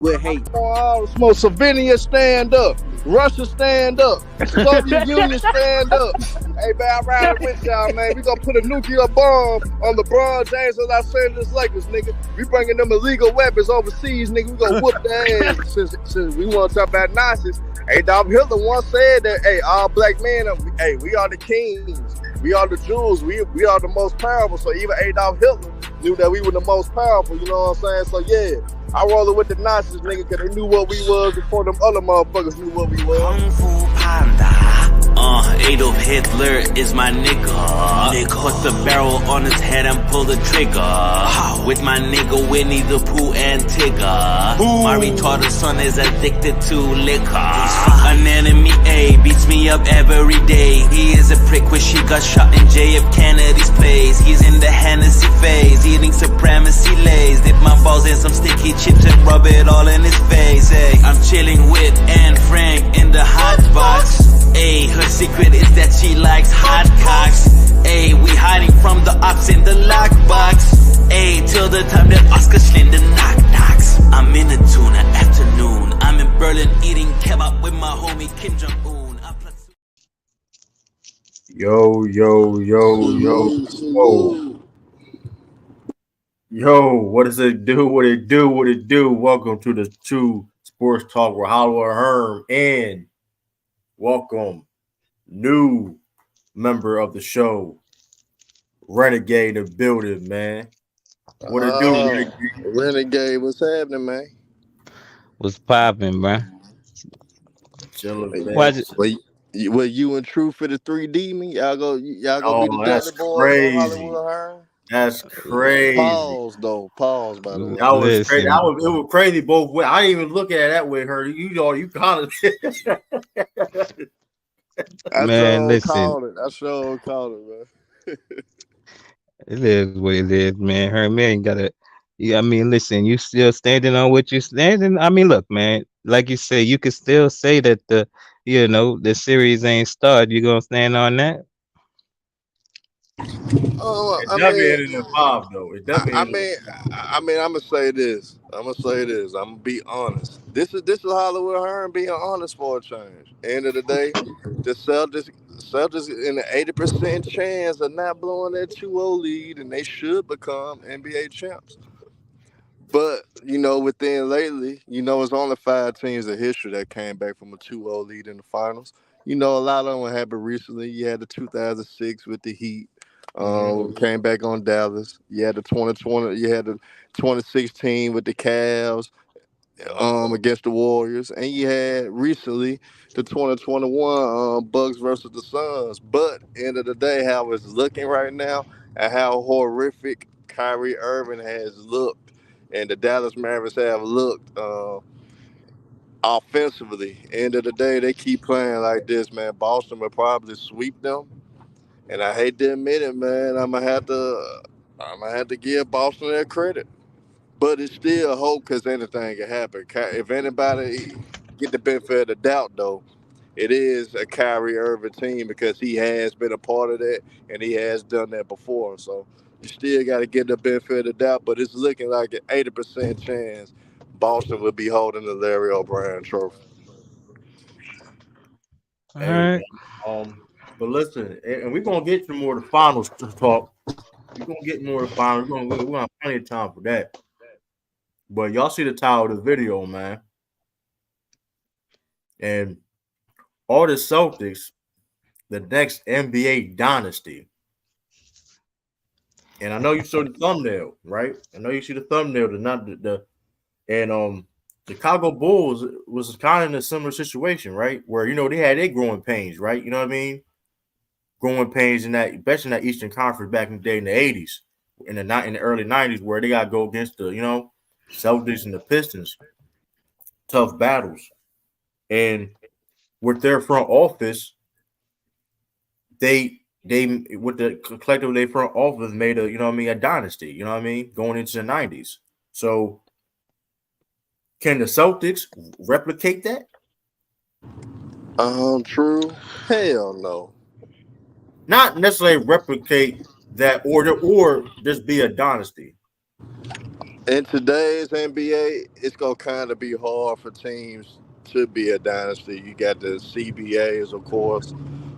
with hate. Smoke Slovenia stand up. Russia stand up. Soviet Union stand up. Hey man, I'm riding with y'all, man. We gonna put a nuclear bomb on LeBron James and Los Angeles Lakers, nigga. We bringing them illegal weapons overseas, nigga. We gonna whoop their ass. Since we want to talk about Nazis, Adolf Hitler once said that, hey, all black men, hey, we are the kings. We are the Jews. We are the most powerful. So even Adolf Hitler knew that we were the most powerful. You know what I'm saying? So yeah. I roll it with the Nazis, nigga, because they knew what we was before them other motherfuckers knew what we was. Kung Fu Panda. Adolf Hitler is my nigga. Put the barrel on his head and pull the trigger. With my nigga Winnie the Pooh and Tigger. My retarded son is addicted to liquor. An enemy A beats me up every day. He is a prick when she got shot in JF Kennedy's place. He's in the Hennessy phase, eating supremacy lays. Dip my balls in some sticky chips and rub it all in his face. Hey, I'm chilling with Anne Frank in the hot box. Hey, her secret is that she likes hot cocks. Hey, we hiding from the ops in the lockbox. Hey, till the time that Oscar Schlinder knocks. I'm in a tuna afternoon. I'm in Berlin eating kebab with my homie Kim Jong-un. Yo. Yo, what does it do? What it do? Welcome to the Tru Sports Talk with Hollywood Herm, and welcome new member of the show, Renegade in the building, man. What it do, Renegade? What's happening, man? What's popping, bro? Chilling, man. Well, you and Tru for the 3D me? Y'all go be the that's Dudley boys crazy. on Hollywood Herm? That's crazy. Pause, by the way. That was crazy. It was crazy both ways. I didn't even look at it that way, her. You kind of. I sure called it, man. It is what it is, man. Her man gotta. Yeah, I mean, listen, you still standing on what you standing. I mean, look, man. Like you say, you could still say that the series ain't started. You gonna stand on that? It definitely ended in 5, though. It definitely. I mean, I'm gonna say this. I'm gonna be honest. This is Hollywood Herm being honest for a change. End of the day, the Celtics in an 80% chance of not blowing that 2-0 lead, and they should become NBA champs. But within lately, it's only 5 teams in history that came back from a 2-0 lead in the finals. A lot of them happened recently. You had the 2006 with the Heat. Came back on Dallas. You had the 2020. You had the 2016 with the Cavs against the Warriors, and you had recently the 2021 Bucks versus the Suns. But end of the day, how it's looking right now, and how horrific Kyrie Irving has looked, and the Dallas Mavericks have looked offensively. End of the day, they keep playing like this, man. Boston will probably sweep them. And I hate to admit it, man. I'm gonna have to give Boston their credit, but it's still hope because anything can happen. If anybody get the benefit of the doubt, though, it is a Kyrie Irving team because he has been a part of that and he has done that before. So you still got to get the benefit of the doubt, but it's looking like an 80% chance Boston will be holding the Larry O'Brien trophy. All right. But listen, and we're gonna get to more of the finals to talk. We're gonna get more of the finals. We're gonna have plenty of time for that. But y'all see the title of the video, man. And all the Celtics, the next NBA Dynasty. And I know you saw the thumbnail, right? I know you see the thumbnail, Chicago Bulls was kind of in a similar situation, right? Where they had their growing pains, right? You know what I mean? Growing pains in that, especially in that Eastern Conference back in the day in the 80s, in the early 90s, where they got to go against the Celtics and the Pistons, tough battles, and with their front office, they with the collective of their front office made a dynasty, going into the 90s. So can the Celtics replicate that? True. Hell no. Not necessarily replicate that or just be a dynasty. In today's NBA, it's gonna kind of be hard for teams to be a dynasty. You got the CBAs, of course,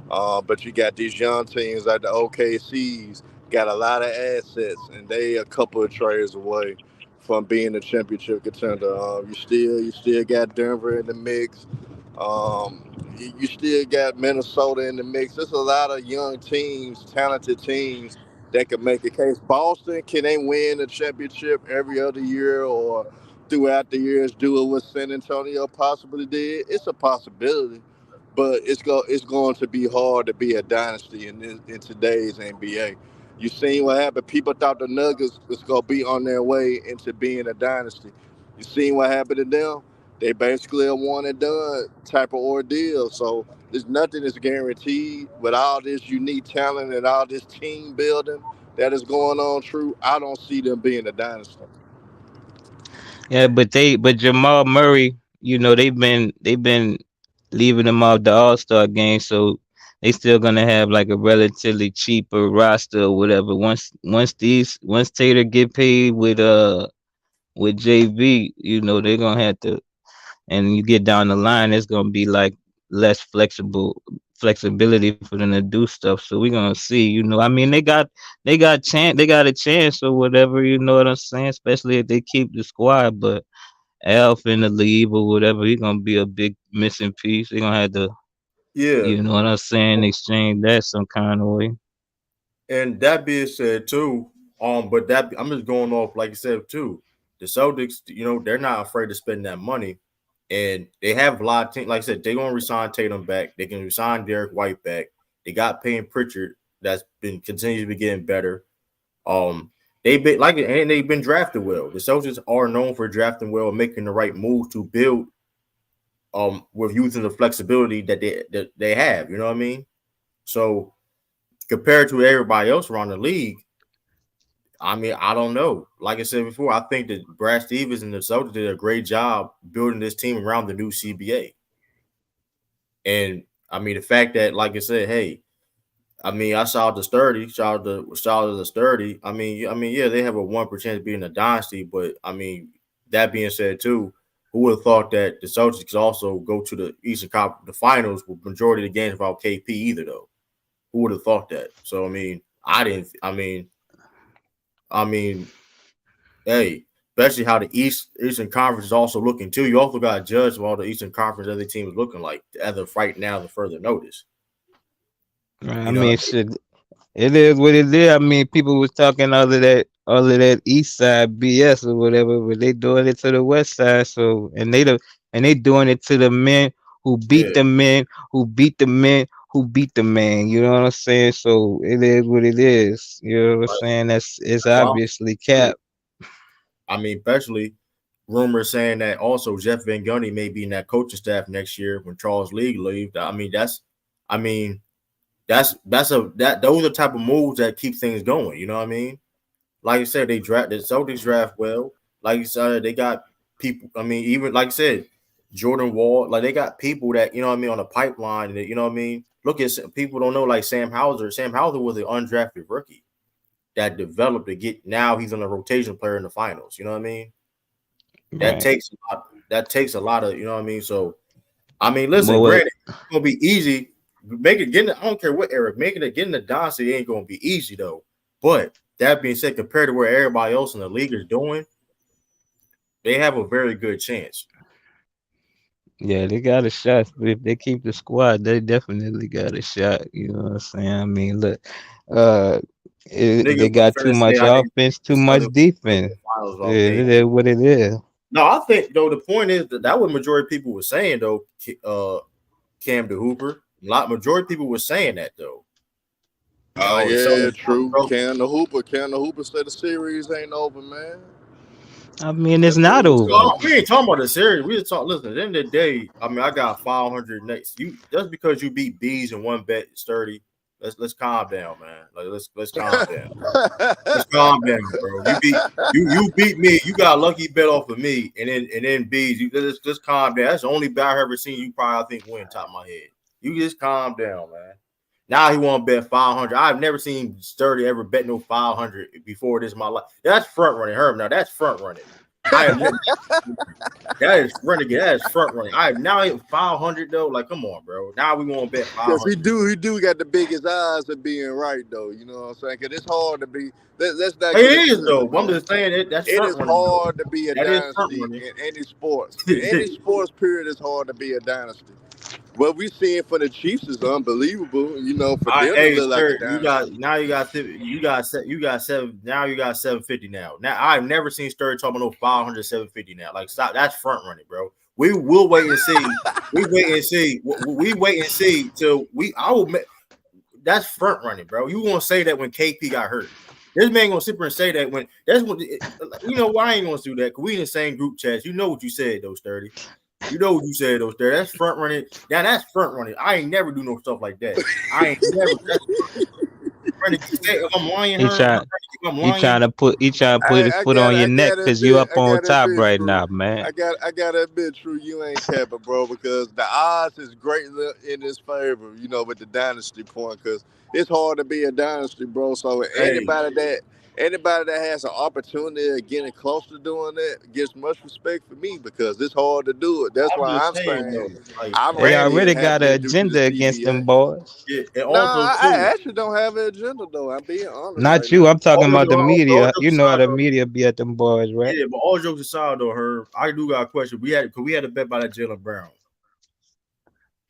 but you got these young teams like the OKCs, got a lot of assets, and they a couple of trades away from being a championship contender. You still got Denver in the mix. You still got Minnesota in the mix. There's a lot of young teams, talented teams that could make a case. Boston, can they win a championship every other year or throughout the years? Do it what San Antonio possibly did. It's a possibility, but it's going to be hard to be a dynasty in today's NBA. You seen what happened. People thought the Nuggets was going to be on their way into being a dynasty. You seen what happened to them? They basically a one and done type of ordeal. So there's nothing that's guaranteed. With all this unique talent and all this team building that is going on, True, I don't see them being a dynasty. Yeah, but Jamal Murray, they've been leaving him off the All Star game, so they still gonna have like a relatively cheaper roster or whatever. Once Tater get paid with JV, they're gonna have to, and you get down the line, it's gonna be like less flexibility for them to do stuff. So we're gonna see. I mean, they got a chance or whatever. You know what I'm saying? Especially if they keep the squad, but Alf in the leave or whatever, he's gonna be a big missing piece. They're gonna have to, Yeah. you know what I'm saying, exchange that some kind of way. And that being said, too, but that I'm just going off, like you said, too. The Celtics, they're not afraid to spend that money. And they have a lot of teams. Like I said, they're gonna resign Tatum back. They can resign Derek White back. They got Payne Pritchard that's been continues to be getting better. They've been and they've been drafted well. The Celtics are known for drafting well and making the right move to build with using the flexibility that they have. You know what I mean? So compared to everybody else around the league, I mean, I don't know. Like I said before, I think that Brad Stevens and the Celtics did a great job building this team around the new CBA. And I mean, the fact that, like I said, hey, I mean, I saw the sturdy, shout out to the sturdy. I mean, yeah, they have a 1% being a dynasty, but I mean, that being said, too, who would have thought that the Celtics could also go to the Eastern Conference, the finals with majority of the games without KP either, though? Who would have thought that? So I mean, I didn't. I mean, hey, especially how the Eastern Conference is also looking too. You also got to judge what all the Eastern Conference other teams looking like as of right now, the further notice. I You know, mean, shit, it is what it is. I mean, people was talking all of that East Side BS or whatever, but they doing it to the West Side. So, and they doing it to the men who beat yeah, the men who beat the men who beat the man. You know what I'm saying? So it is what it is. You know what I'm right. saying? It's Well, obviously cap. I mean, especially rumors saying that also Jeff Van Gundy may be in that coaching staff next year when Charles Lee leaves. I mean, those are the type of moves that keep things going. You know what I mean? Like you said, the Celtics draft well. Like you said, they got people. I mean, even like I said, Jordan Wall. Like they got people that you know what I mean on the pipeline. That you know what I mean. Look at people don't know like Sam Hauser. Sam Hauser was an undrafted rookie that developed to get. Now he's on a rotation player in the finals. You know what I mean. That Right. takes a lot. That takes a lot of you know what I mean. So I mean, listen. But what? Granted, it's gonna be easy. I don't care what era. Getting the Dynasty ain't gonna be easy though. But that being said, compared to where everybody else in the league is doing, they have a very good chance. Yeah, they got a shot. If they keep the squad, they definitely got a shot. You know what I'm saying? I mean, look, uh, Niggas they was got too finna say much I need offense, the too much Celtics to make the defense. finals Yeah, without it KP. is what it is. No, I think though the point is that what majority of people were saying though. Cam to Hooper, majority of people were saying that though. Oh Oh, the yeah, Celtics not true. broke. Can the Hooper say the series ain't over, man? I mean, it's That's what not he was over. saying. We ain't talking about the series. We just talking. Listen, at the end of the day, I mean, I got 500 next. You just because you beat bees in one bet, sturdy. Let's calm down, man. Like let's calm down. Let's calm down, bro. You beat me. You got a lucky bet off of me, and then bees. You just calm down. That's the only bet I ever seen you probably I think win top of my head. You just calm down, man. Now he want to bet 500. I've never seen Sturdy ever bet no 500 before this in my life. That's front running, Herm. Now that's front running. I have never. That is renegade. That is front running. I have now hit 500 though. Like, come on, bro. Now we want to bet 500. Because he do got the biggest odds of being right though. You know what I'm saying? Because it's hard to be. Let's not. It is though. I'm just saying it. That's it front is running, hard though. to be a That is front dynasty running. in any sports. In any sports period, it's hard to be a dynasty. What we seeing for the Chiefs is unbelievable. You know, for them to look like a dynasty. You got 7. Now you got 750 now. Now I've never seen Sturdy talking about no 500, 750 now. Like, stop. That's front running, bro. We will wait and see. We wait and see till I will. That's front running, bro. You gonna say that when KP got hurt? This man gonna sit there and say that when that's what you know. Why I ain't gonna do that? Cause we in the same group chats. You know what you said, though, Sturdy. You know what you said, though, Sturdy. That's front running. Now that's front running. I ain't never do no stuff like that. I ain't never. If I'm lying, He trying to put his foot on your neck because you up on top right now, man. I gotta admit, Tru, you ain't capping, bro, because the odds is greatly in his favor. You know, with the dynasty point, because it's hard to be a dynasty, bro. So anybody that has an opportunity of getting close to doing that gets much respect for me because it's hard to do it. That's why I'm saying they already got an agenda against them boys. Yeah, and no, also I actually don't have an agenda though. I'm being honest. Not right you. now. I'm talking about the media. all You know how the aside, media be at them boys, right? Yeah, but all jokes aside, though, Herb, I do got a question. We had a bet by that Jaylen Brown.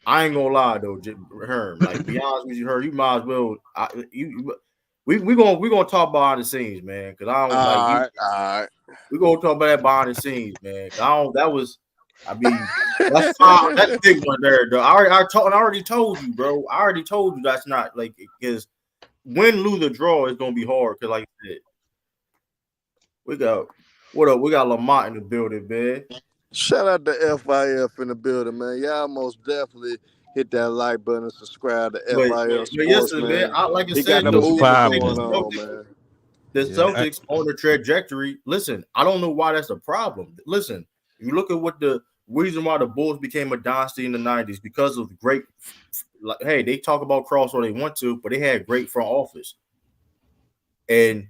I ain't gonna lie though, Herb. Like, be honest with you, Herb, you might as well. We gonna talk behind the scenes, man. Because I don't all right. We gonna talk about that behind the scenes, man. That was. I mean, that's big one there, though. I already told you, bro. I already told you that's not like because win, lose, or draw is gonna be hard. Because like I said, we got what up? We got Lamont in the building, man. Shout out to FYF in the building, man. Y'all most definitely hit that like button and subscribe to FYF Sports, man. Like I He said, got the movement going on, man. The Celtics on the trajectory. Listen, I don't know why that's a problem. Listen, you look at what the reason why the Bulls became a dynasty in the 90s because of great. Like, hey, they talk about crossover they want to, but they had great front office. And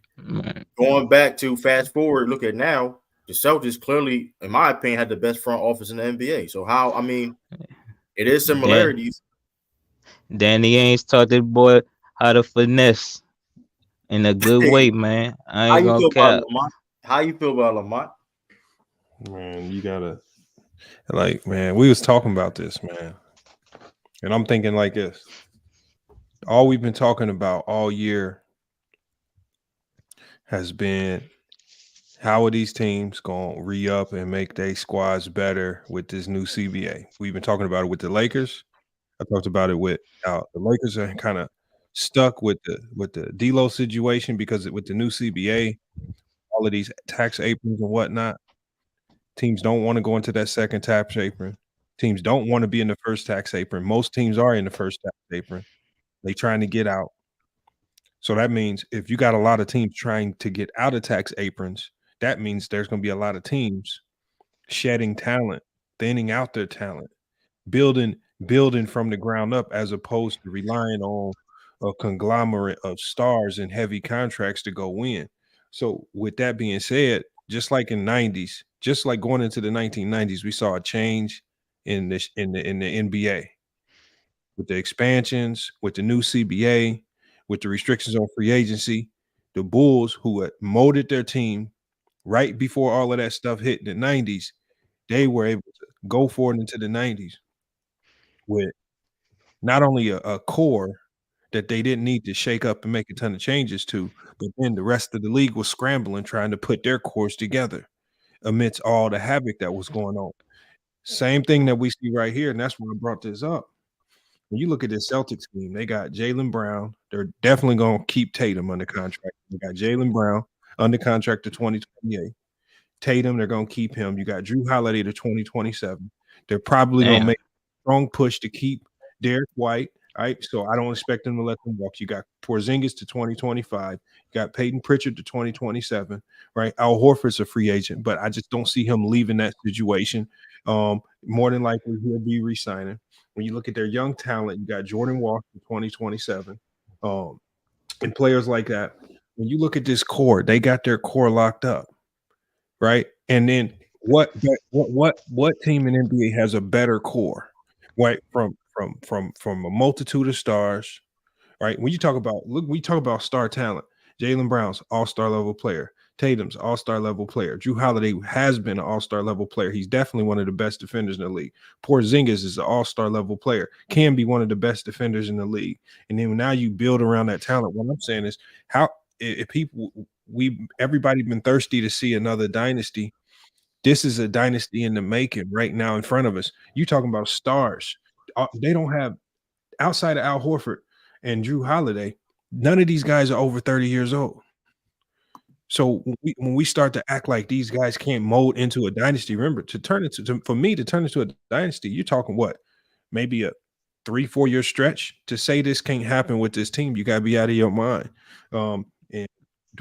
going back to fast forward, look at now, the Celtics clearly, in my opinion, had the best front office in the NBA. So it is similarities. Danny Ainge taught that boy how to finesse in a good way, man. I ain't gonna cap. How you feel about Lamont? Man, you gotta man, we was talking about this, man. And I'm thinking like this. All we've been talking about all year has been how are these teams going to re-up and make their squads better with this new CBA? We've been talking about it with the Lakers. I talked about it with the Lakers are kind of stuck with the D-Lo situation because with the new CBA, all of these tax aprons and whatnot, teams don't want to go into that second tax apron. Teams don't want to be in the first tax apron. Most teams are in the first tax apron. They trying to get out. So that means if you got a lot of teams trying to get out of tax aprons, that means there's going to be a lot of teams shedding talent, thinning out their talent, building from the ground up as opposed to relying on a conglomerate of stars and heavy contracts to go win. So with that being said, just like in 90s, just like going into the 1990s, we saw a change in the NBA with the expansions, with the new CBA, with the restrictions on free agency. The Bulls, who had molded their team right before all of that stuff hit in the 90s, they were able to go forward into the 90s with not only a core that they didn't need to shake up and make a ton of changes to, but then the rest of the league was scrambling, trying to put their cores together amidst all the havoc that was going on. Same thing that we see right here, and that's why I brought this up. When you look at this Celtics team, they got Jaylen Brown. They're definitely going to keep Tatum under contract. They got Jaylen Brown under contract to 2028. Tatum, they're going to keep him. You got Jrue Holiday to 2027. They're probably going to make a strong push to keep Derek White. Right, so I don't expect them to let them walk. You got Porzingis to 2025. You got Peyton Pritchard to 2027. Right, Al Horford's a free agent, but I just don't see him leaving that situation. More than likely, he'll be re-signing. when you look at their young talent, you got Jordan Walker in 2027, and players like that. When you look at this core, they got their core locked up, right? And then what team in NBA has a better core, right? From a multitude of stars, right? When you talk about we talk about star talent. Jaylen Brown's all-star level player. Tatum's all-star level player. Jrue Holiday has been an all-star level player. He's definitely one of the best defenders in the league. Porzingis is an all-star level player. Can be one of the best defenders in the league. And then now you build around that talent. What I'm saying is how if people everybody been thirsty to see another dynasty. This is a dynasty in the making right now in front of us. You talking about stars. They don't have outside of Al Horford and Jrue Holiday, none of these guys are over 30 years old. So when we start to act like these guys can't mold into a dynasty, remember for me to turn into a dynasty, you're talking what? Maybe a 3-4 year stretch to say this can't happen with this team. You got to be out of your mind. And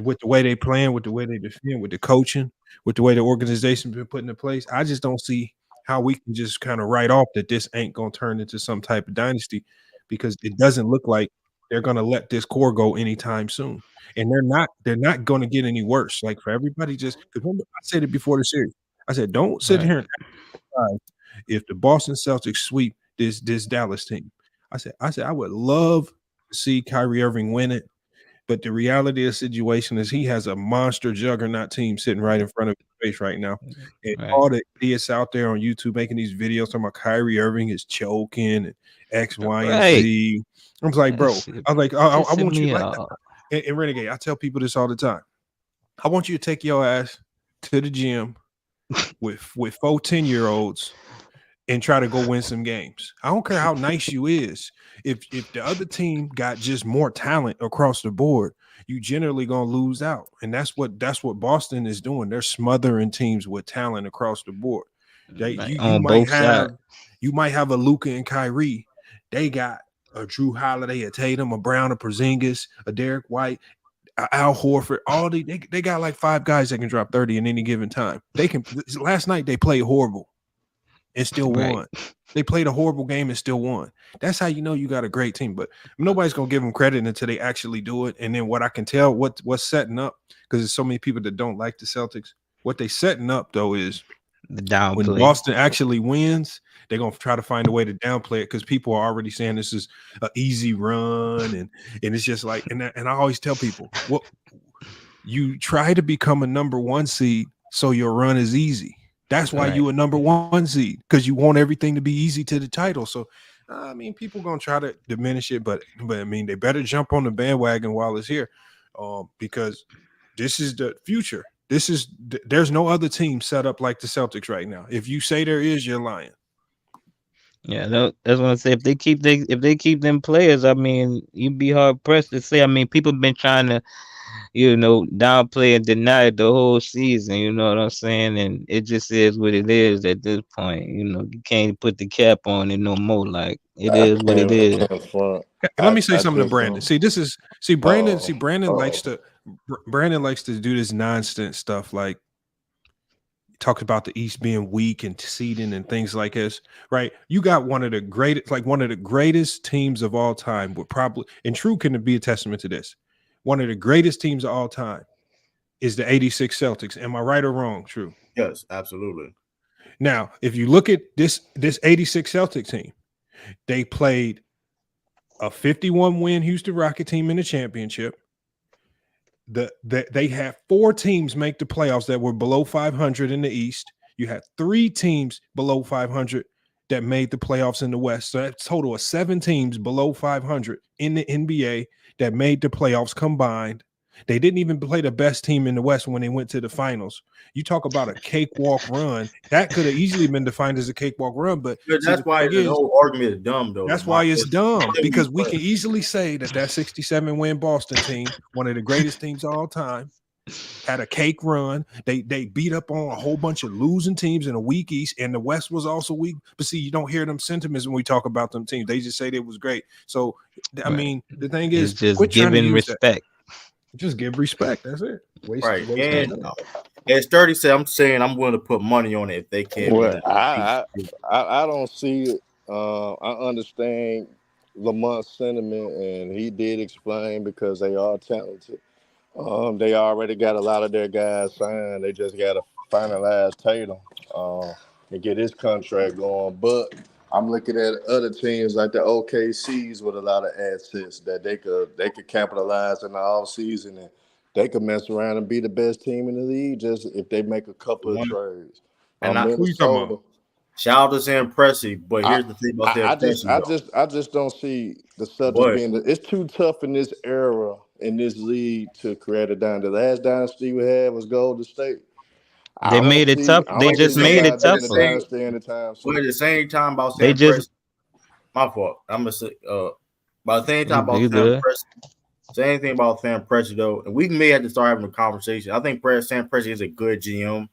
with the way they playing, with the way they defend, with the coaching, with the way the organization's been put into place, I just don't see how we can just kind of write off that this ain't going to turn into some type of dynasty, because it doesn't look like they're going to let this core go anytime soon. And they're not going to get any worse. Like, for everybody, just because remember, I said it before the series. I said, don't sit here and act if the Boston Celtics sweep this Dallas team. I said I would love to see Kyrie Irving win it. But the reality of the situation is he has a monster juggernaut team sitting right in front of his face right now. And all the idiots out there on YouTube making these videos talking about Kyrie Irving is choking and X, Y, and Z. I was like, bro, I want you like that. And Renegade, I tell people this all the time. I want you to take your ass to the gym with 4 10-year-olds and try to go win some games. I don't care how nice you is. If the other team got just more talent across the board, you generally gonna lose out. And that's what Boston is doing. They're smothering teams with talent across the board. You might have a Luka and Kyrie. They got a Jrue Holiday, a Tatum, a Brown, a Porzingis, a Derek White, a Al Horford. They got like 5 guys that can drop 30 in any given time. Last night they played horrible and still won. They played a horrible game and still won. That's how you know you got a great team. But nobody's gonna give them credit until they actually do it. And then what I can tell, what's setting up, because there's so many people that don't like the Celtics. What they setting up though is when Boston actually wins, they're gonna try to find a way to downplay it, because people are already saying this is an easy run, and it's just like, and I always tell people, what you try to become a number 1 seed so your run is easy. That's why you a number 1 seed, because you want everything to be easy to the title. So, I mean, people gonna try to diminish it, but I mean, they better jump on the bandwagon while it's here, because this is the future. There's no other team set up like the Celtics right now. If you say there is, you're lying. Yeah, that's what I say. If they keep them players, I mean, you'd be hard pressed to say. I mean, people have been trying to, downplay and deny it the whole season. You know what I'm saying? And it just is what it is at this point. You can't put the cap on it no more. Like, it is what it is. Let me say something to Brandon. Brandon likes to do this nonsense stuff, like talks about the East being weak and seeding and things like this, right? You got one of the greatest teams of all time, would probably, and Tru can be a testament to this. One of the greatest teams of all time is the 86 Celtics. Am I right or wrong, Tru? Yes, absolutely. Now, if you look at this 86 Celtics team, they played a 51-win Houston Rocket team in the championship. They had 4 teams make the playoffs that were below 500 in the East. You had 3 teams below 500 that made the playoffs in the West. So that's a total of 7 teams below 500 in the NBA that made the playoffs combined. They didn't even play the best team in the West when they went to the finals. You talk about a cakewalk run. That could have easily been defined as a cakewalk run, but that's why the whole argument is dumb, though. That's why it's dumb, because we can easily say that 67-win Boston team, one of the greatest teams of all time, had a cake run. They beat up on a whole bunch of losing teams in a weak East, and the West was also weak. But see, you don't hear them sentiments when we talk about them teams. They just say they was great. So, I mean, the thing is, it's just giving respect. Just give respect. That's it. And as Sturdy said, I'm saying I'm willing to put money on it if they can. Well, I don't see it I understand Lamont's sentiment, and he did explain because they are talented. They already got a lot of their guys signed. They just got to finalize Tatum and get his contract going. But I'm looking at other teams like the OKCs with a lot of assets that they could capitalize in the offseason, and they could mess around and be the best team in the league just if they make a couple of trades. And Who you talking Minnesota. about? shout out to Sam Presti, but I, here's the thing about I, Sam I just, Presti, I though. just, I just don't see the Celtics But being. It's too tough in this era in this league to create a dynasty. The last dynasty we had was Golden State. They made it tough. I They don't see just made it nobody doing a tougher. dynasty anytime at soon. the same time about They Sam just Presti, my fault. I'm gonna say by the same time about you Sam good. Presti. Same thing about Sam Presti though, and we may have to start having a conversation. I think Sam Presti is a good GM,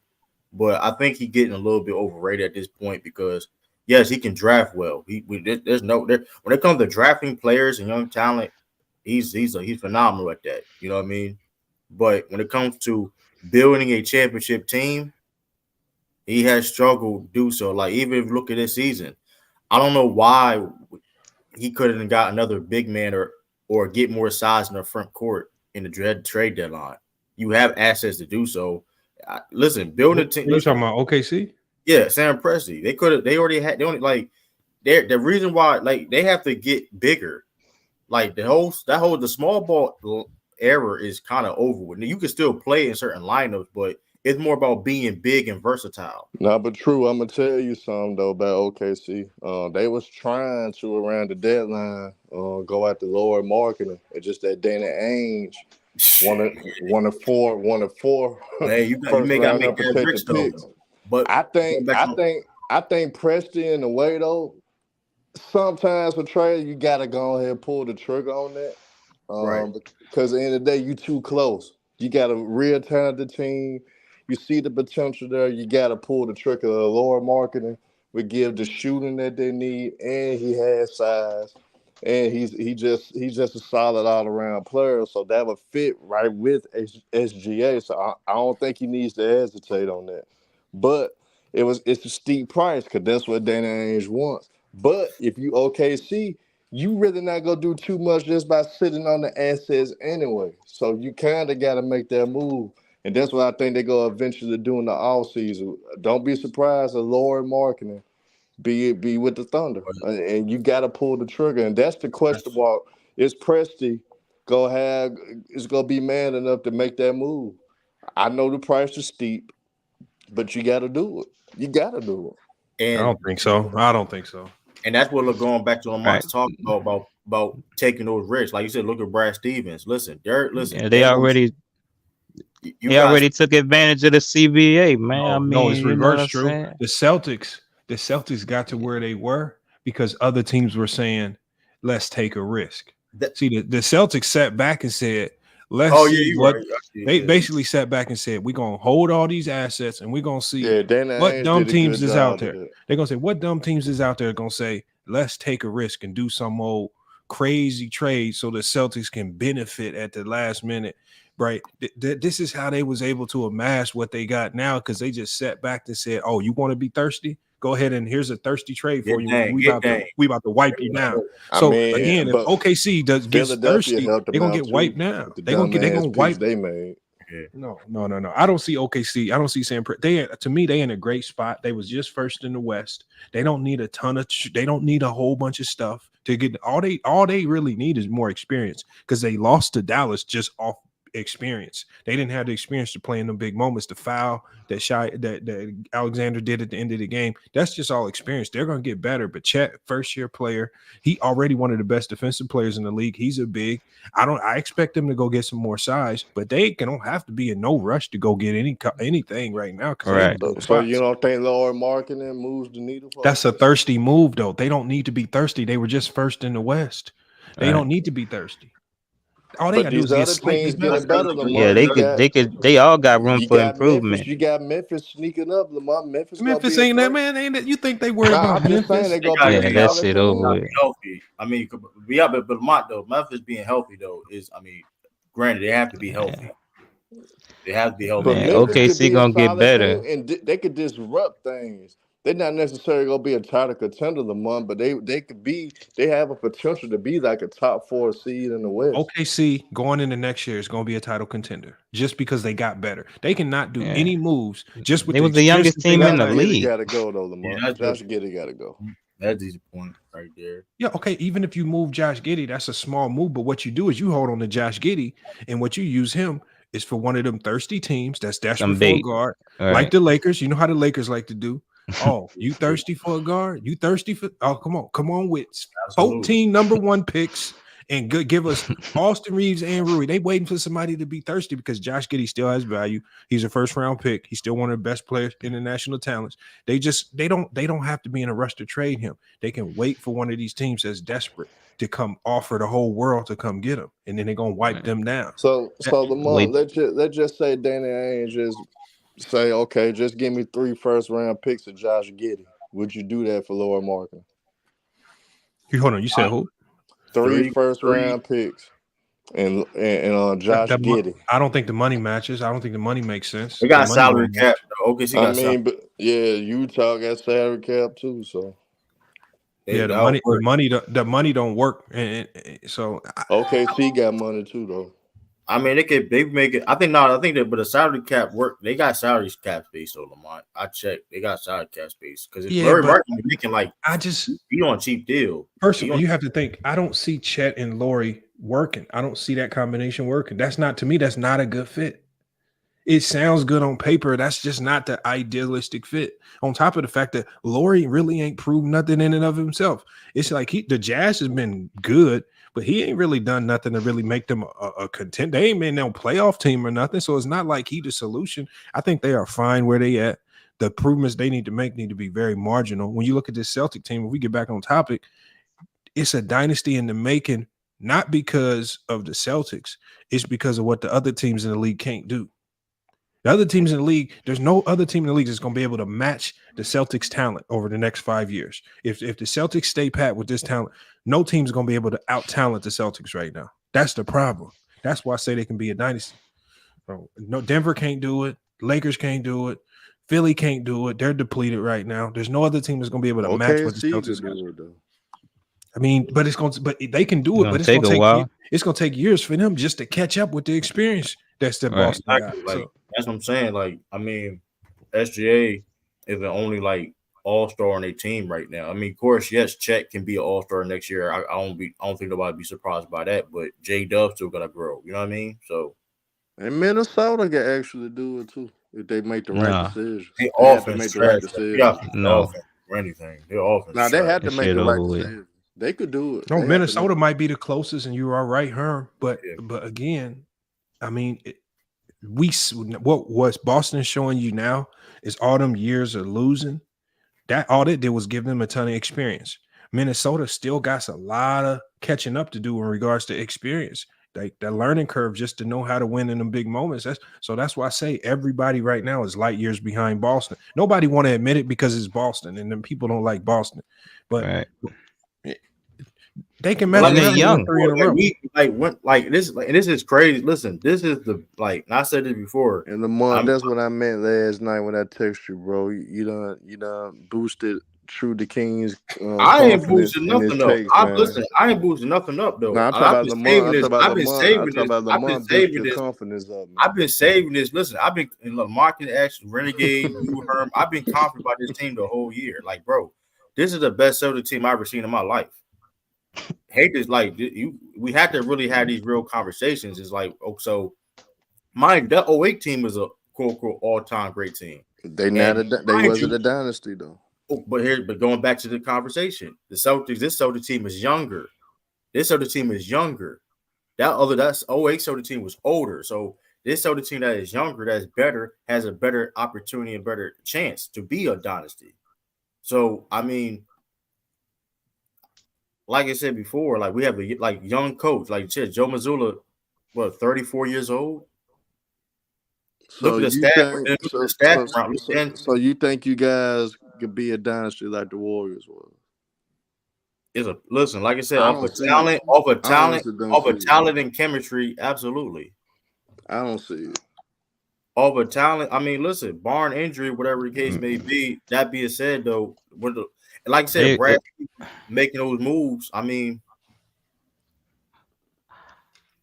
but I think he's getting a little bit overrated at this point because yes, he can draft well. There's no there when it comes to drafting players and young talent, he's phenomenal at that. You know what I mean? But when it comes to building a championship team, he has struggled to do so. Like even if you look at this season, I don't know why he couldn't have got another big man or get more size in the front court in the trade deadline. You have assets to do so. Listen, building a team. Who you talking about? OKC? Yeah, Sam Presti. They could have. They already had. They only like. The reason why like they have to get bigger. Like the small ball era is kind of over with. Now, you can still play in certain lineups, but it's more about being big and versatile. No, but true. I'm gonna tell you something though about OKC. They was trying to around the deadline go after lower marketing. It's just that Danny Ainge wanted four Hey, you first may gotta round make that rich unprotected though. picks. But I think Preston in the way though. Sometimes for trade, you gotta go ahead and pull the trigger on that. Right. Because at the end of the day, you too close. You got a real talented team. You see the potential there. You gotta pull the trigger. The lower marketing would give the shooting that they need, and he has size, and he's just a solid all around player. So that would fit right with SGA. So I don't think he needs to hesitate on that. But it's a steep price because that's what Danny Ainge wants. But if you OKC, you really not gonna do too much just by sitting on the assets anyway. So you kind of got to make that move, and that's what I think they're gonna eventually do in the off season. Don't be surprised if lower marketing be with the Thunder, and you got to pull the trigger. And that's the question mark: is Presti gonna be man enough to make that move? I know the price is steep, but you got to do it. You got to do it. And I don't think so. I don't think so. And that's what going back to Lamont's Right. talking about taking those risks. Like you said, look at Brad Stevens. Listen, Yeah, they already you they guys already took advantage of the CBA, man. I No, it's mean, you know what I'm reverse, True. saying? The Celtics got to where they were because other teams were saying, "Let's take a risk." See, the Celtics sat back and said, "Let's see what." right. They basically sat back and said, "We're gonna hold all these assets and we're gonna see Yeah, Danny what Ainge dumb did a teams good is out job of there." that. They're gonna say, "What dumb teams is out there?" Gonna say, "Let's take a risk and do some old crazy trade so the Celtics can benefit at the last minute." Right. This is how they was able to amass what they got now because they just sat back and said, "Oh, you want to be thirsty? Go ahead and here's a thirsty trade for you. We about to wipe you down." So again, if but OKC gets Philadelphia thirsty, helped them they're gonna out get too wiped down. with the They're gonna dumbass wipe. picks they made. No. I don't see OKC. I don't see Sam. To me, they in a great spot. They was just first in the West. They don't need a ton of. They don't need a whole bunch of stuff to get. All they really need is more experience because they lost to Dallas just off experience. They didn't have the experience to play in the big moments. The foul that Alexander did at the end of the game. That's just all experience. They're gonna get better. But Chet, first year player, he already one of the best defensive players in the league. He's a big. I expect them to go get some more size, but they don't have to be in no rush to go get anything right now. Right. So you don't think lower marketing moves the needle for That's a thirsty move, though. They don't need to be thirsty. They were just first in the West. They don't need to be thirsty. All they gotta do is get slightly better. Yeah, they all got room for improvement. You got Memphis sneaking up, Lamar. Memphis ain't that man. Ain't that, you think they worry about I'm just Memphis? saying they gonna be that shit over with. healthy. I mean, but Lamont though, Memphis being healthy though is, I mean, granted they have to be healthy. They have to be healthy. But Man, Memphis OKC could be a gonna get solid better. team, and they could disrupt things. they're not necessarily gonna be a title contender, Lamont, but they have a potential to be like a top 4 seed in the West. OKC going into next year is going to be a title contender just because they got better. They cannot do any moves just with They the was the youngest team in the Josh Giddey league. gotta go though, Lamont. Yeah, Josh Giddey gotta go. That's easy point right there. Yeah, okay. Even if you move Josh Giddey, that's a small move. But what you do is you hold on to Josh Giddey, and what you use him is for one of them thirsty teams that's desperate for a guard, like the Lakers. You know how the Lakers like to do. Oh, you thirsty for a guard? You thirsty for? Oh, come on with 14 number 1 picks and give us Austin Reeves and Rui. They waiting for somebody to be thirsty because Josh Giddey still has value. He's a first round pick. He's still one of the best players, international talents. They don't have to be in a rush to trade him. They can wait for one of these teams that's desperate to come offer the whole world to come get him, and then they're gonna wipe them down. So Lamont, let's just say Danny Ainge just say, okay, just give me 3 first-round picks of Josh Giddey. Would you do that for Lauri Markkanen? Hold on, you said who? 3 first-round picks and Josh Giddey. I don't think the money matches. I don't think the money makes sense. They got salary cap. But Utah got salary cap too. So yeah, the money don't work, and so OKC got money too though. I mean, they make it. I think that, but the salary cap work. They got salary cap space, though, Lamont. I checked. They got salary cap space because it's Lauri Markkanen making be on a cheap deal. First of all, you have to think. I don't see Chet and Lauri working. I don't see that combination working. That's not a good fit. It sounds good on paper. That's just not the idealistic fit. On top of the fact that Lauri really ain't proved nothing in and of himself. It's like the Jazz has been good, but he ain't really done nothing to really make them a contender. They ain't been no playoff team or nothing. So it's not like he the solution. I think they are fine where they at. The improvements they need to make need to be very marginal. When you look at this Celtic team, if we get back on topic, it's a dynasty in the making, not because of the Celtics. It's because of what the other teams in the league can't do. The other teams in the league, there's no other team in the league that's going to be able to match the Celtics' talent over the next 5 years. If the Celtics stay pat with this talent, no team's going to be able to out-talent the Celtics right now. That's the problem. That's why I say they can be a dynasty. No, Denver can't do it. Lakers can't do it. Philly can't do it. They're depleted right now. There's no other team that's going to be able to match what the Celtics do. I mean, but they can do it, but it's going to take years for them just to catch up with the experience that's the Boston got. That's what I'm saying. Like, I mean, SGA is the only all-star on their team right now. I mean, of course, yes, Chet can be an all-star next year. I don't think nobody be surprised by that. But J-Dub still gotta grow. You know what I mean? So, and Minnesota can actually do it too if they make the right decisions. They have to make the right decisions. Or anything. Their offense. Now they have to make the right decisions. They could do it. No, Minnesota might be the closest, and you are right, Herm. But again, I mean. What was Boston showing you now is all them years of losing. That all it did was give them a ton of experience. Minnesota still got a lot of catching up to do in regards to experience. Like that learning curve just to know how to win in them big moments. That's why I say everybody right now is light years behind Boston. Nobody want to admit it because it's Boston, and then people don't like Boston. But they can mess they're young. This is crazy. Listen, this is I said this before. And that's what I meant last night when I texted you, bro. You done boosted Tru the King's. I ain't boosting nothing up. I ain't boosting nothing up though. No, I've been saving this. Listen, I've been in market action, Renegade, Jrue Herm. I've been confident about this team the whole year. Like, bro, this is the best Celtics team I've ever seen in my life. Hate this, we had to really have these real conversations. It's like, that 08 team was a quote unquote all-time great team. They wasn't a dynasty though. But going back to the conversation, this Celtics team is younger. That's 08 Celtics team was older. So this Celtics team that is younger, that's better, has a better opportunity and better chance to be a dynasty. So I mean, like I said before, we have a young coach, like you said, Joe Mazzulla, 34 years old. So you think you guys could be a dynasty like the Warriors were? Listen, like I said, off of talent and chemistry, absolutely. I don't see it. over talent. I mean, listen, barring injury, whatever the case may be. That being said, though, like I said, Brad making those moves. I mean,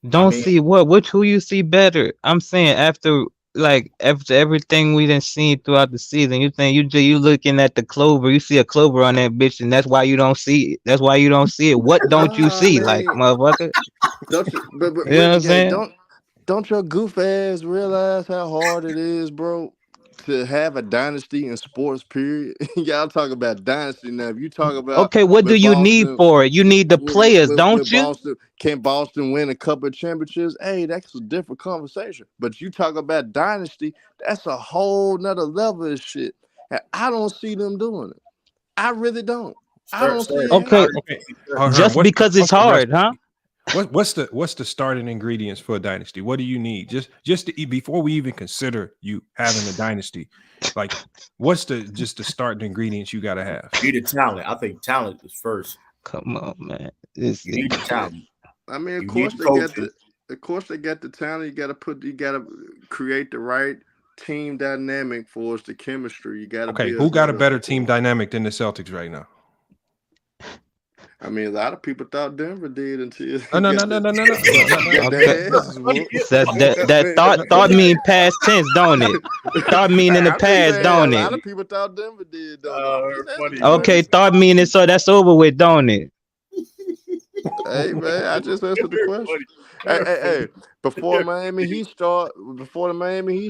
don't see which who you see better. I'm saying after everything we done seen throughout the season, you think you looking at the clover, you see a clover on that bitch, and that's why you don't see it. That's why you don't see it. What don't you see, like motherfucker? Don't you? But You know what I'm saying? don't your goof ass realize how hard it is, bro, to have a dynasty in sports? Period. Y'all talk about dynasty now. If you talk about Okay, what do with you need Boston, for it? You need the players, don't with you? Boston, can Boston win a couple of championships? Hey, that's a different conversation. But you talk about dynasty, that's a whole nother level of shit. And I don't see them doing it. I really don't. I don't see it. Okay, just because it's hard, huh? What's the starting ingredients for a dynasty? What do you need just to eat before we even consider you having a dynasty? Like, what's the starting ingredients you got to have? You need the talent. I think talent is first. Come on, man. You need the talent. I mean, of course they got the talent. You got to create the right team dynamic for us, the chemistry. You got to. Okay, who got a better team dynamic than the Celtics right now? I mean, a lot of people thought Denver did until no. That thought mean past tense, don't it? Thought mean in the past, don't it? A lot of people thought Denver did, okay, thought meaning so that's over with, don't it? Hey man, I just answered the question. Hey, before the Miami Heat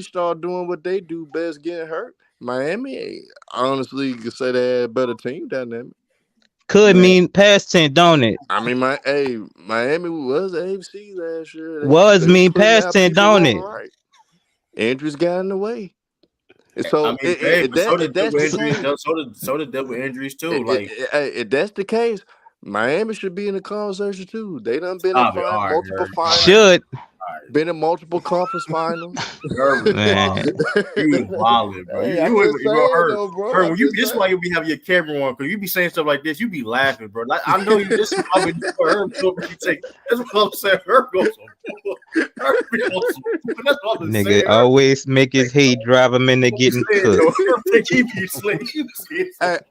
start doing what they do best, getting hurt, Miami, honestly, you could say they had a better team dynamic. Could mean past tense, don't it? I mean, Miami was AFC last year. They mean past tense, don't it? Right. Injuries got in the way. So, I mean, so did double injuries too. If that's the case, Miami should be in the conversation too. They done been in multiple finals. Should. Been in multiple conference finals. Man, you was wilding, bro. This is why you be having your camera on, because you be saying stuff like this. You be laughing, bro. Like, I know you. This is probably Herb. That's what I'm saying. Herb goes on. Nigga always make his hate drive him into getting cooked.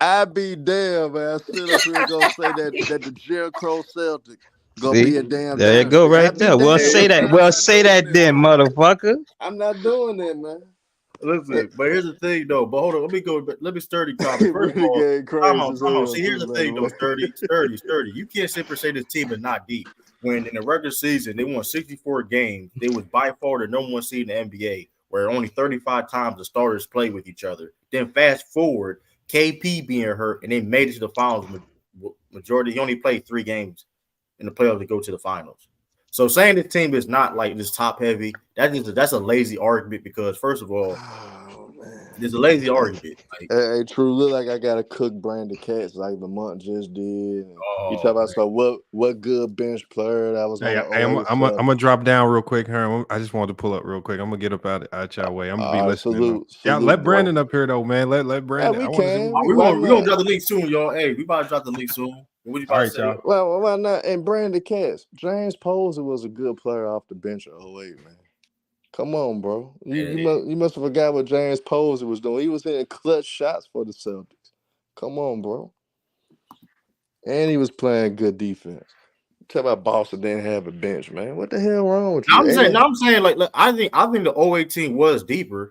I be damn, man. I sit up here gonna say that the Jrue Celtics gonna be a damn. There you go, right there. Well, say that. Well, say that then, motherfucker. I'm not doing that, man. Listen, but here's the thing, though. But hold on, let me sturdy comment. First of all, come on. See, here's the thing, though. Sturdy. You can't simply say this team is not deep. When in the regular season they won 64 games, they was by far the number one seed in the NBA, where only 35 times the starters played with each other. Then fast forward, KP being hurt, and they made it to the finals. Majority, he only played 3 games in the playoffs to go to the finals. So saying the team is not like this top heavy, that's a lazy argument, because first of all, there's a lazy argument. Hey, True, look like I got to cook Brandon Katz like Lamont just did. You talk about what good bench player that was. I'm gonna drop down real quick, Herm. I just wanted to pull up real quick. I'm gonna get up out y'all way. I'm gonna be listening. Let Brandon up here though, man. Let Brandon. Yeah, we can. We're gonna drop the link soon, y'all. Hey, we about to drop the link soon. What you about to say? Y'all? Well, why not? And Brandon Katz, James Posey was a good player off the bench of 08, man. Come on, bro. You must have forgot what James Posey was doing. He was hitting clutch shots for the Celtics. Come on, bro. And he was playing good defense. Tell about Boston didn't have a bench, man. What the hell wrong with you? I'm saying, like, look, I think the 08 team was deeper,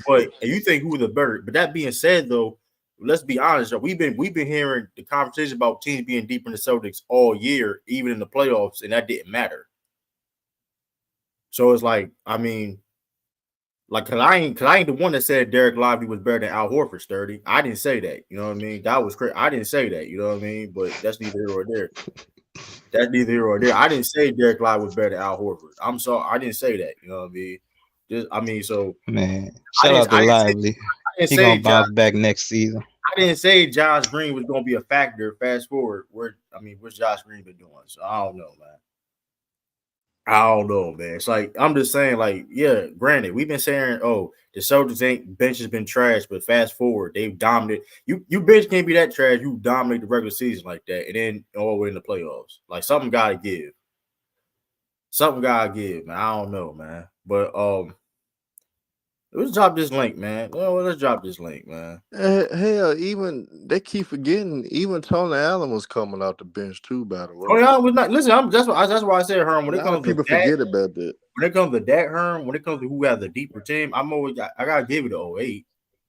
but you think who was the better? But that being said, though, let's be honest. We've been hearing the conversation about teams being deeper in the Celtics all year, even in the playoffs, and that didn't matter. So it's like, I mean, like, cause I ain't the one that said Derek Lively was better than Al Horford, Sturdy. I didn't say that. You know what I mean? That was crazy. I didn't say that. You know what I mean? But that's neither here or there. That's neither here or there. I didn't say Derek Lively was better than Al Horford. I'm sorry. I didn't say that. You know what I mean? So man, shout out to Lively. He's gonna bounce back next season. I didn't say Josh Green was gonna be a factor. Fast forward, what's Josh Green been doing? So I don't know, man. I don't know, man. It's like, I'm just saying, like, yeah, granted, we've been saying, oh, the Celtics bench has been trash, but fast forward, they've dominated. You bench can't be that trash. You dominate the regular season like that, and then all the way in the playoffs. Like, something gotta give. Something gotta give, man. I don't know, man. But Let's drop this link, man. Well, let's drop this link, man. Hell, even they keep forgetting. Even Tony Allen was coming off the bench too. By the way, Tony Allen was not. Listen, that's why I said Herm. When a it lot comes of to people that, forget about that. when it comes to that Herm, when it comes to who has the deeper team, I gotta give it to 08.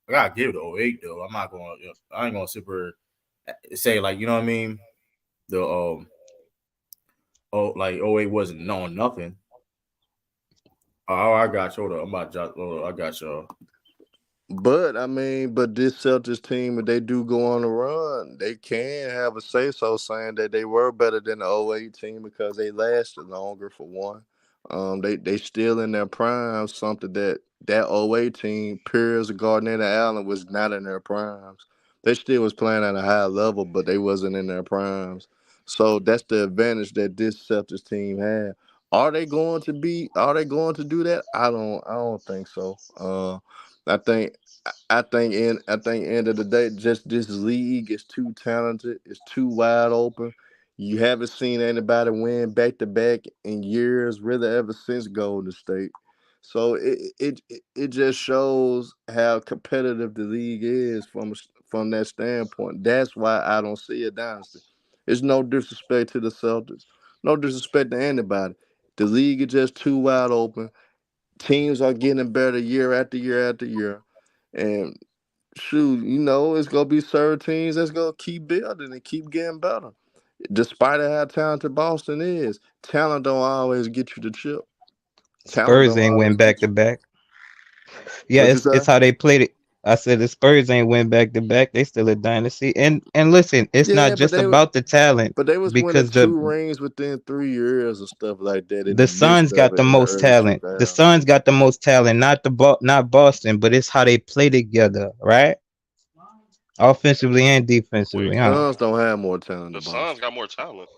I gotta give it to 08 though. I'm not going. I ain't gonna super say like you know what I mean. The like 08 wasn't knowing nothing. Oh, I got you. Hold up. I'm about to I got y'all. But I mean, this Celtics team, if they do go on a run, they can have a say-so saying that they were better than the 08 team because they lasted longer for one. They still in their prime, something that 08 team, Pierce, Garnett, and Allen was not in their primes. They still was playing at a high level, but they wasn't in their primes. So that's the advantage that this Celtics team had. Are they going to do that? I don't think so. I think end of the day, just this league is too talented. It's too wide open. You haven't seen anybody win back to back in years, really ever since Golden State. So it just shows how competitive the league is from that standpoint. That's why I don't see a dynasty. It's no disrespect to the Celtics, no disrespect to anybody. The league is just too wide open. Teams are getting better year after year after year. And shoot, it's gonna be certain teams that's gonna keep building and keep getting better. Despite how talented Boston is, talent don't always get you the chip. Talent Spurs don't ain't win always back get to you. back. Yeah, What you say? it's how they played it. I said the Spurs ain't win back to back. They still a dynasty. And listen, it's not Yeah, just about the talent but they was winning because 2 rings within 3 years and stuff like that in the the midst Suns of got it the in the most early talent. The 2000s. Suns got the most talent, not Boston, but it's how they play together, right? Offensively and Wait, defensively, huh? Suns don't have more talent the than Suns Boston. got more talent.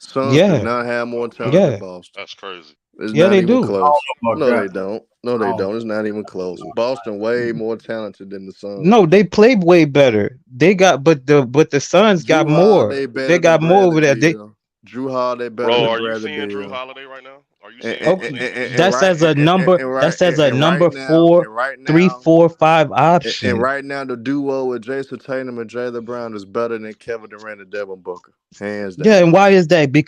Suns do Yeah, not have more Oh, talent than yeah, Boston. that's crazy. It's yeah, not they even do. I close. don't know No, about they that. don't. No, they I don't don't. It's not even close. Boston way more talented than the Suns. No, they play way better. They got, but the Suns got Jrue more. Holiday They better than got more Bradley over there. They Beal. Jrue Holiday better Bro, than are you Bradley seeing Drew Beal. Holiday right now? Are you And, seeing and, what I'm okay. and, seeing? and, and That's right as a number. and right That's as a and right number now four, and right three, now 4, 5 and option. right now the duo with Jason Tatum and Jaylen Brown is better than Kevin Durant and Devin Booker, hands Yeah, down. and why is that? No,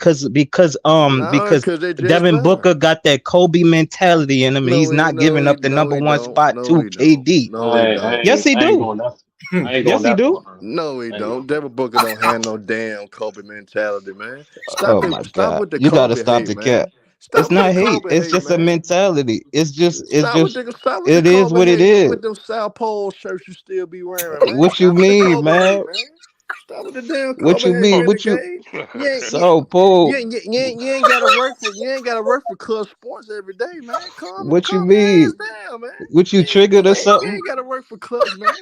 Because because they just Devin better. Booker got that Kobe mentality in him, and he's not giving up the No, number he one don't. spot No, to he don't. KD. No, he don't. Yes, he I ain't do. going that. I ain't going Yes, he that do. far. No, he I ain't going don't. that Devin Booker don't have no damn Kobe mentality, man. Oh my Stop God, with the you gotta Kobe stop hate, the cap. man. It's Stop with the not hate. Kobe It's hate, just a man. mentality. Stop with the It is Kobe what it hate is. with them South Pole shirts you still be wearing, man. What you Stop with the mean, Kobe man? hate, man. Stop with the damn What Kobe you hate, mean? What you renegade. Yeah, yeah. so You, Paul? ain't- you ain't gotta work for Club Sports every day, man. What you Calm your ass mean? down, man. What you triggered or You something? ain't gotta work for Clutch, man.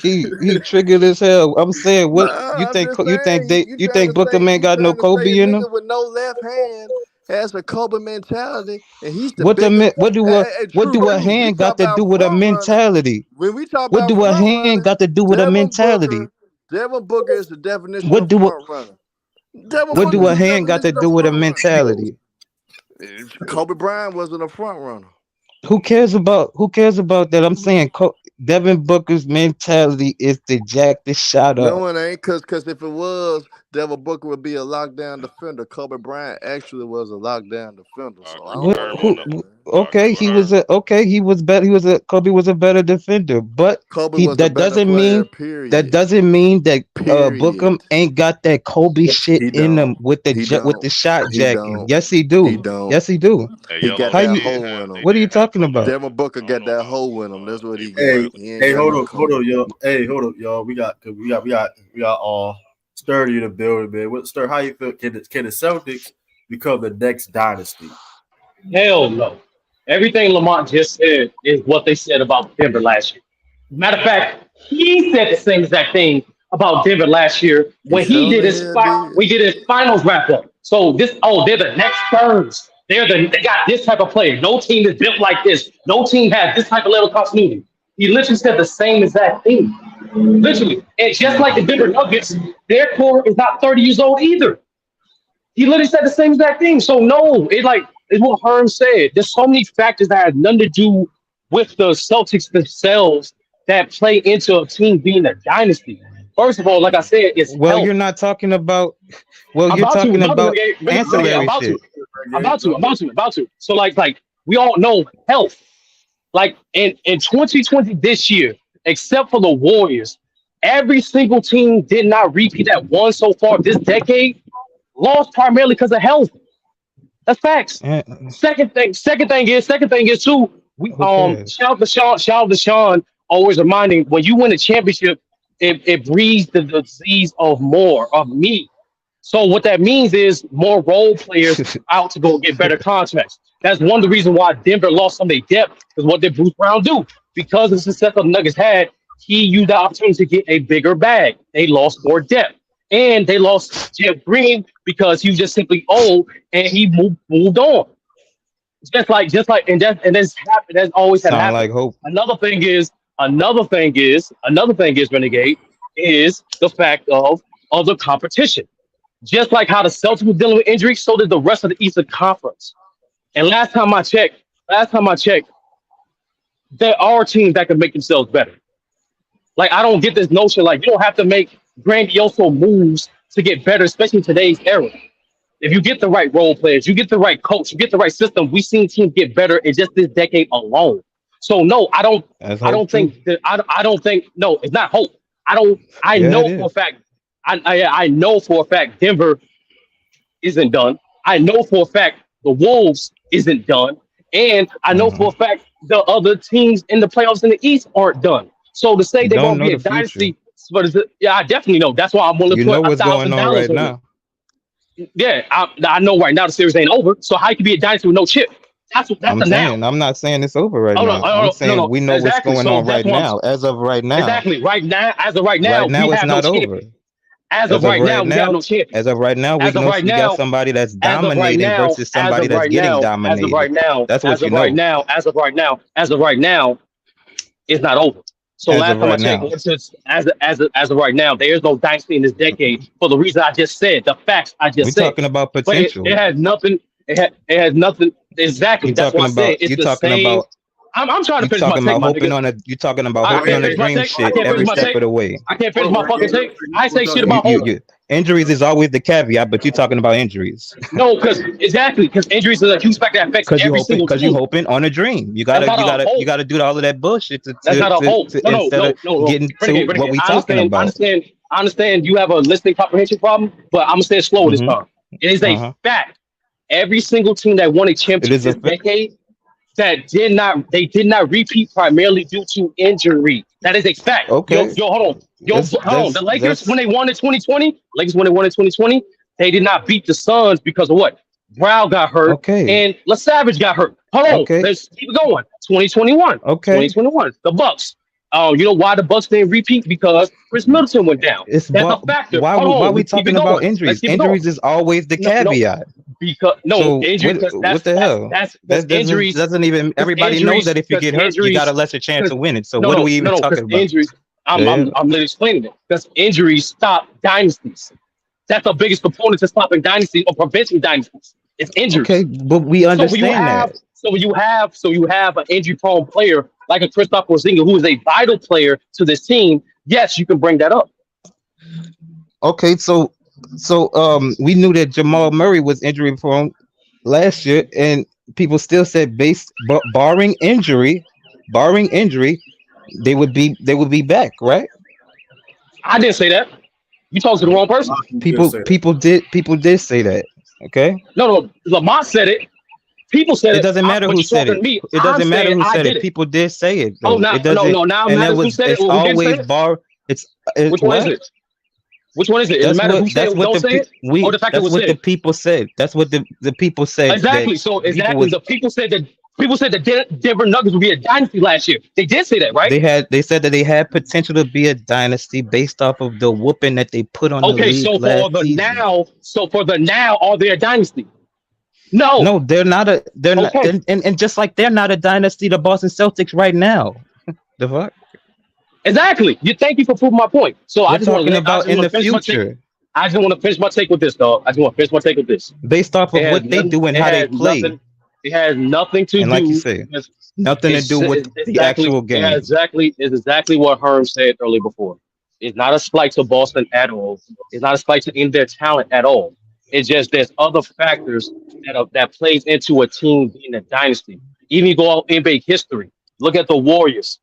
He triggered as hell. I'm saying, what you Nah, I'm think? just saying You think Booker man you got no trying to say Kobe a in him? nigga with no left hand has a Kobe mentality, and he's the biggest. What do a True. We hand talk got to do about with a front runner. mentality? When we talk What about do a front hand runner, got to do with a Devin mentality? Booker. Devin Booker is the definition What of do front runner. Devin what Booker do is a the hand got to definition of do with a front runner. mentality? Kobe Bryant wasn't a front runner. Who cares about that? I'm saying Devin Booker's mentality is to jack the shot No up. one ain't, cause if it was, Devin Booker would be a lockdown defender. Kobe Bryant actually was a lockdown defender, I so I agree with don't What? know Herm on about Who? that that, one. man. I agree Okay, with Herm. He was better. Kobe was a better defender, but Kobe he was a better player, that period. doesn't mean that Period. Bookham ain't got that Kobe shit He in him don't. with He with don't. the shot He jacking. don't. Yes, he He do. don't. Yes, he do. Hey, He Yellow, got How that you? hole in him. What are you They did have talking Kobe about? though. Devin Booker I don't got know that about hole in him. That's what he got. Hey, He ain't hey, got hold no up, hold Kobe. up, y'all. Hey, hold up, y'all. We got Sturdy in the building, man. What Sturdy? How you feel? Can the Celtics become the next dynasty? Hell no. Everything Lamont just said is what they said about Denver last year. Matter of fact, he said the same exact thing about Denver last year He when he sure did the his hell did. we did his finals wrap up. So they're the next Spurs. They got this type of player. No team is built like this. No team has this type of level of continuity. He literally said the same exact thing. Literally. And just like the Denver Nuggets, their core is not 30 years old either. He literally said the same exact thing. So no, it's what Herm said. There's so many factors that have nothing to do with the Celtics themselves that play into a team being a dynasty? First of all, like I said, it's Well, health. you're not talking about. Well, you're About to, talking about to, about Renegade, ancillary about shit. to, about to. So like we all know health. Like in 2020 this year, except for the Warriors, every single team did not repeat that one so far this decade. Lost primarily because of health. That's facts. Eh, Second thing is too. We Who cares? shout out to Sean, always reminding when you win a championship, it breeds the disease of more of me. So what that means is more role players out to go get better contracts. That's one of the reasons why Denver lost some of their depth. Because what did Bruce Brown do? Because of the success the Nuggets had, he used the opportunity to get a bigger bag. They lost more depth. And they lost Jeff Green because he was just simply old and he moved on. Just like, and that's happened. That's always had Sound happened. like hope. Another thing is, Renegade, is the fact of the competition. Just like how the Celtics were dealing with injuries, so did the rest of the Eastern Conference. And last time I checked, there are teams that can make themselves better. Like, I don't get this notion, like, you don't have to make grandiose moves to get better, especially in today's era. If you get the right role players, you get the right coach, you get the right system, we've seen teams get better in just this decade alone. So no, I don't think no, it's not hope. I know for a fact Denver isn't done. I know for a fact the Wolves isn't done. And I know for a fact the other teams in the playoffs in the East aren't done. So to say they're going to be a dynasty, but yeah, I definitely know. That's why I'm willing to put what's going on right on now. it. Yeah, I know right now the series ain't over. So how you can be a dynasty with no chip? That's I'm saying. I'm not saying it's over right now. I'm saying we know what's going on right now. As of right now. Exactly. Right now, as of right now, right now it's not over. As of right now, we have no champion. As of right now, we got somebody that's dominating versus somebody that's getting dominated. As of right now, that's what you know. As of right now, it's not over. So last time I checked, as of right now, there is no dynasty in this decade for the reason I just said. The facts I just said. We're talking about potential. It has nothing. It has nothing. Exactly. That's what I said. It's the same. I'm trying to finish my take. You're talking about hoping on a dream shit every step of the way. I can't finish my fucking take. I say shit about hope. Injuries is always the caveat, but you're talking about injuries. No, because injuries is a huge factor that affects every single team. Because you're hoping on a dream. You gotta do all of that bullshit that's not a hope. No. Getting to what we talking about. I understand you have a listening comprehension problem, but I'm gonna say it slow this time. It is a fact. Every single team that won a championship this decade that did not repeat primarily due to injury. That is a fact. Okay. Hold on. The Lakers when they won in 2020, they did not beat the Suns because of what? Brown got hurt. Okay. And LaSavage got hurt. Hold on. Okay. Let's keep it going. 2021. Okay. 2021. The Bucks. You know why the Bucks didn't repeat? Because Chris Middleton went down. That's a factor. Why are we talking about injuries? Injuries is always the caveat. Injuries. What the hell? That's injuries. Doesn't even everybody knows that if you get hurt, you got a lesser chance of winning. So what are we even talking about? Injuries. I'm literally explaining it because injuries stop dynasties. That's the biggest component to stopping dynasties or preventing dynasties. It's injuries. Okay, but we understand that. So you have an injury-prone player like a Kristaps Porzingis, who is a vital player to this team. Yes, you can bring that up. Okay, so we knew that Jamal Murray was injury-prone last year, and people still said barring injury, they would be back, right? I didn't say that. You talking to the wrong person. People did say that. Okay. No, Lamont said it. People said it. It doesn't matter who said it. It doesn't matter who said it. People did say it. Oh, no. Now who said it? It's always bar. Which one is it? Which one is it? It doesn't matter who said it. Don't say it. Or the fact that it was said. That's what the people said. That's what the people said. Exactly. So exactly, the people said that. People said that Denver Nuggets would be a dynasty last year. They did say that, right? They said that they had potential to be a dynasty based off of the whooping that they put on the league so for the now, are they a dynasty? No, they're not not, and just like they're not a dynasty, the Boston Celtics right now. The fuck? Exactly. Thank you for proving my point. So I just want to in the future. I just want to finish my take with this, dog. Based off of what they do and how they play. It has nothing to do. Like you say, Nothing to do with the actual game. Yeah, exactly. It's exactly what Herm said earlier before. It's not a slight to Boston at all. It's not a slight to in their talent at all. It's just there's other factors that plays into a team being a dynasty. Even you go out NBA history. Look at the Warriors.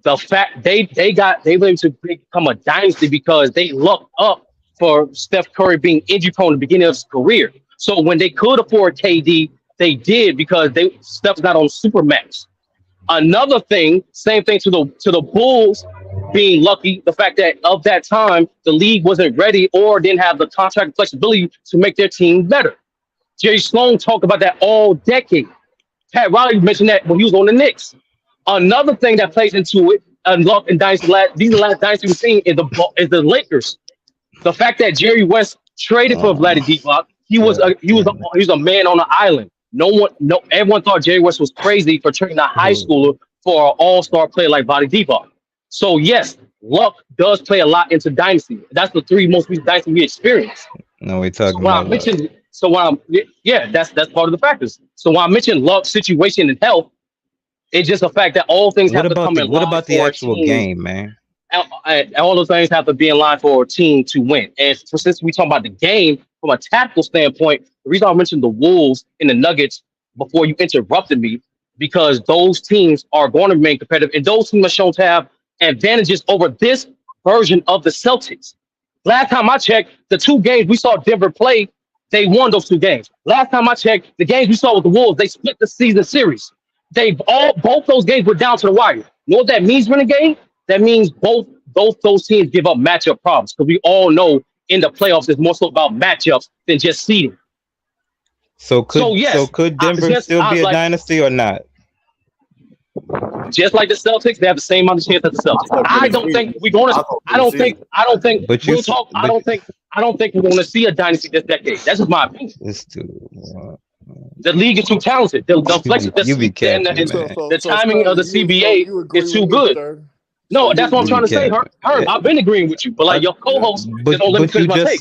The fact they were able to become a dynasty because they lucked up for Steph Curry being injury prone at the beginning of his career. So when they could afford KD, they did because Steph's not on supermax. Another thing, same thing to the Bulls being lucky, the fact that of that time the league wasn't ready or didn't have the contract flexibility to make their team better. Jerry Sloan talked about that all decade. Pat Riley mentioned that when he was on the Knicks. Another thing that plays into it, luck and dynasty, these last dynasty we've seen is the Lakers. The fact that Jerry West traded for Vlade Divac, he was a man on an island. Everyone thought Jerry West was crazy for trading a high schooler for an all-star player like Vlade Divac. So yes, luck does play a lot into dynasty. That's the three most recent dynasty we experienced. No, we're talking about luck. That's part of the factors. So when I mentioned luck, situation, and health, it's just a fact that all things have to come in line. What about the actual game, man? All those things have to be in line for a team to win. And since we talk about the game from a tactical standpoint, the reason I mentioned the Wolves and the Nuggets before you interrupted me, because those teams are going to remain competitive, and those teams are shown to have advantages over this version of the Celtics. Last time I checked, the two games we saw Denver play, they won those two games. Last time I checked, the games we saw with the Wolves, they split the season series. Both those games were down to the wire. You know what that means in a game? That means both those teams give up matchup problems, because we all know in the playoffs it's more so about matchups than just seeding. So could Denver still be a dynasty or not? Just like the Celtics, they have the same amount of chance as the Celtics. I don't think we're going to. I don't think. I don't think we're going to see a dynasty this decade. That's just my opinion. It's too. The league is too talented. The timing of the CBA is too good. No, that's what I'm trying to say, Herm. I've been agreeing with you, but like your co-host, just don't let me finish my take.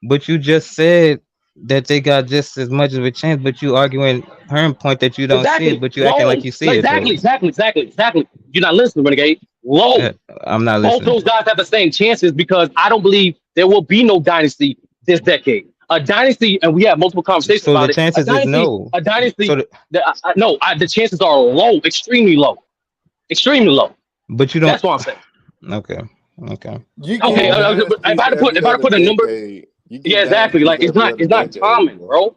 But you just said that they got just as much of a chance, but you arguing Herm point that you don't see it, but you acting like you see it. Exactly. You're not listening, Renegade. I'm not listening. Both those guys have the same chances, because I don't believe there will be no dynasty this decade. A dynasty, and we have multiple conversations about it. So the chances is no. A dynasty, the chances are low, extremely low. But you don't. That's what I'm saying. Okay. If I had to put a number, yeah, exactly. Like it's not common, bro.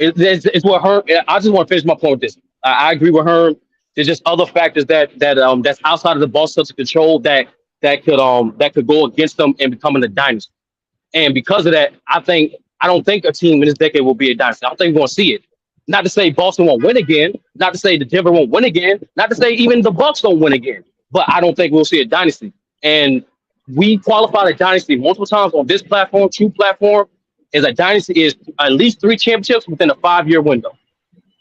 It's what Herm. I just want to finish my point with this. I agree with Herm. There's just other factors that's outside of the Boston Celtics control that could go against them and becoming a dynasty. And because of that, I don't think a team in this decade will be a dynasty. I don't think we're going to see it. Not to say Boston won't win again. Not to say the Denver won't win again. Not to say even the Bucks don't win again. But I don't think we'll see a dynasty. And we qualified a dynasty multiple times on this platform, Tru platform, is a dynasty is at least 3 championships within a 5-year window.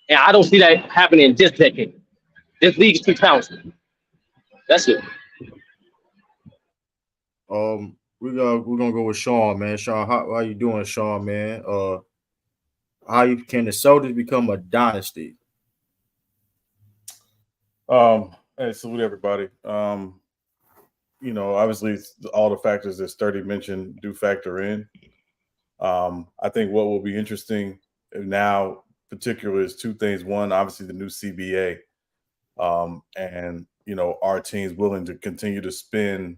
And I don't see that happening in this decade. This league is too talented. That's it. We're gonna go with Sean, man. Sean, how you doing, Sean, man? Can the Celtics become a dynasty? Hey, salute everybody. Obviously all the factors that Sturdy mentioned do factor in. I think what will be interesting now, particularly, is 2 things. One, obviously the new CBA, and our team's willing to continue to spend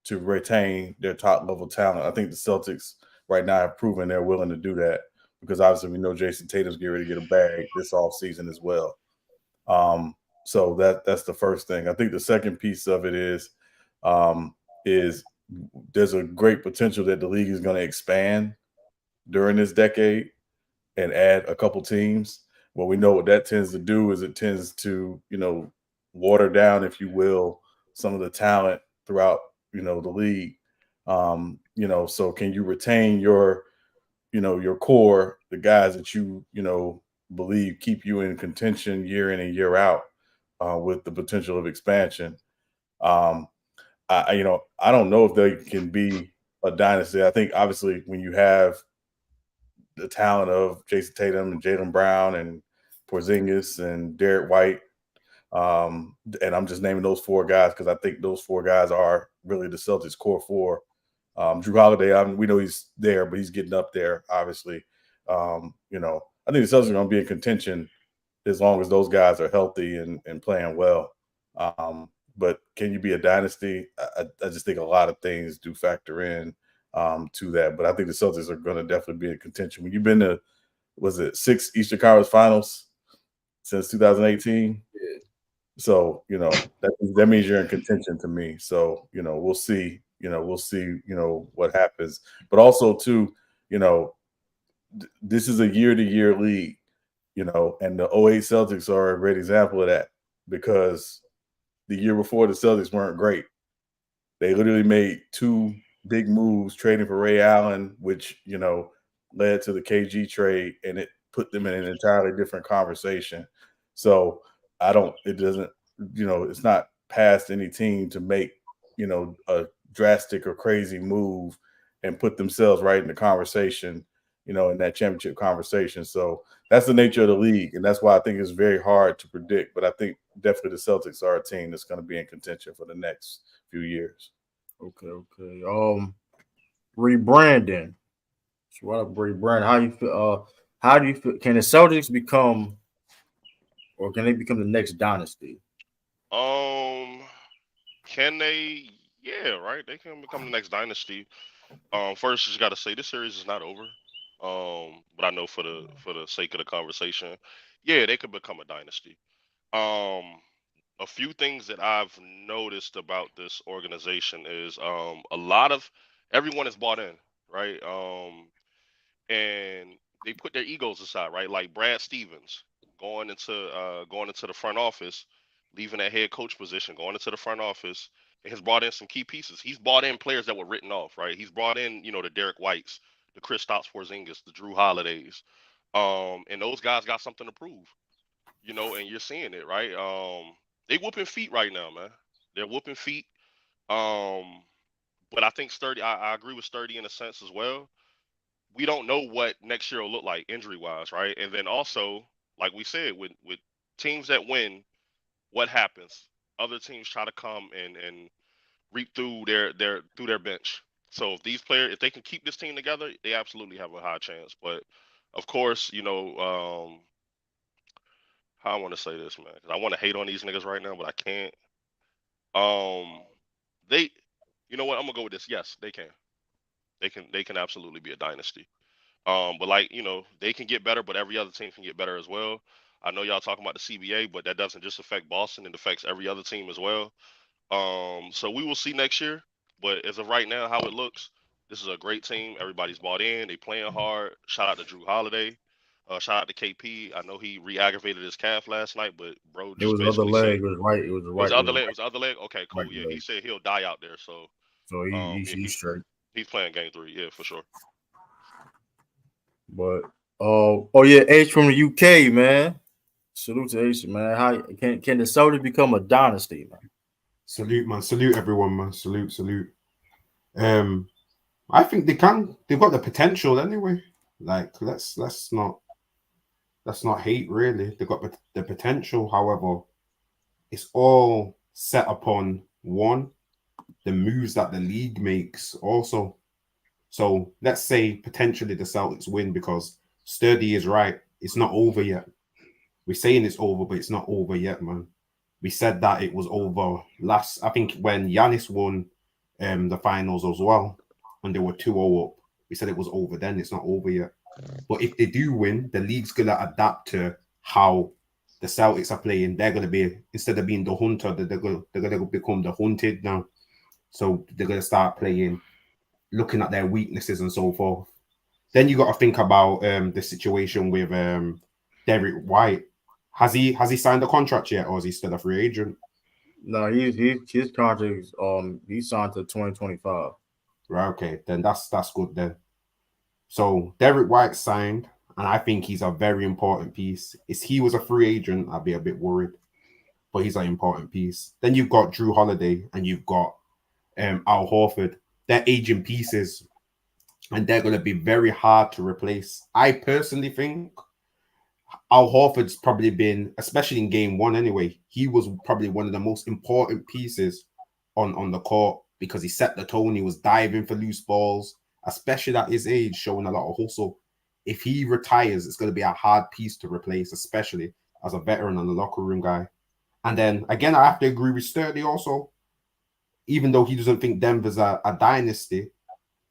to retain their top level talent. I think the Celtics right now have proven they're willing to do that, because obviously we know Jason Tatum's getting ready to get a bag this offseason as well. So that's the first thing. I think the second piece of it is there's a great potential that the league is going to expand during this decade and add a couple teams. Well, we know what that tends to do is it tends to, water down, if you will, some of the talent throughout, the league. So can you retain your core, the guys that you believe keep you in contention year in and year out, with the potential of expansion? I don't know if they can be a dynasty. I think obviously when you have the talent of Jason Tatum and Jaylen Brown and Porzingis and Derek White, And I'm just naming those 4 guys because I think those 4 guys are really the Celtics core 4. Jrue Holiday, we know he's there, but he's getting up there, obviously. I think the Celtics are going to be in contention as long as those guys are healthy and playing well. But can you be a dynasty? I just think a lot of things do factor in to that. But I think the Celtics are going to definitely be in contention. When you've been to, 6 Eastern Conference Finals since 2018? Yeah. So, that means you're in contention to me. So, we'll see. We'll see, what happens. But also, too, this is a year-to-year league, and the 08 Celtics are a great example of that because the year before the Celtics weren't great. They literally made 2 big moves trading for Ray Allen, which, led to the KG trade, and it put them in an entirely different conversation. So it's not past any team to make, a drastic or crazy move and put themselves right in the conversation, in that championship conversation. So that's the nature of the league. And that's why I think it's very hard to predict. But I think definitely the Celtics are a team that's going to be in contention for the next few years. Okay. Rebranding. So what up, rebranding? How you feel? How do you feel? Can the Celtics become, or can they become the next dynasty? Can they? Yeah, right. They can become the next dynasty. First, just got to say this series is not over. But I know for the sake of the conversation, yeah, they could become a dynasty. A few things that I've noticed about this organization is a lot of everyone is bought in, right? And they put their egos aside, right? Like Brad Stevens going into the front office, leaving that head coach position, going into the front office, and has brought in some key pieces. He's brought in players that were written off, right? He's brought in, the Derek Whites, the Kristaps Porzingis, the Jrue Holidays, and those guys got something to prove, and you're seeing it, right? They whooping feet right now, man. They're whooping feet. But I think Sturdy, I agree with Sturdy in a sense as well. We don't know what next year will look like injury-wise, right? And then also, like we said, with teams that win, what happens? Other teams try to come and reap through their bench. So if these players, if they can keep this team together, they absolutely have a high chance. But of course, how I want to say this, man, because I want to hate on these niggas right now, but I can't. They, what? I'm gonna go with this. Yes, they can. They can absolutely be a dynasty. But they can get better, but every other team can get better as well. I know y'all talking about the CBA, but that doesn't just affect Boston; it affects every other team as well. So we will see next year. But as of right now, how it looks, this is a great team. Everybody's bought in. They playing hard. Shout out to Jrue Holiday. Shout out to KP. I know he re-aggravated his calf last night, but bro It just was the other basically leg. said It was right. It was the right. it was other leg. It was other leg. Okay, cool. Right Yeah, leg. he said he'll die out there. So he's straight. He's playing game 3. Yeah, for sure. But yeah, H from the UK, man. Salute to H, man. How can the Celtics become a dynasty, man? Salute, man. Salute everyone, man. Salute. I think they can. They've got the potential anyway. Like, let's not hate, really. They've got the potential. However, it's all set upon the moves that the league makes also. So let's say potentially the Celtics win, because Sturdy is right. It's not over yet. We're saying it's over, but it's not over yet, man. We said that it was over I think when Giannis won the finals as well, when they were 2-0 up. We said it was over then. It's not over yet. But if they do win, the league's going to adapt to how the Celtics are playing. They're going to be, instead of being the hunter, they're going to become the hunted now. So they're going to start playing, looking at their weaknesses and so forth. Then you got to think about the situation with Derek White. Has he signed a contract yet, or is he still a free agent? No, his contract is he signed to 2025. Right, okay, then that's good then. So Derek White signed, and I think he's a very important piece. If he was a free agent, I'd be a bit worried, but he's an important piece. Then you've got Jrue Holiday, and you've got Al Horford. They're aging pieces, and they're going to be very hard to replace. I personally think Al Horford's probably been, especially in game one anyway, he was probably one of the most important pieces on the court because he set the tone. He was diving for loose balls, especially at his age, showing a lot of hustle. If he retires, it's going to be a hard piece to replace, especially as a veteran and a locker room guy. And then again, I have to agree with Sturdy also. Even though he doesn't think Denver's a dynasty,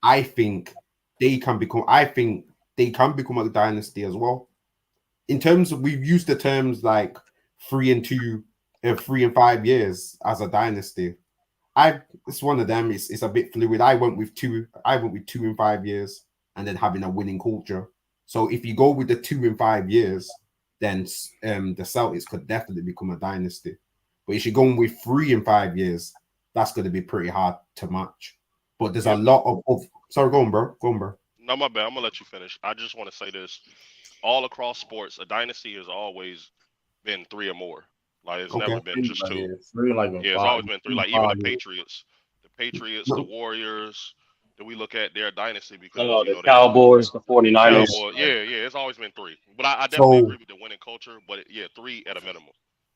I think they can become a dynasty as well. In terms of, we've used the terms like 3 and 5 years as a dynasty. It's one of them. It's a bit fluid. I went with 2 and 5 years, and then having a winning culture. So if you go with the 2 and 5 years, then the Celtics could definitely become a dynasty. But if you're going with 3 and 5 years, that's going to be pretty hard to match. But there's a lot of sorry, go on, bro. No, my bad. I'm gonna let you finish. I just want to say this: all across sports, a dynasty has always been 3 or more. Like it's never been just 2. It's always been 3. Like even the Patriots, the Warriors. That we look at their dynasty because the Cowboys, the 49ers. Yeah, it's always been 3. But I definitely agree with the winning culture. But 3 at a minimum.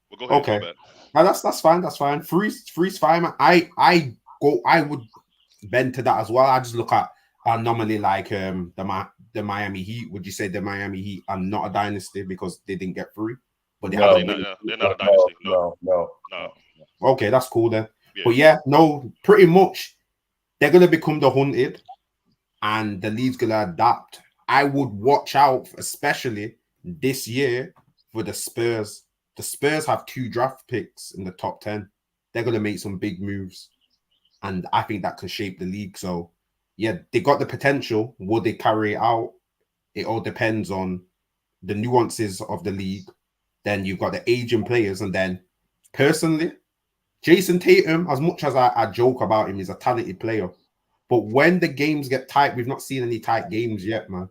But go ahead. Okay, now that's fine. That's fine. Three's fine. I would bend to that as well. I just look at normally like the Miami Heat. Would you say the Miami Heat are not a dynasty because they didn't get 3? But they they're not a dynasty. No. Okay, that's cool then. Yeah. But pretty much they're gonna become the hunted, and the league's gonna adapt. I would watch out, especially this year, for the Spurs. The Spurs have 2 draft picks in the top 10. They're gonna make some big moves, and I think that could shape the league. So, yeah, they got the potential. Will they carry it out? It all depends on the nuances of the league. Then you've got the aging players, and then personally, Jason Tatum, as much as I joke about him, is a talented player. But when the games get tight, we've not seen any tight games yet, man.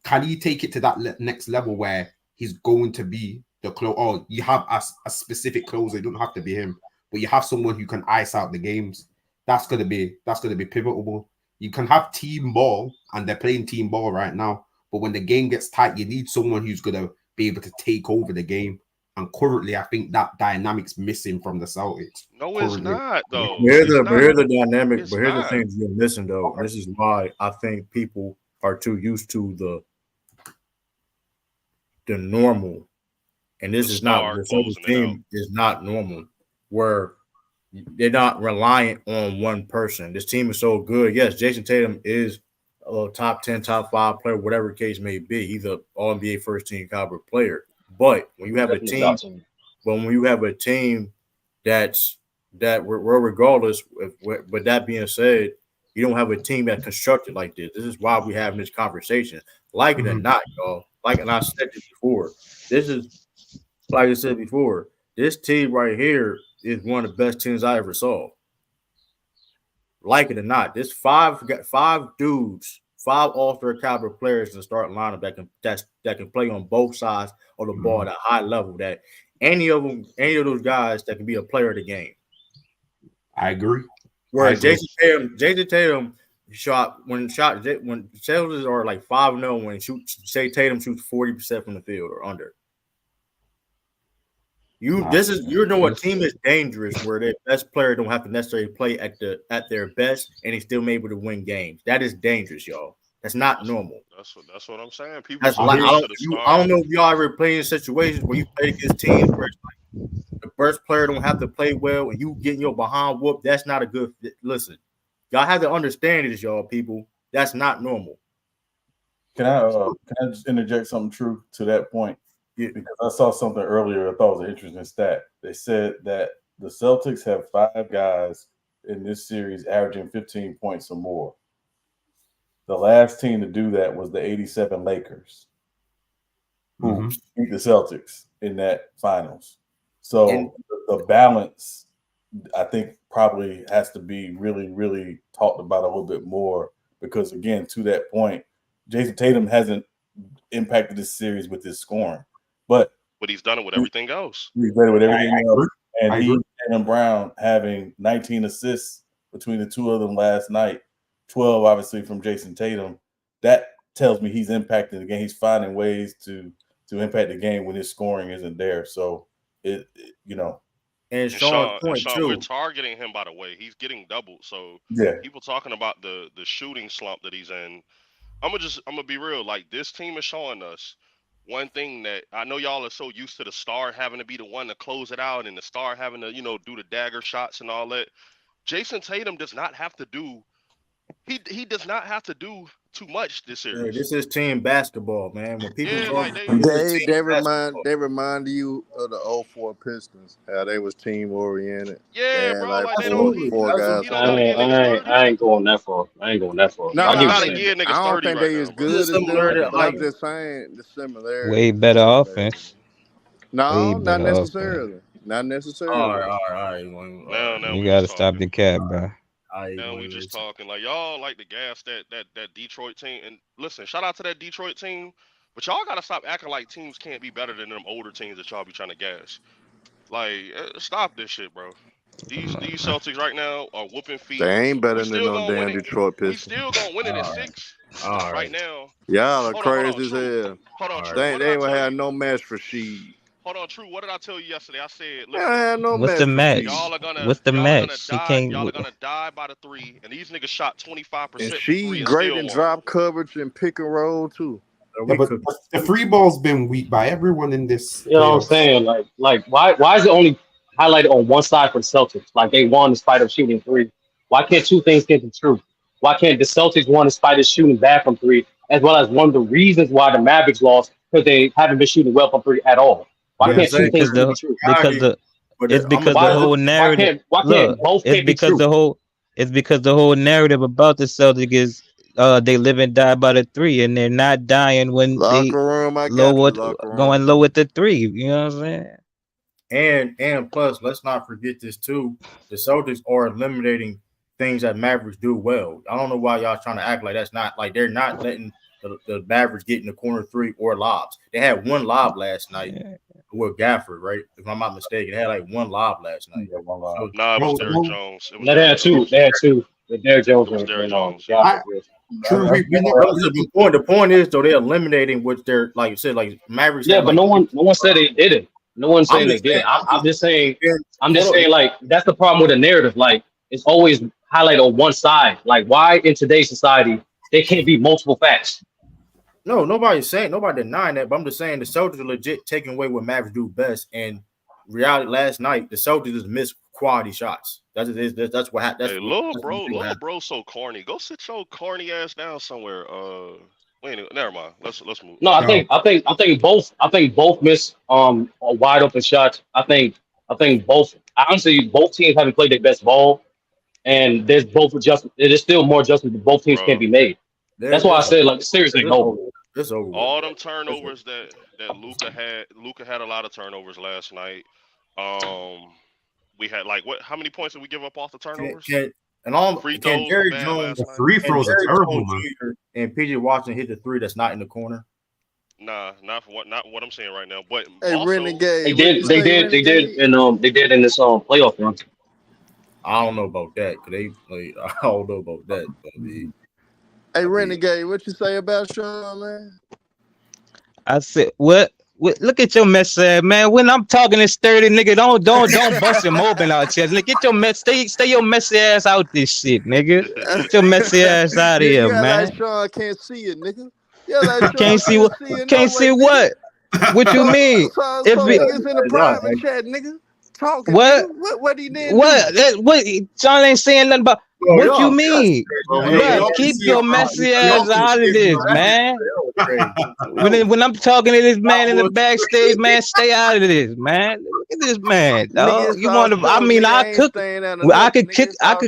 Can he take it to that next level where he's going to be the close? Or you have a specific closer. It don't have to be him, but you have someone who can ice out the games. That's gonna be pivotal. You can have team ball, and they're playing team ball right now. But when the game gets tight, you need someone who's gonna be able to take over the game. And currently, I think that dynamic's missing from the Celtics. No, it's not though. Here's the dynamic. But here's the things you're missing though. This is why I think people are too used to the normal, and this is not the Celtics team is not normal. Where they're not reliant on one person. This team is so good. Yes, Jason Tatum is a top 10, top 5 player, whatever the case may be. He's an All-NBA first team caliber player. But when you have a team, regardless, with that being said, you don't have a team that's constructed like this. This is why we having this conversation. Like it or not, y'all. And I said it before. This is like I said before. This team right here is one of the best teams I ever saw. Like it or not, this 5 dudes, 5 all-star caliber players in the starting lineup that can play on both sides of the ball at a high level. That any of those guys that can be a player of the game. I agree. Whereas Jason Tatum shot when Celtics are like 5-0 when Tatum shoots 40% from the field or under. You know a team is dangerous where their best player don't have to necessarily play at their best and he's still able to win games. That is dangerous, y'all. That's not normal. That's what I'm saying. People. That's like I don't know if y'all ever played in situations where you play against teams where it's like the first player don't have to play well and you getting your behind whooped. That's not a good. Listen, y'all have to understand this, y'all people. That's not normal. Can I just interject something true to that point? Yeah. Because I saw something earlier I thought was an interesting stat. They said that the Celtics have 5 guys in this series averaging 15 points or more. The last team to do that was the 87 Lakers, who beat the Celtics in that finals. So the balance, I think, probably has to be really, really talked about a little bit more because, again, to that point, Jason Tatum hasn't impacted this series with his scoring. But he's done it with everything else. He's done it with everything else. And Jaylen Brown having 19 assists between the 2 of them last night, 12 obviously from Jason Tatum. That tells me he's impacting the game. He's finding ways to to impact the game when his scoring isn't there. So it you know. And Sean, we're targeting him, by the way. He's getting doubled. So people talking about the shooting slump that he's in. I'm gonna be real. Like, this team is showing us one thing that I know y'all are so used to, the star having to be the one to close it out and the star having to, do the dagger shots and all that. Jason Tatum does not have to do. He does not have to do too much this series. Yeah, this is team basketball, man. When people they remind you of the 04 Pistons, how they was team oriented. Yeah, bro. Like they don't. Four guys. I ain't going that far. No, I don't think they as good as them. I'm just saying the similarity. Way better offense. No, not necessarily. Not necessarily. All right. Now you gotta stop the cap, bro. Now we just talking like y'all like to gas that Detroit team. And listen, shout out to that Detroit team, but y'all gotta stop acting like teams can't be better than them older teams that y'all be trying to gas. Like, stop this shit, bro. These Celtics right now are whooping feet. They ain't better than no damn Detroit Pistons. We still gonna win it at 6 right now. Y'all are crazy as hell. Hold on, True. They ain't gonna have no match for Sheed. Hold on, True. What did I tell you yesterday? I said, what's the match? What's the match? Y'all are gonna die by the 3, and these niggas shot 25%. And she great in drop coverage and pick and roll too. Yeah, but the free ball's been weak by everyone in this. You know what I'm saying? Like why is it only highlighted on one side for the Celtics? Like, they won in spite of shooting 3. Why can't two things get the truth? Why can't the Celtics won in spite of shooting bad from 3, as well as one of the reasons why the Mavericks lost, because they haven't been shooting well from 3 at all? Why can't two things be true? It's because the whole narrative. It's because the whole narrative about the Celtics is they live and die by the 3, and they're not dying when going low with the 3. You know what I'm saying? And plus, let's not forget this too. The Celtics are eliminating things that Mavericks do well. I don't know why y'all trying to act like that's not, like, they're not letting the Mavericks get in the corner 3 or lobs. They had one lob last night with Gafford, right? If I'm not mistaken, they had like one lob last night. It was Derrick Jones. They had two. The Derrick Jones and True. The point is, though, they're eliminating what they're, like you said, like Mavericks. Yeah, but no one said they did it. No one's saying they did it. I'm just saying, like, that's the problem with the narrative. Like, it's always highlighted on one side. Like, why in today's society there can't be multiple facts? No, nobody's denying that, but I'm just saying the Celtics are legit taking away what Mavericks do best. And reality, last night the Celtics just missed quality shots. That's what happened. Hey, little bro, so corny. Go sit your corny ass down somewhere. Wait, never mind. Let's move. No, I think both missed wide open shots. I think both. Honestly, both teams haven't played their best ball, and there's both adjustments. There's still more adjustments that both teams can't be made. That's why I said, like, seriously, no. It's over. All them turnovers that Luka had. Luka had a lot of turnovers last night. We had, like, how many points did we give up off the turnovers? Jerry Jones, the free throws are terrible, man. And PJ Washington hit the 3 that's not in the corner. Nah, not what I'm saying right now. But hey, also, Renegade, they did in this playoff run. I don't know about that. I don't know about that. Hey, Renegade, what you say about Sean, man? I said, what? Look at your mess, man. When I'm talking this sturdy nigga, don't bust your mobile out, chest. Look, get your mess, stay your messy ass out this shit, nigga. Get your messy ass out of here, man. Like Sean can't see it, nigga. Yeah, like can't see what? Can't see what? What you mean? If niggas in the private chat, nigga, talking. What? What he did? What? Sean ain't saying nothing about. What you mean? Bro, keep your messy ass out of this, man. When I'm talking to this man in the backstage, man, stay out of this, man. Look at this man, dog. You want to? I mean, I could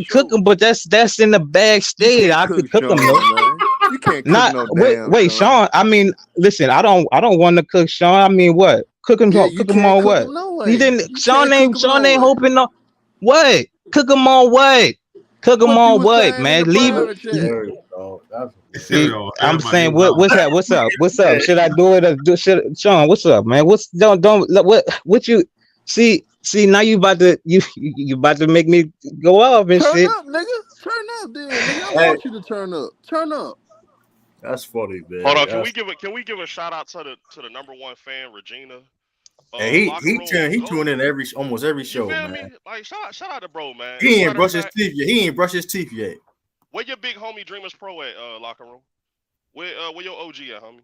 cook him, but that's in the backstage. I could cook him, though. You can't cook wait, Sean. I mean, listen, I don't want to cook Sean. I mean, what? Cook him on what? He didn't. Sean ain't hoping no. What? Cook him on what? Cook them on what, man? Leave it. I'm saying, what's up? What's up? Should I do it? Sean, what's up, man? What you see? Now you about to make me go off and shit. Turn up, nigga. Turn up, then. Nigga. I want you to turn up. Turn up. That's funny, man. Hold on, can we give a shout out to the number one fan, Regina? Hey, Locker room, he tuned in almost every show, you feel man. me? Like shout out to bro, man. He ain't brushed his teeth yet. He ain't brushed his teeth yet. Where your big homie Dreamers Pro at, locker room? Where your OG at, homie?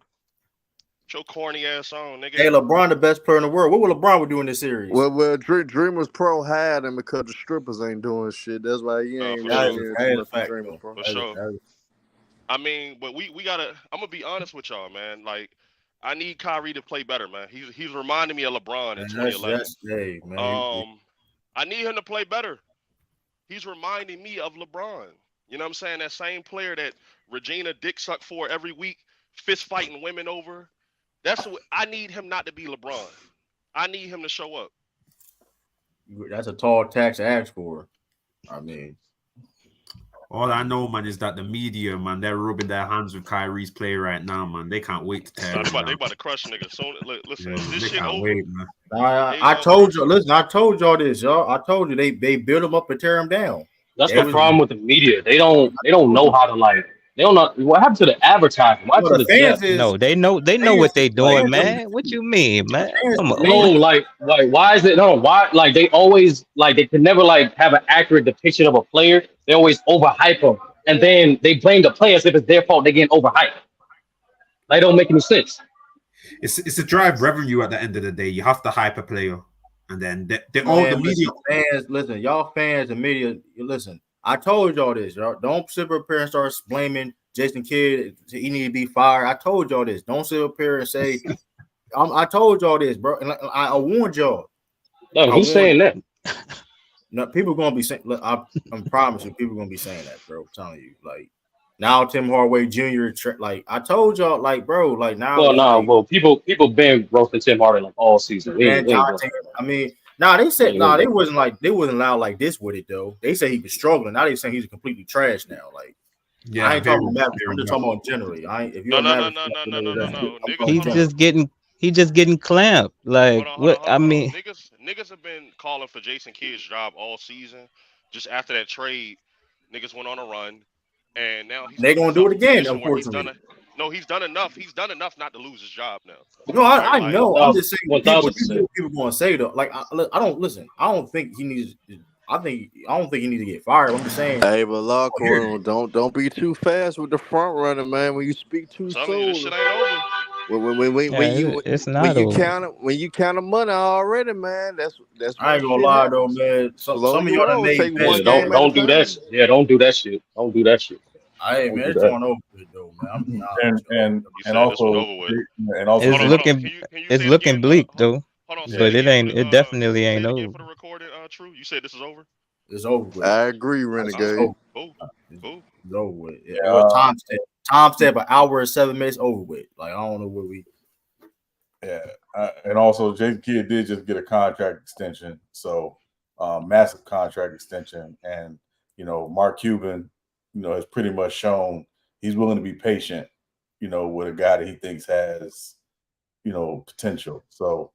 Your corny ass on, nigga. Hey, LeBron, the best player in the world. What will LeBron do in this series? Well, Dreamers Pro had him because the strippers ain't doing shit. That's why he ain't really Dreamers Pro. For sure. I mean, but we gotta. I'm gonna be honest with y'all, man. Like, I need Kyrie to play better, man. He's reminding me of LeBron in 2011. I need him to play better. He's reminding me of LeBron. You know what I'm saying? That same player that Regina dick sucked for every week, fist fighting women over. That's what I need him not to be LeBron. I need him to show up. That's a tall tax to ask for. I mean, all I know, man, is that the media, man, they're rubbing their hands with Kyrie's play right now, man. They can't wait to tear him down. They about to crush niggas. So listen, this shit can't over. Wait, man. I told you. Listen, I told y'all this, y'all. I told you they build him up and tear him down. That's the problem with the media. They don't know how to like. They don't know what happened to the advertising. What happened to the fans? No, they know what they doing, man. What you mean, man? Come on. No, like why is it? No, why? Like they always like they can never like have an accurate depiction of a player. They always overhype them, and then they blame the players if it's their fault. They getting overhyped. They don't make any sense. It's a drive revenue at the end of the day. You have to hype a player, and then the media fans. Listen, y'all fans and media. Listen. I told y'all this, y'all. Don't sit up here and start blaming Jason Kidd. He need to be fired. I told y'all this. Don't sit up here and say, I told y'all this, bro. And I warned y'all. No, who's saying that? No, people gonna be saying. Look, I promise you, people gonna be saying that, bro. I'm telling you, like now, Tim Hardaway Jr. Like I told y'all, like bro, like now. Well, no, like, well, people been roasting Tim Hardaway like all season. I mean. They said they wasn't allowed like this with it though. They say he was struggling. Now they saying he's completely trash now. Like, yeah, I ain't talking about Mavericks. I'm just talking about generally. If you're no. He's just getting clamped. Like hold on. I mean, niggas have been calling for Jason Kidd's job all season. Just after that trade, niggas went on a run, and now they're gonna do it again. Unfortunately. He's done enough. He's done enough not to lose his job now. No, I know. I'm just saying. People going to say though. Like I don't listen. I don't think he needs. I don't think he needs to get fired. I'm just saying. Hey, but locker room, don't be too fast with the front runner, man. When you speak too soon, this shit ain't over. When you count the money already, man, that's. I ain't gonna lie though, man. Some of y'all done made don't do that. Yeah, don't do that shit. Don't do that shit. Hey man, it's going over it though, man. And also it's looking bleak though. But it ain't. It definitely ain't over. For the recording, True. You said this is over. It's over with. I agree, Renegade. It's over with. Yeah. Tom said an hour and 7 minutes over with. Like I don't know where we. Yeah, and also Jason Kidd did just get a contract extension, so massive contract extension, and Mark Cuban. Has pretty much shown he's willing to be patient, with a guy that he thinks has, potential. So,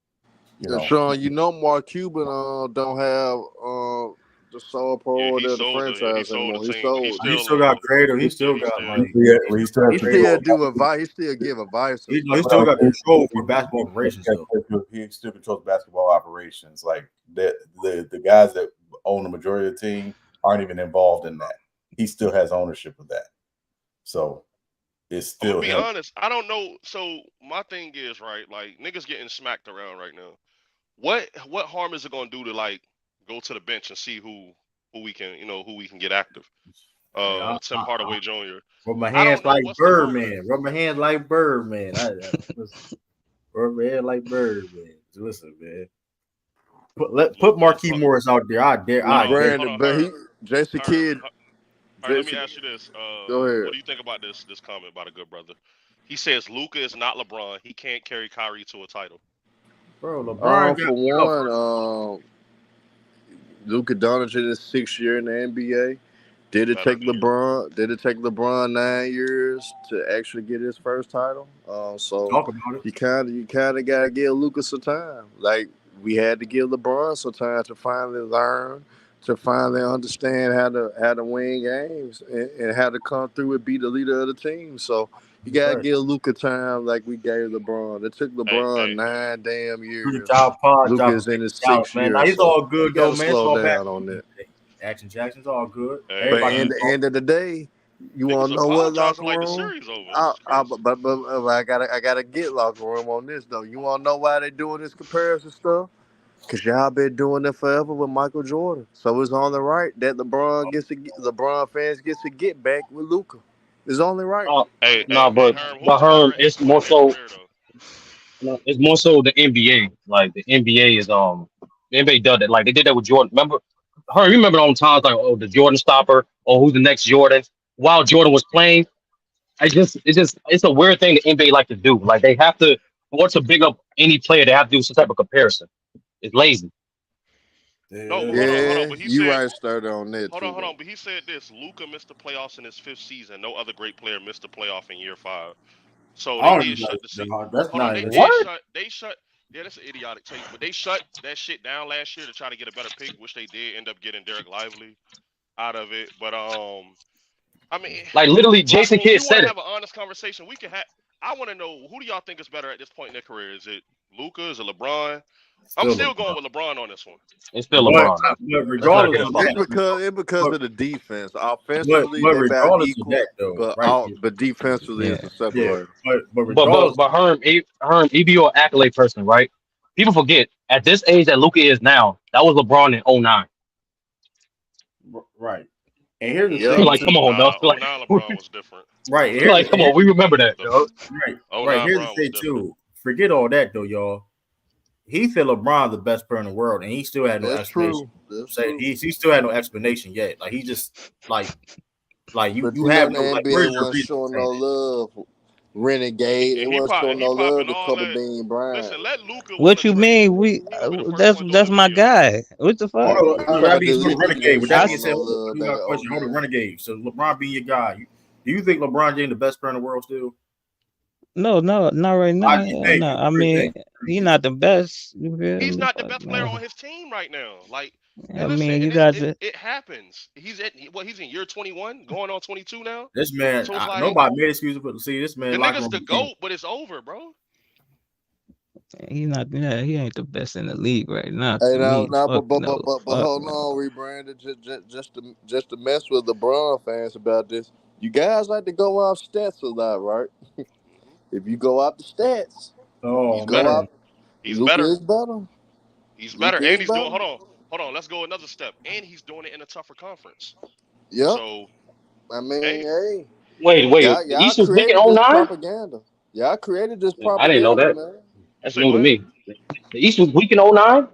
Sean, Mark Cuban don't have the sole priority of the franchise anymore. He still got creative. He still got money. He still do advice. He still give advice. He still got control for basketball operations. He still controls basketball operations. Like the guys that own the majority of the team aren't even involved in that. He still has ownership of that. So it's still. To be honest, I don't know. So my thing is, right, like niggas getting smacked around right now. What harm is it gonna do to like go to the bench and see who we can get active? Tim Hardaway Jr. Rub my hands like Birdman. Rub my hands like Birdman. Rub my hands like Birdman. Listen, man. Put Marquise Morris out there. I dare. Jason Kidd. All right, let me ask you this. Go ahead. What do you think about this comment by the good brother? He says Luka is not LeBron. He can't carry Kyrie to a title. Bro, LeBron for one, Luka Doncic in his 6th year in the NBA. Did it take LeBron 9 years to actually get his first title? So you kind of gotta give Luka some time. Like we had to give LeBron some time to finally learn to finally understand how to win games and how to come through and be the leader of the team. So you gotta give Luka time like we gave LeBron. It took LeBron 9 damn years. Luka is in his 6th year. Now he's all good though, man. Slow down on that. Action Jackson's all good. But at the end of the day, you want to know what locker room? Like the series over. But I gotta get locker room on this though. You want to know why they doing this comparison stuff? Because y'all been doing it forever with Michael Jordan. So it's only right that LeBron fans gets to get back with Luka. It's only right. But Herm, it's more so. It's more so the NBA. Like the NBA is the NBA does that. Like they did that with Jordan. Remember, Herm, you remember on times like the Jordan stopper or who's the next Jordan while Jordan was playing. It's a weird thing the NBA like to do. Like they have to, or to big up any player, they have to do some type of comparison. It's lazy. No, hold on. But you right started on that. Hold on. But he said this: Luka missed the playoffs in his 5th season. No other great player missed the playoff in year 5. So they did shut the season. They shut. Yeah, that's an idiotic take. But they shut that shit down last year to try to get a better pick, which they did end up getting Derek Lively out of it. But I mean, like literally, Jason Kidd said it. Have an honest conversation. We can have. I want to know, who do y'all think is better at this point in their career? Is it Luka? Is it LeBron? I'm still going with LeBron on this one. It's still LeBron. It's because of the defense. Offensively, they're about equal, but defensively, it's a separate. But Herm, he be your accolade person, right? People forget, at this age that Luka is now, that was LeBron in 2009. Right. And here's the thing. Like, come on, though. Like, LeBron was different. Right. Like, come on, we remember that, yo. Right. Here's the thing, too. Forget all that, though, y'all. He said LeBron the best player in the world, and he still had no explanation. He still had no explanation yet. Like he just like you have no like, NBA wasn't showing no love. Renegade. It wasn't showing no love to Kobe Bean Bryant. Listen, let Luka. What you mean? That's my guy. What the fuck? Renegade. With that being said, hold on, Renegade. So LeBron being your guy, do you think LeBron James the best player in the world still? No, not right now. No, I mean, he's not the best. He's not the best player on his team right now. Like, I mean, you got to. It happens. He's in year 21, going on 22 now. This man, so like, nobody made excuses for to see this man. The nigga's the GOAT, but it's over, bro. He's not. Yeah, he ain't the best in the league right now. Hey, but hold on, rebranded just to mess with LeBron fans about this. You guys like to go off stats a lot, right? If you go out the stats, he's better. He's better, and he's doing. Hold on. Let's go another step, and he's doing it in a tougher conference. Yeah. So, I mean, hey. Wait. The East was weak in 2009. Propaganda. Y'all created this propaganda. I didn't know that. Man. That's new to me. The East was weak in 2009.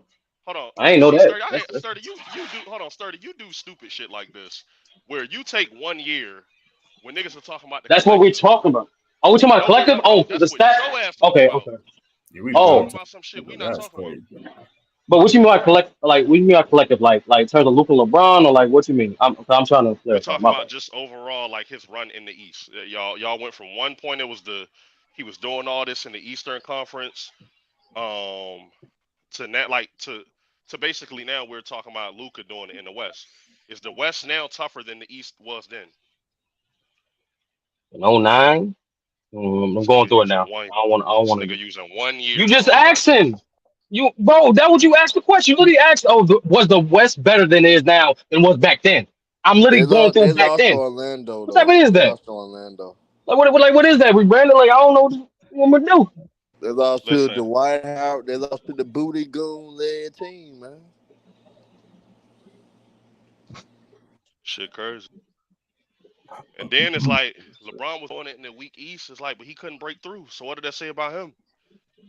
Hold on. I ain't know that. Sturdy, you do. Hold on, Sturdy. You do stupid shit like this, where you take 1 year when niggas are talking about. That's what we're talking about. Oh, we're talking about collective? Oh, the stats? Okay. Yeah, about some shit we not talking about. But what you mean by collective? Like, what you mean by collective? Like in terms of Luka, LeBron, or like what you mean? I'm trying to. We're talking about just overall, like his run in the East. Y'all went from one point. It was he was doing all this in the Eastern Conference, to now, like to basically now we're talking about Luka doing it in the West. Is the West now tougher than the East was then? In 2009. I'm going through it now. I don't want to. Using 1 year. You just asking. Bro, that what you asked the question. You literally asked, was the West better than it is now than was back then? I'm literally going through back then. Orlando, what type of is that? Orlando. Like what is that? We branded like I don't know what we're do. They lost to the White House. They lost to the Booty Goon led team, man. Shit crazy. And then it's like LeBron was on it in the weak East. It's like, but he couldn't break through. So what did that say about him?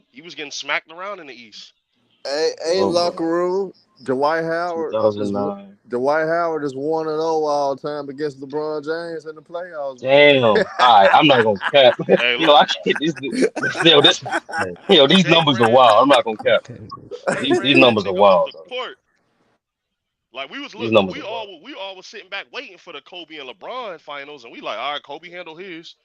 He was getting smacked around in the East. Locker room. Dwight Howard is 1-0 all time against LeBron James in the playoffs. Damn. All right, I'm not gonna cap. I can't. These numbers are wild. I'm not gonna cap. These numbers are wild. Like we all was sitting back waiting for the Kobe and LeBron finals, and we like, all right, Kobe handled his,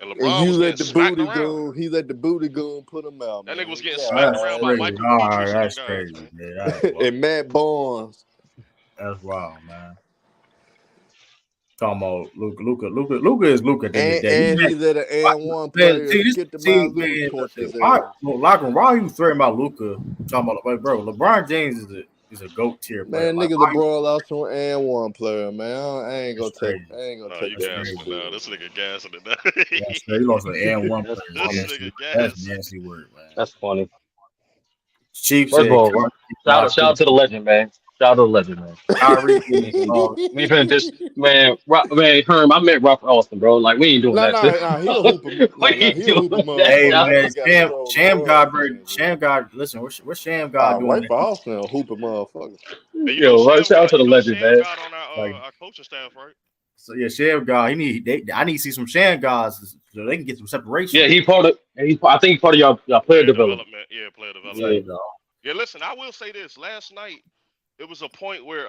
and LeBron was getting smacked around. He let the booty goon put him out. That nigga was getting smacked around by Michael Petrie. That's crazy, man. And Matt Barnes. That's wild, man. Talking about Luka is Luka at the end of the day. And he let an and-one player get the ball loose, torch his ass. Why are you threatening about Luka? Talking about, like, bro, LeBron James is a GOAT tier player. Man, nigga, LeBron lost to an and-one player, man. I ain't gonna take you gassing it now. This nigga gassing it now. He lost an and-one player. This nigga That's nasty word, man. That's funny. Chief First said, of all, shout out to the legend, man. Shout out to the legend, man. Kyrie, we finna just man, Herm. I met Robert Austin, bro. Like we ain't doing that. Nah, he'll hoop him. He'll hoop him. Hey man, Sham God. Listen, what's Sham God doing? White for Austin will hoop him, motherfucker. Yo, shout out to the legend, man. Our coaching staff, right? So yeah, Sham God. I need to see some Sham gods so they can get some separation. Yeah, I think he's part of y'all player development. Yeah, player development. Yeah, listen, I will say this. Last night, it was a point where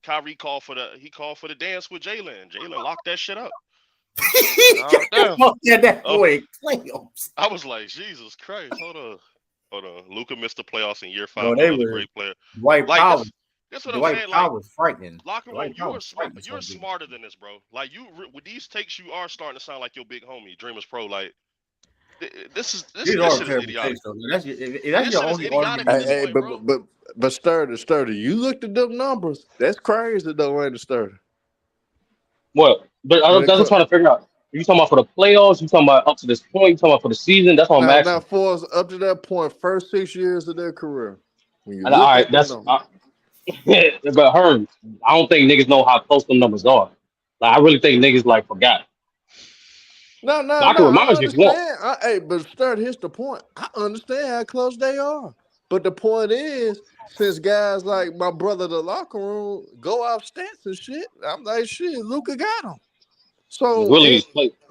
Kyrie called for the dance with Jalen. Jalen locked that shit up. I was like, Jesus Christ, hold on. Luka missed the playoffs in year 5. He was a great player. Dwight Powell. That's what I'm saying. Like, was frightening. Locker room, you're smarter than this, bro. Like with these takes, you are starting to sound like your big homie, Dreamers Pro. Like this is idiotic. That's your only argument. But Sturdy, you looked at them numbers. That's crazy though, ain't it, Sturdy? What? But that's what I'm trying to figure out. Are you talking about for the playoffs? You talking about up to this point? You talking about for the season? That's what I'm asking. Now, for us, up to that point, first 6 years of their career. All right, but Herm, I don't think niggas know how close the numbers are. Like I really think niggas like forgot. No. I can remind you if you want. Hey, but Sturdy, here's the point. I understand how close they are. But the point is, since guys like my brother, the locker room, go off stats and shit, I'm like, shit, Luka got him. So it's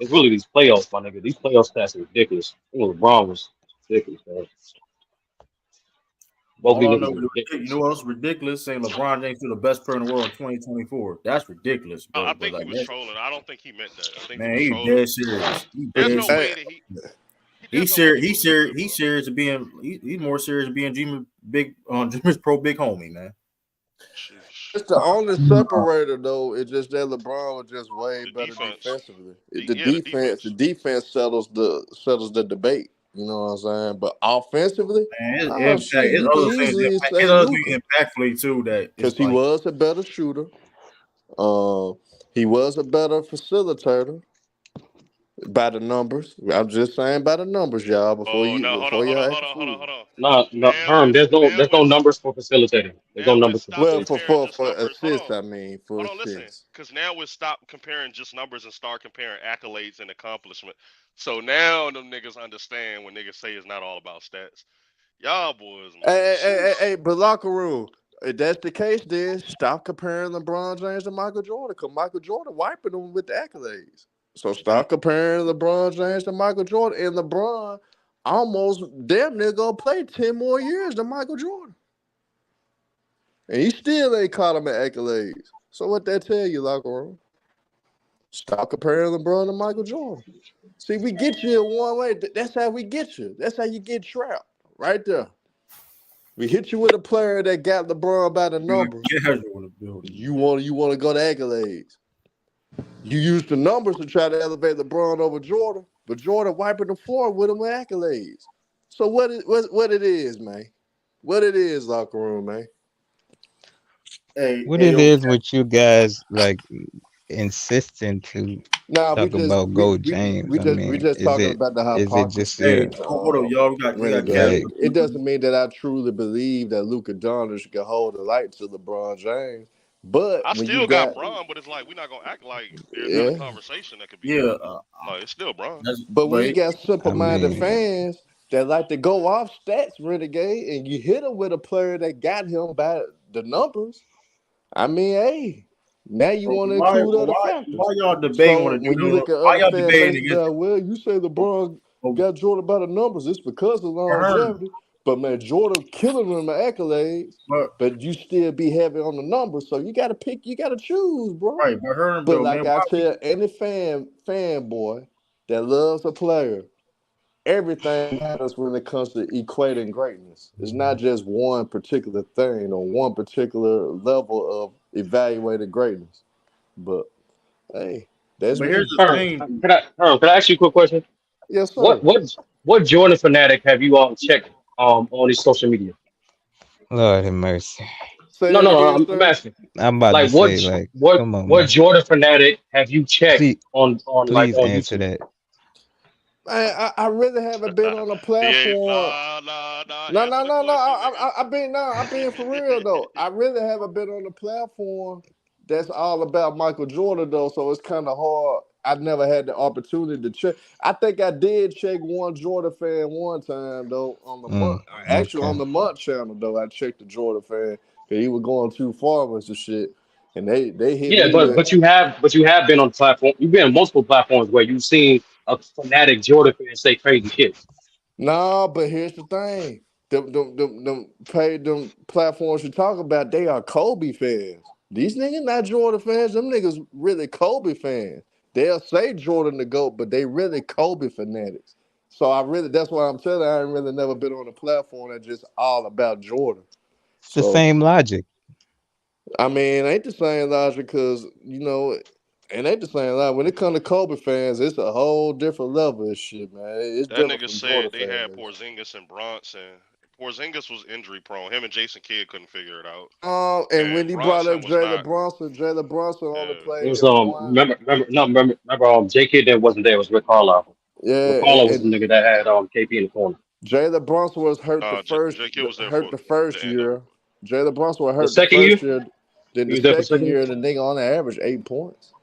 really these playoffs, my nigga. These playoff stats are ridiculous. LeBron was ridiculous, man. You know what's ridiculous? Saying LeBron James is the best player in the world in 2024. That's ridiculous, bro. I think he was trolling. I don't think he meant that. I think he's dead serious. There's no way that He's serious to being. He's more serious to being Dreamers Pro big homie, man. It's the only separator though. It's just that LeBron was just way better defensively. The defense settles the debate. You know what I'm saying? But offensively, it's impactfully too. That because he was a better shooter. He was a better facilitator. By the numbers, I'm just saying by the numbers, y'all. Hold on. No, Herm. There's no numbers for facilitating. There's no numbers for assists. I mean, for assists. Because now we'll stop comparing just numbers and start comparing accolades and accomplishment. So now them niggas understand when niggas say it's not all about stats. Y'all boys, man. Hey, but locker room. If that's the case, then stop comparing LeBron James to Michael Jordan. Because Michael Jordan wiping them with the accolades. So stop comparing LeBron James to Michael Jordan. And LeBron almost damn near gonna play 10 more years than Michael Jordan. And he still ain't caught him at accolades. So what that tell you, locker room? Stop comparing LeBron to Michael Jordan. See, we get you in one way. That's how we get you. That's how you get trapped. Right there. We hit you with a player that got LeBron by the numbers. You want to go to accolades. You use the numbers to try to elevate LeBron over Jordan, but Jordan wiping the floor with him with accolades. So what it is, man? What it is, locker room, man? What it is with you guys like insisting to talk about Gold James? We just talking about the hypocrisy. Hold on, y'all. It doesn't mean that I truly believe that Luka Doncic can hold the light to LeBron James. But I still got Bron, but it's like we're not gonna act like there's not a conversation that could be. It's still Bron. But when you got simple-minded fans that like to go off stats, renegade, and you hit him with a player that got him by the numbers. I mean, hey, now you want to include other factors. Why y'all debating? When you look at other fans, well, you say LeBron got Jordan by the numbers. It's because of longevity. But man, Jordan killing them in accolades, but you still be heavy on the numbers. So you got to pick, you got to choose, bro. Right, but like I tell any fanboy that loves a player, everything matters when it comes to equating greatness. It's not just one particular thing or one particular level of evaluated greatness. But hey, that's But me. here's the thing. Can I ask you a quick question? Yes, sir. What Jordan fanatic have you all checked on his social media? Lord have mercy. Say No, that no, again, I'm sir. asking. I'm about Like to say, like, come on, what man. Jordan fanatic have you checked Please, on like please on answer YouTube? that. I really haven't been on a He ain't platform. nah. No. Answer the question, nigga. I'm being for real though. I really haven't been on a platform that's all about Michael Jordan though. So it's kind of hard. I've never had the opportunity to check. I think I did check one Jordan fan one time though on the month. Actually, on Okay. the month channel though, I checked the Jordan fan because he was going too far with the shit, and they hit Yeah, me with. but you have been on platform. You've been on multiple platforms where you've seen a fanatic Jordan fan say crazy shit. No, but here's the thing. Them platforms you talk about, they are Kobe fans. These niggas not Jordan fans. Them niggas really Kobe fans. They'll say Jordan the GOAT, but they really Kobe fanatics. So that's why I'm telling you, I ain't really never been on a platform that's just all about Jordan. It's the So, same logic. I mean, it ain't the same logic because, it ain't the same logic. When it comes to Kobe fans, it's a whole different level of shit, man. It's That different nigga from said Jordan they had fans. Porzingis and Bronson. Porzingis was injury prone. Him and Jason Kidd couldn't figure it out. And when he brought up Bronson was not. Jalen Brunson only Yeah. It played was in one. remember J Kid that wasn't there. It was Rick Carlisle. Yeah, Rick Carlisle was and the nigga that had KP in the corner. Jalen Brunson was hurt J Kidd was there for the first the end of it. year. Jalen Brunson was The hurt the second year, first year. Then he the was there for second second year, year. the nigga on the average 8 points.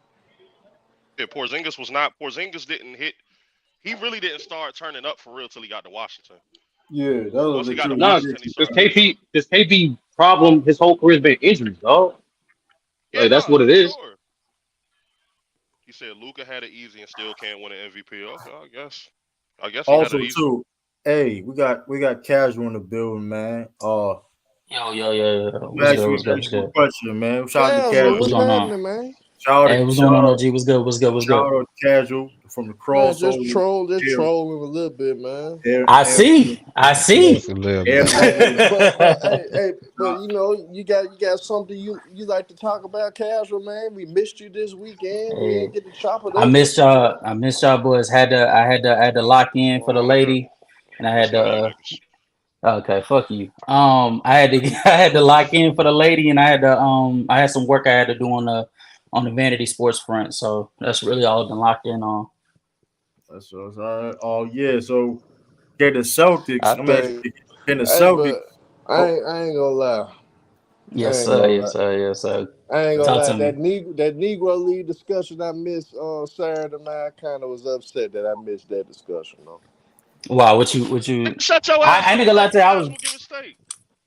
Yeah, Porzingis was not. Porzingis didn't hit. He really didn't start turning up for real till he got to Washington. Yeah, that was Once he the got to truth. No, Washington, he started hitting. this KP problem his whole career has been injuries, dog. Yeah, Like that's no, what it for is. sure. He said Luka had it easy and still can't win an MVP. Okay, I guess he had Also, it easy. too, hey, we got casual in the building, man. Yo. Ask you a question, man. Shout out to Yeah, casual. what's happening, man? Shout Hey, what's going on, OG? What's good? Shout out to casual from the Man, just crossover. trolling a little bit, man. I see. Just a little bit. But you got something you like to talk about, casual, man. We missed you this weekend. We Hey, ain't get to chop it I up. missed y'all boys. I had to lock in for the lady, and I had to. Okay, fuck you. I had to lock in for the lady, and I had some work I had to do on the Vanity Sports front. So that's really all I've been locked in on. That's all right. Oh yeah, so the Celtics. But I ain't gonna lie. Yes, sir. I ain't gonna Talk lie. to me. That Negro League discussion I missed on Saturday night, I kind of was upset that I missed that discussion, though. Wow, what you? Shut your ass I up. ain't gonna lie to you. I was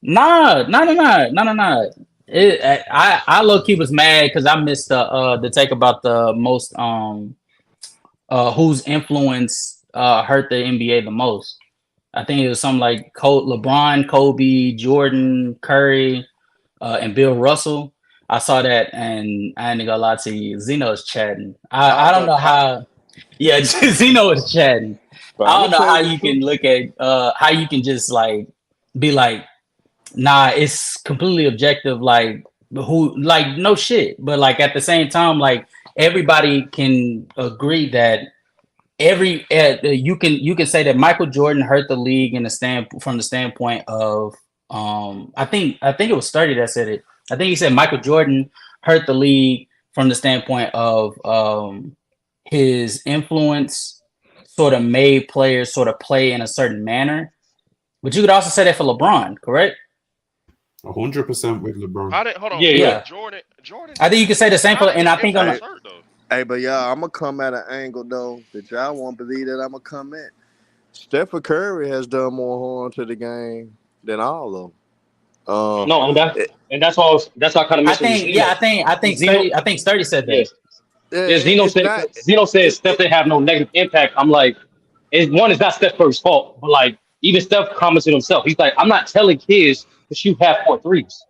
Nah. I low key was mad because I missed the take about the most whose influence hurt the NBA the most. I think it was something like LeBron, Kobe, Jordan, Curry, and Bill Russell. I saw that, and I ain't gonna lie to you. Zeno is chatting. I don't know how. Yeah, Zeno is chatting. I don't know how you can look at how you can just like be like, nah, it's completely objective. Like no shit. But like at the same time, like everybody can agree that you can say that Michael Jordan hurt the league from the standpoint of I think it was Sturdy that said it. I think he said Michael Jordan hurt the league from the standpoint of his influence sort of made players sort of play in a certain manner. But you could also say that for LeBron, correct? 100% with LeBron. Hold on. Yeah. Jordan. I think you could say the same for, and I think Hey, but y'all, I'm gonna come at an angle though that y'all won't believe that I'm gonna come at. Stephen Curry has done more harm to the game than all of them. No, and that's why I kind of mentioned. I think Sturdy said that. Yeah, Zeno said Steph didn't have no negative impact. I'm like, it's not Steph Curry's fault, but like even Steph commented himself. He's like, I'm not telling kids to shoot half court threes.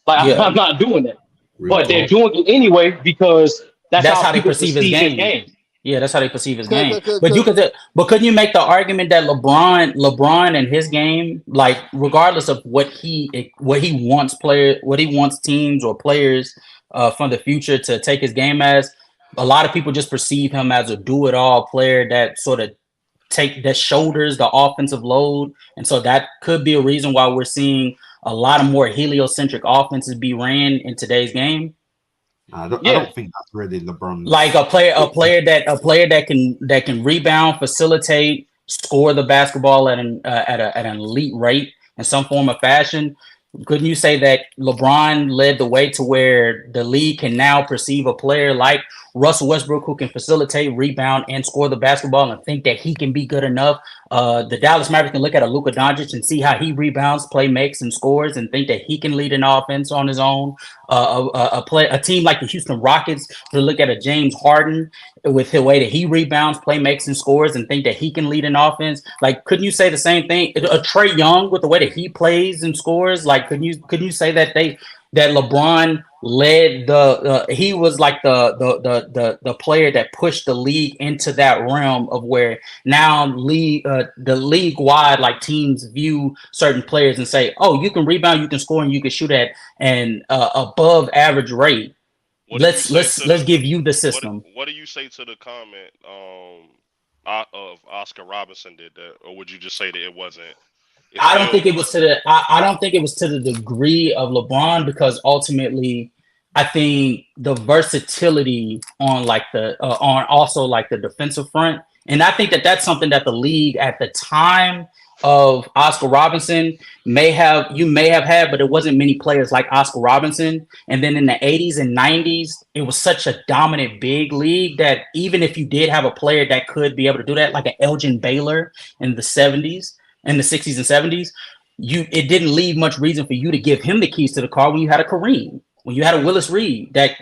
Like I'm not doing that. But they're doing it anyway because that's how they people perceive his game. Yeah, that's how they perceive his Cause, game. cause, But cause, couldn't you make the argument that LeBron and his game, like regardless of what he wants teams or players from the future to take his game as, a lot of people just perceive him as a do-it-all player that sort of shoulders the offensive load, and so that could be a reason why we're seeing a lot of more heliocentric offenses be ran in today's game. I don't think that's really LeBron's. Like a player that can rebound, facilitate, score the basketball at an elite rate in some form of fashion. Couldn't you say that LeBron led the way to where the league can now perceive a player like Russell Westbrook who can facilitate, rebound, and score the basketball and think that he can be good enough? The Dallas Mavericks can look at a Luka Doncic and see how he rebounds, play makes, and scores, and think that he can lead an offense on his own. A team like the Houston Rockets to look at a James Harden with the way that he rebounds, play makes, and scores, and think that he can lead an offense. Like, couldn't you say the same thing? A Trae Young with the way that he plays and scores. Like, couldn't you say that LeBron led he was like the player that pushed the league into that realm of where now the league wide, like, teams view certain players and say, oh, you can rebound, you can score, and you can shoot at an above average rate. Let's give you the system. What do you say to the comment of Oscar Robertson did that, or would you just say that it wasn't? I don't think it was to the degree of LeBron, because ultimately, I think the versatility on the defensive front, and I think that that's something that the league at the time of Oscar Robinson may have had, but it wasn't many players like Oscar Robinson. And then in the 80s and 90s, it was such a dominant big league that even if you did have a player that could be able to do that, like an Elgin Baylor in the 70s, in the 60s and 70s, it didn't leave much reason for you to give him the keys to the car when you had a Kareem, when you had a Willis Reed, they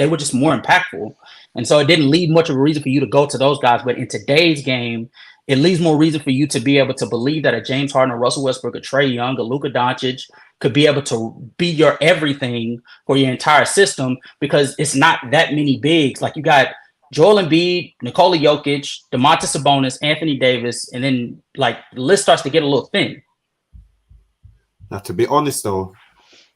were just more impactful. And so it didn't leave much of a reason for you to go to those guys. But in today's game, it leaves more reason for you to be able to believe that a James Harden, a Russell Westbrook, a Trae Young, a Luka Doncic could be able to be your everything for your entire system, because it's not that many bigs. Like, you got Joel Embiid, Nikola Jokic, Domantas Sabonis, Anthony Davis, and then, like, the list starts to get a little thin. Now, to be honest, though,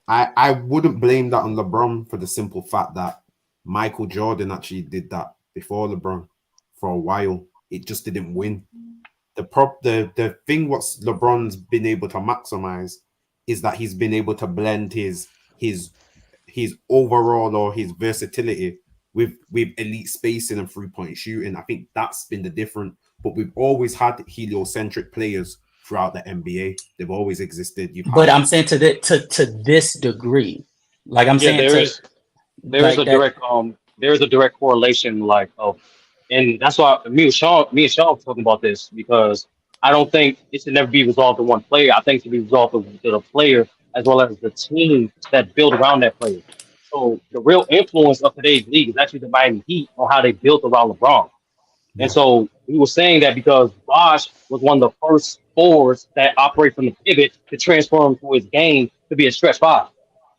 I wouldn't blame that on LeBron for the simple fact that Michael Jordan actually did that before LeBron for a while. It just didn't win. The thing what's LeBron's been able to maximize is that he's been able to blend his overall, or his versatility, with elite spacing and 3-point shooting. I think that's been the difference. But we've always had heliocentric players throughout the NBA. They've always existed. But I'm saying to this degrry, like, I'm saying there's a direct correlation, and that's why me and Sean were talking about this, because I don't think it should never be resolved to one player. I think it should be resolved to the player as well as the team that build around that player. So the real influence of today's league is actually the Miami Heat on how they built around LeBron. Yeah. And so we were saying that because Bosh was one of the first forwards that operate from the pivot to transform to his game to be a stretch five.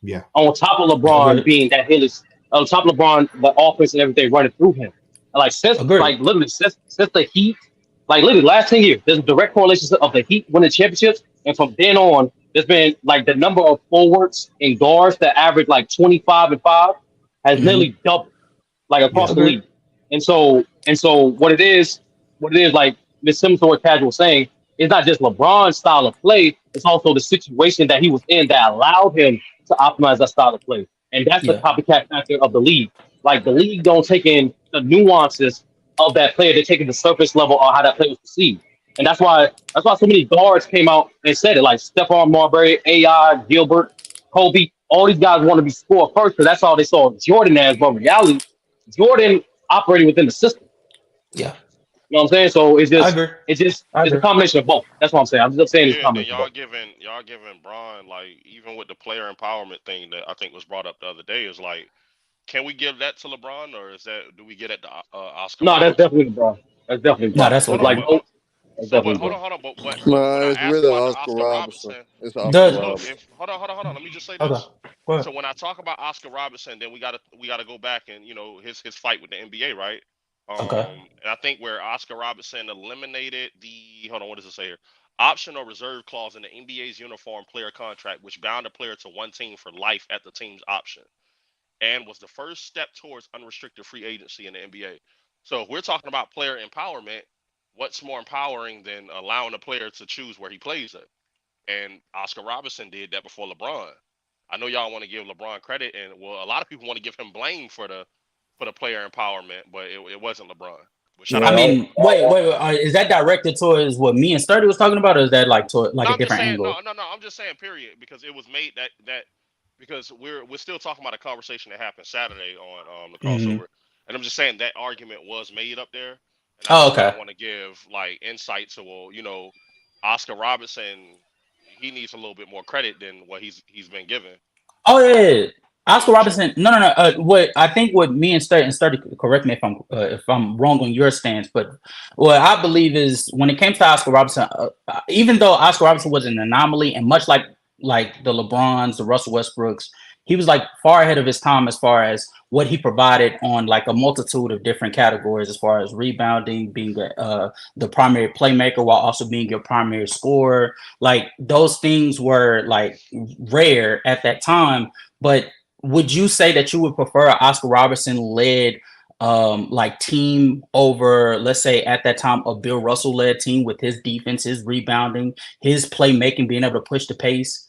Yeah. On top of LeBron being that hitless, on top of LeBron, the offense and everything running through him. And since the Heat, literally last 10 years, there's a direct correlation of the Heat winning championships. And from then on, there's been the number of forwards and guards that average 25 and 5 has nearly doubled across the league. And so what it is Ms. Simmons or Casual was saying, it's not just LeBron's style of play, it's also the situation that he was in that allowed him to optimize that style of play. And that's the copycat factor of the league. The league don't take in the nuances of that player. They're taking the surface level of how that player was perceived. And that's why so many guards came out and said it, like Stephon Marbury, AI, Gilbert, Kobe. All these guys want to be scored first because that's all they saw Jordan as. But in reality, Jordan operating within the system. Yeah. You know what I'm saying? So it's a combination of both. That's what I'm saying. I'm just saying it's a combination. Y'all giving Bron, even with the player empowerment thing that I think was brought up the other day, is can we give that to LeBron, or do we get it to Oscar? No, that's definitely LeBron. That's definitely LeBron. No, that's what hold on. But no, it's really Oscar Robertson. It's Oscar Robertson. Hold on. Let me just say this. Okay. So when I talk about Oscar Robertson, then we gotta go back and his fight with the NBA, right? Okay. And I think where Oscar Robertson eliminated the what does it say here? Option or reserve clause in the NBA's uniform player contract, which bound a player to one team for life at the team's option, and was the first step towards unrestricted free agency in the NBA. So if we're talking about player empowerment, what's more empowering than allowing a player to choose where he plays at? And Oscar Robertson did that before LeBron. I know y'all want to give LeBron credit, and a lot of people want to give him blame for the player empowerment, but it wasn't LeBron. But shout I out to LeBron. mean, wait. Is that directed towards what me and Sturdy was talking about, or is that like to like No, a I'm just different saying. angle? No. I'm just saying. Period. Because it was made that because we're still talking about a conversation that happened Saturday on the crossover, and I'm just saying that argument was made up there. And Oh, okay. I want to give like insight to Oscar Robertson, he needs a little bit more credit than what he's been given. Oh yeah. Oscar For sure. Robertson. No. What me and Sturdy, correct me if I'm wrong on your stance, but what I believe is when it came to Oscar Robertson, even though Oscar Robertson was an anomaly, and much like the LeBrons, the Russell Westbrooks, he was like far ahead of his time as far as what he provided on like a multitude of different categories, as far as rebounding, being the primary playmaker while also being your primary scorer. Like those things were like rare at that time. But would you say that you would prefer an Oscar Robertson led like team over, let's say at that time, a Bill Russell led team with his defense, his rebounding, his playmaking, being able to push the pace?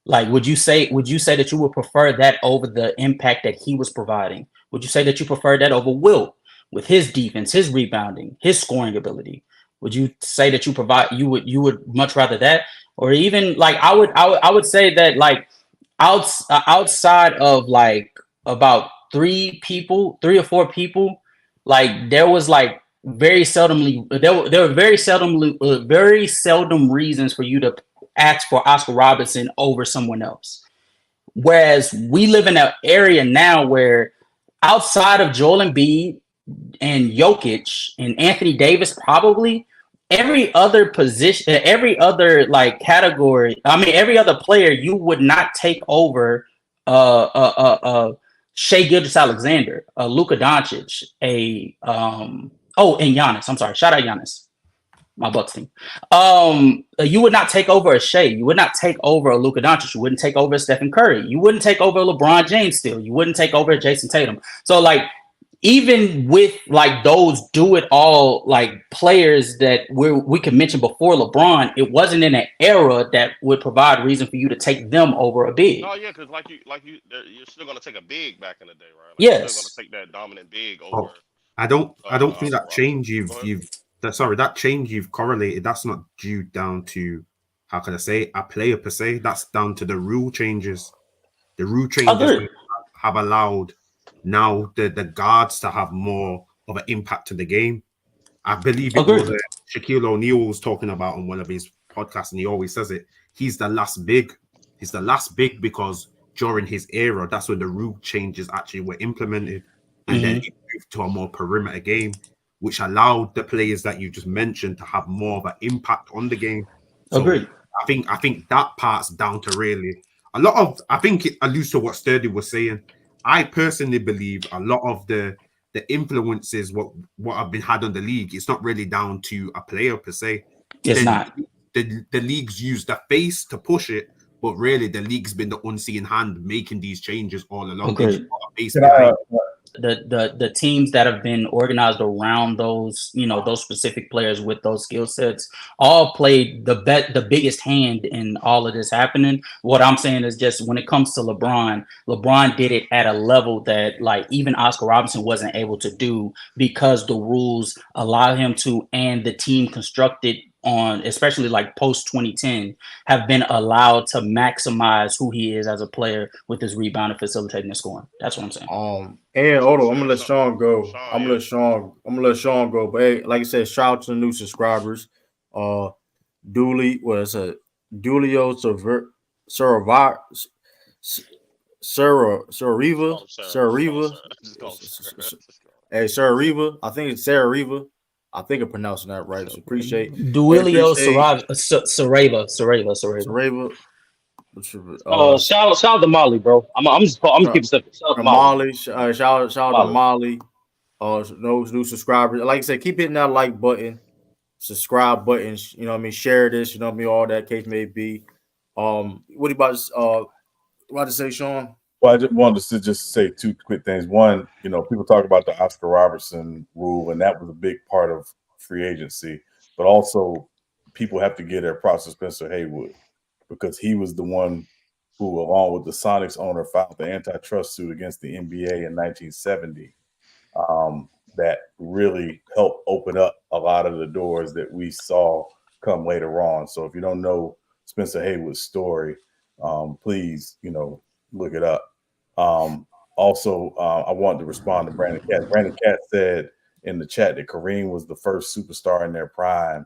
Like, would you say that you would prefer that over the impact that he was providing? Would you say that you prefer that over Wilt with his defense, his rebounding, his scoring ability? Would you say that you would much rather that? Or even like I would say that like outside of like about 3 or 4 people, like there was like very seldomly there were very seldom reasons for you to ask for Oscar Robertson over someone else. Whereas we live in an area now where outside of Joel Embiid and Jokic and Anthony Davis, probably every other position, every other like category, I mean, every other player you would not take over Shai Gilgeous-Alexander, Luka Doncic, and Giannis. I'm sorry, shout out Giannis, my Bucks team. You would not take over a Shai. You would not take over a Luka Doncic. You wouldn't take over a Stephen Curry. You wouldn't take over LeBron James still. You wouldn't take over Jason Tatum. So like, even with like those do it all like players that we could mention before LeBron, it wasn't in an era that would provide reason for you to take them over a big. Oh yeah, because you're still gonna take a big back in the day, right? Like, yes. You're still gonna take that dominant big over. I don't think that change that change you've correlated, that's not due down to, how can I say, a player per se. That's down to the rule changes. The rule changes have allowed now the guards to have more of an impact to the game. I believe it was Shaquille O'Neal was talking about on one of his podcasts, and he always says it. He's the last big. He's the last big because during his era, that's when the rule changes actually were implemented, and then it moved to a more perimeter game, which allowed the players that you just mentioned to have more of an impact on the game. So Agreed. I think that part's down to really a lot of. I think it alludes to what Sturdy was saying. I personally believe a lot of the influences what have been had on the league, it's not really down to a player per se. It's not. The leagues use the face to push it, but really the league's been the unseen hand making these changes all along. Agreed. The teams that have been organized around those, those specific players with those skill sets all played the biggest hand in all of this happening. What I'm saying is just when it comes to LeBron did it at a level that like even Oscar Robertson wasn't able to do because the rules allow him to, and the team constructed on, especially like post 2010, have been allowed to maximize who he is as a player with his rebounding, facilitating, and scoring. That's what I'm saying. And Odo, I'm gonna let Sean go. I'm gonna let Sean go. But hey, like I said, shout out to the new subscribers. Dooley, what is it? Dulio Sarariva. Hey, Sarariva. I think it's Sarariva. I think I'm pronouncing that right. So appreciate Duilio Saraiva. Shout out to Molly, bro. I'm just keep it simple. Shout out to Molly. Shout out to Molly. those new subscribers. Like I said, keep hitting that like button, subscribe buttons. You know what I mean? Share this. You know what I mean? All that case may be. What are you about to say, Sean? Well, I just wanted to just say two quick things. One, people talk about the Oscar Robertson rule, and that was a big part of free agency. But also, people have to give their props to Spencer Haywood because he was the one who, along with the Sonics owner, filed the antitrust suit against the NBA in 1970. That really helped open up a lot of the doors that we saw come later on. So if you don't know Spencer Haywood's story, please, look it up. Also, I wanted to respond to Brandon Katz. Brandon Katz said in the chat that Kareem was the first superstar in their prime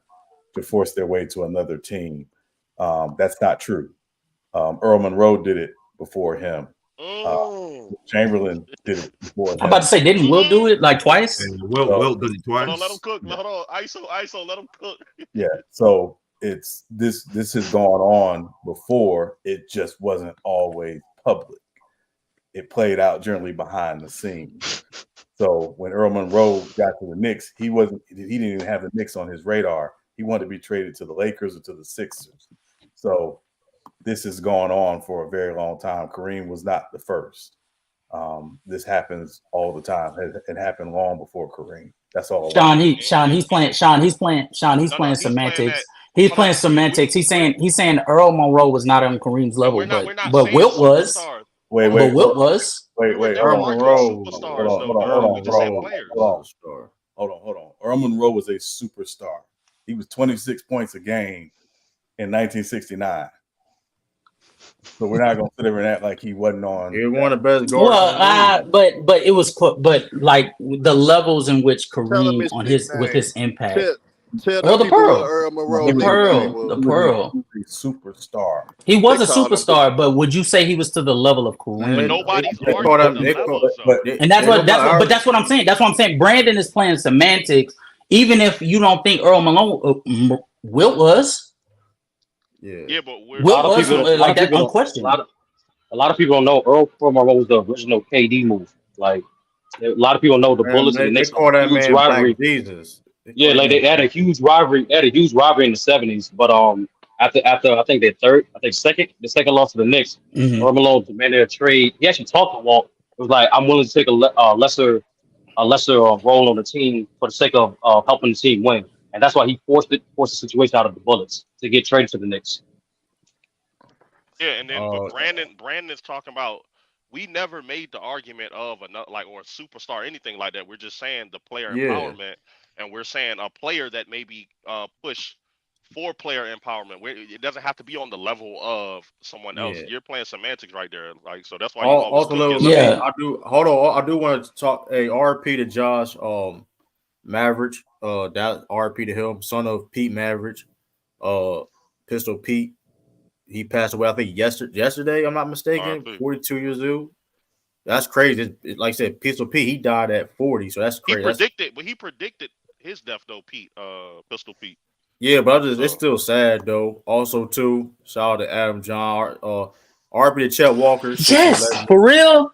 to force their way to another team. That's not true. Earl Monroe did it before him. Chamberlain did it before him. I'm about to say, didn't Wilt do it like twice? Wilt did it twice. Hold on, let him cook. Hold on, ISO, let him cook. Yeah, so it's this has gone on before. It just wasn't always public. It played out generally behind the scenes. So when Earl Monroe got to the Knicks, he didn't even have the Knicks on his radar. He wanted to be traded to the Lakers or to the Sixers. So this has gone on for a very long time. Kareem was not the first. This happens all the time. It happened long before Kareem. That's all. He's playing semantics. He's playing semantics. He's saying Earl Monroe was not on Kareem's level, but Wilt was. Wait. But Wilt was. Wait. Earl Monroe. Hold on. Earl Monroe was a superstar. He was 26 points a game in 1969. So we're not gonna sit there and act like he wasn't on. He won the best guard. Well, but it was like the levels in which Kareem on with his impact. Tell the Pearl. Earl Monroe. The Pearl. A superstar. He was a superstar, but would you say he was to the level of Kareem? But nobody's arguing the level. And that's what I'm saying. That's what I'm saying. Brandon is playing semantics, even if you don't think Earl Malone Wilt was. Yeah, but a lot of people don't know Earl Monroe was the original KD move. Like a lot of people know the Bullets and the Knicks call that man rivalry. Jesus. Yeah, like they had a huge rivalry. They had a huge rivalry in the 70s. But after I think the second loss to the Knicks, Earl Malone demanded a trade. He actually talked to Walt. It was like, I'm willing to take a lesser role on the team for the sake of helping the team win. And that's why he forced the situation out of the Bullets to get traded to the Knicks. Yeah, and then but Brandon is talking about we never made the argument of or a superstar, anything like that. We're just saying the player empowerment, and we're saying a player that maybe push for player empowerment. It doesn't have to be on the level of someone else. You're playing semantics right there, like so. That's why. I do. Hold on, I do want to talk. Hey, RP to Josh Maverick. That RP to him, son of Pete Maverick. Pistol Pete. He passed away, I think yesterday. I'm not mistaken. 42 years old. That's crazy. Like I said, Pistol Pete. He died at 40, so that's crazy. He predicted his death though, Pete. Pistol Pete. Yeah, but it's still sad though. Also, too, shout out to Adam John, RP to Chet Walker. Yes, for real,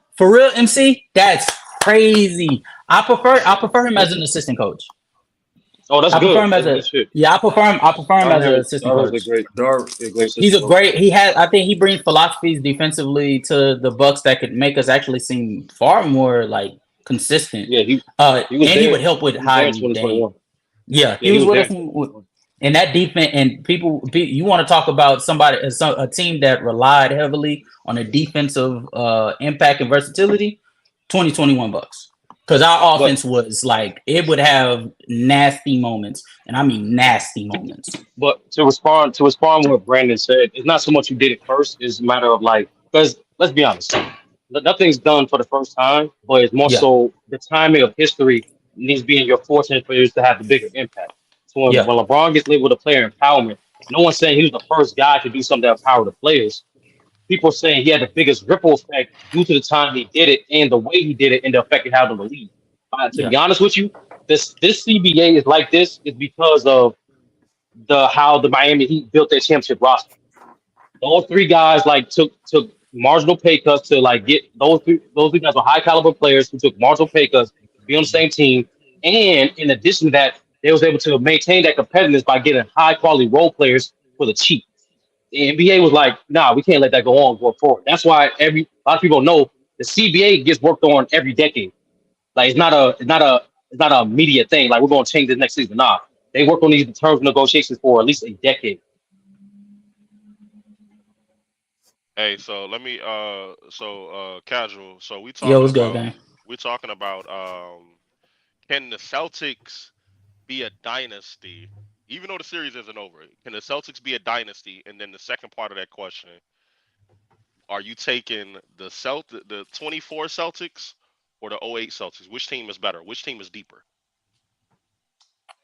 MC. That's crazy. I prefer him as an assistant coach. Oh, that's good. I prefer him as an assistant coach. He's a great. I think he brings philosophies defensively to the Bucks that could make us actually seem far more like consistent. Yeah, he would help with high. Yeah, he was with us. And that defense and you want to talk about a team that relied heavily on a defensive impact and versatility. 2021 Bucks. Because our offense was like, it would have nasty moments, and I mean nasty moments. But to respond to what Brandon said, it's not so much you did it first, it's a matter of like, because let's be honest, nothing's done for the first time, but it's more so the timing of history needs to be in your fortunate for you to have the bigger impact. So when LeBron gets labeled a player empowerment, no one's saying he was the first guy to do something that empowered the players. People are saying he had the biggest ripple effect due to the time he did it and the way he did it and the effect it had on the league. To be honest with you, this CBA is like this is because of how the Miami Heat built their championship roster. Those three guys like took marginal pay cuts to like get those three guys were high caliber players who took marginal pay cuts be on the same team, and in addition to that, they was able to maintain that competitiveness by getting high quality role players for the cheap. The NBA was like, nah, we can't let that go on going forward. That's why a lot of people know the CBA gets worked on every decade. Like it's not a immediate thing. Like we're going to change this next season. Nah, they work on these terms of negotiations for at least a decade. Hey, so let me casual. So Yo, what's good, gang? we're talking about can the Celtics be a dynasty? Even though the series isn't over, can the Celtics be a dynasty? And then the second part of that question, are you taking the 24 Celtics or the 08 Celtics? Which team is better? Which team is deeper?